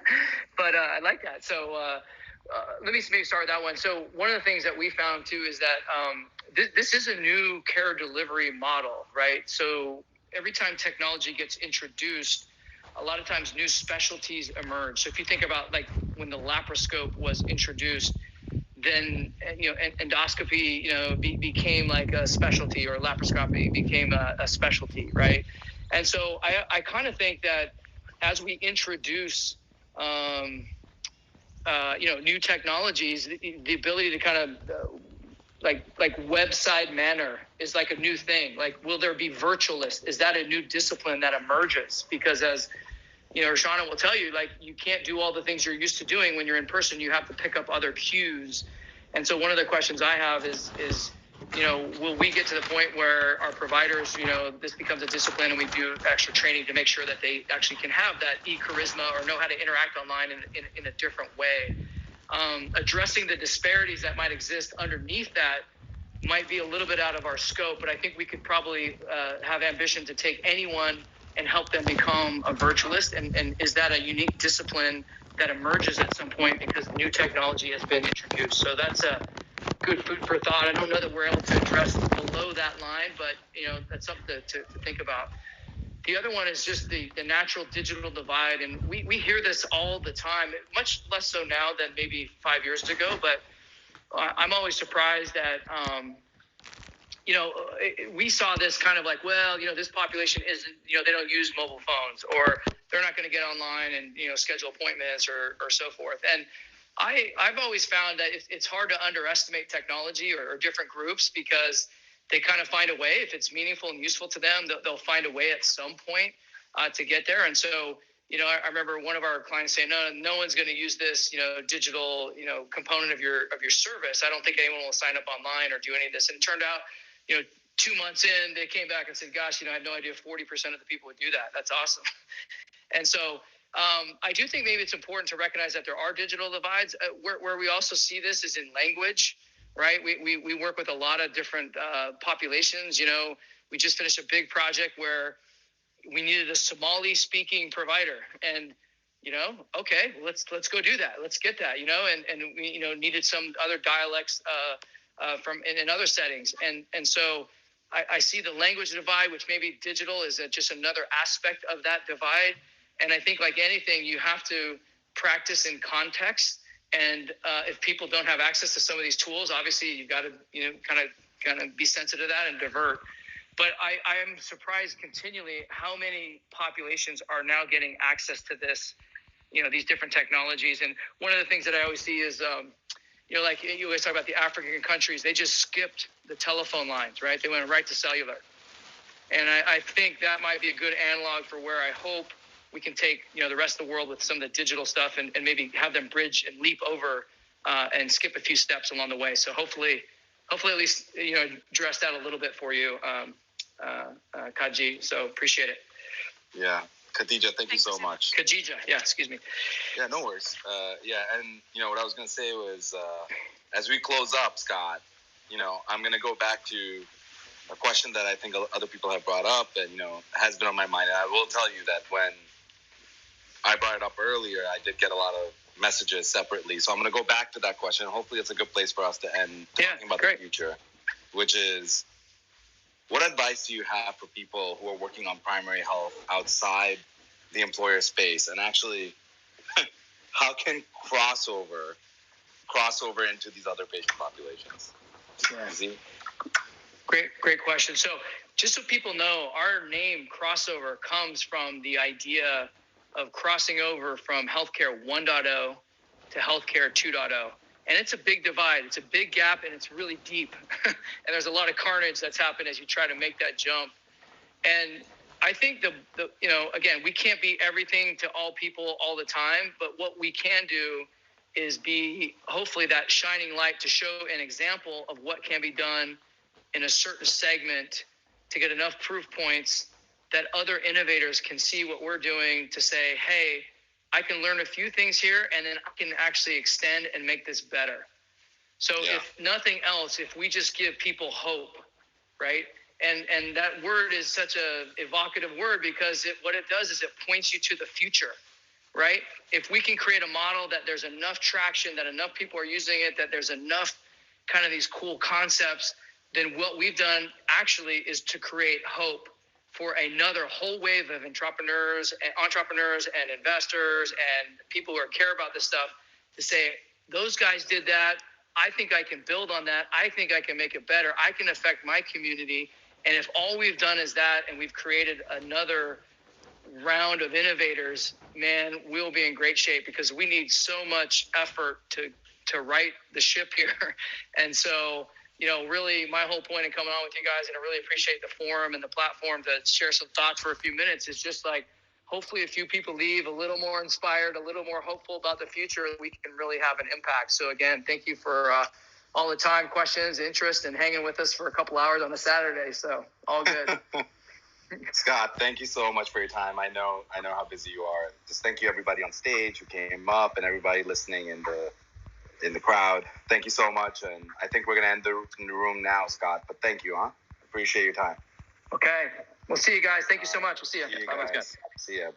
But I like that. So let me maybe start with that one. So one of the things that we found too is that this is a new care delivery model, right? So every time technology gets introduced, a lot of times new specialties emerge. So if you think about like when the laparoscope was introduced, then endoscopy became like a specialty, or laparoscopy became a specialty, right? And so I kind of think that as we introduce new technologies, the ability to kind of like website manner is like a new thing. Like, will there be virtualists? Is that a new discipline that emerges? Because as Rashana will tell you, like, you can't do all the things you're used to doing when you're in person. You have to pick up other cues. And so one of the questions I have is will we get to the point where our providers, this becomes a discipline and we do extra training to make sure that they actually can have that e-charisma or know how to interact online in a different way. Addressing the disparities that might exist underneath that might be a little bit out of our scope, but I think we could probably have ambition to take anyone and help them become a virtualist. And is that a unique discipline that emerges at some point because new technology has been introduced? So that's a good food for thought. I don't know that we're able to address below that line, but that's something to think about. The other one is just the natural digital divide. And we hear this all the time, much less so now than maybe 5 years ago, but I'm always surprised that, we saw this kind of like, this population isn't, they don't use mobile phones, or they're not going to get online and, schedule appointments or so forth. And I've always found that it's hard to underestimate technology or different groups, because they kind of find a way. If it's meaningful and useful to them, they'll find a way at some point to get there. And so, I remember one of our clients saying, no one's going to use this, digital, component of your service. I don't think anyone will sign up online or do any of this. And it turned out, 2 months in, they came back and said, gosh, I had no idea 40% of the people would do that. That's awesome. And so I do think maybe it's important to recognize that there are digital divides. Where we also see this is in language, right? We work with a lot of different populations. We just finished a big project where we needed a Somali-speaking provider, and okay, let's go do that. Let's get that, and we needed some other dialects from in other settings, and so I see the language divide, which maybe digital is just another aspect of that divide. And I think, like anything, you have to practice in context. And if people don't have access to some of these tools, obviously you've got to, kind of be sensitive to that and divert. But I am surprised continually how many populations are now getting access to this, these different technologies. And one of the things that I always see is, like you always talk about the African countries, they just skipped the telephone lines, right? They went right to cellular. And I think that might be a good analog for where I hope we can take, the rest of the world with some of the digital stuff and maybe have them bridge and leap over and skip a few steps along the way. So hopefully at least, address that a little bit for you, Kaji. So appreciate it. Yeah. Khadija, thank you so much. Khadija. Yeah. Excuse me. Yeah, no worries. And what I was going to say was, as we close up, Scott, I'm going to go back to a question that I think other people have brought up and, has been on my mind. And I will tell you that when I brought it up earlier, I did get a lot of messages separately. So I'm going to go back to that question. Hopefully it's a good place for us to end talking about the future, which is, what advice do you have for people who are working on primary health outside the employer space? And actually, how can crossover into these other patient populations? Yeah. Great question. So just so people know, our name Crossover comes from the idea of crossing over from healthcare 1.0 to healthcare 2.0. And it's a big divide. It's a big gap, and it's really deep. And there's a lot of carnage that's happened as you try to make that jump. And I think again, we can't be everything to all people all the time, but what we can do is be hopefully that shining light to show an example of what can be done in a certain segment to get enough proof points that other innovators can see what we're doing to say, hey, I can learn a few things here, and then I can actually extend and make this better. So if nothing else, if we just give people hope, right? And that word is such a evocative word because what it does is it points you to the future, right? If we can create a model that there's enough traction, that enough people are using it, that there's enough kind of these cool concepts, then what we've done actually is to create hope for another whole wave of entrepreneurs and investors and people who care about this stuff to say, those guys did that. I think I can build on that. I think I can make it better. I can affect my community. And if all we've done is that, and we've created another round of innovators, man, we'll be in great shape because we need so much effort to right the ship here. And so, really my whole point in coming on with you guys, and I really appreciate the forum and the platform to share some thoughts for a few minutes, is just like, hopefully a few people leave a little more inspired, a little more hopeful about the future, we can really have an impact. So again, thank you for all the time, questions, interest, and hanging with us for a couple hours on a Saturday. So all good. Scott, thank you so much for your time. I know how busy you are. Just thank you everybody on stage who came up and everybody listening in the crowd. Thank you so much. And I think we're going to end the room now, Scott. But thank you, Appreciate your time. Okay. We'll see you guys. Thank you so much. We'll see you. Bye-bye. See ya.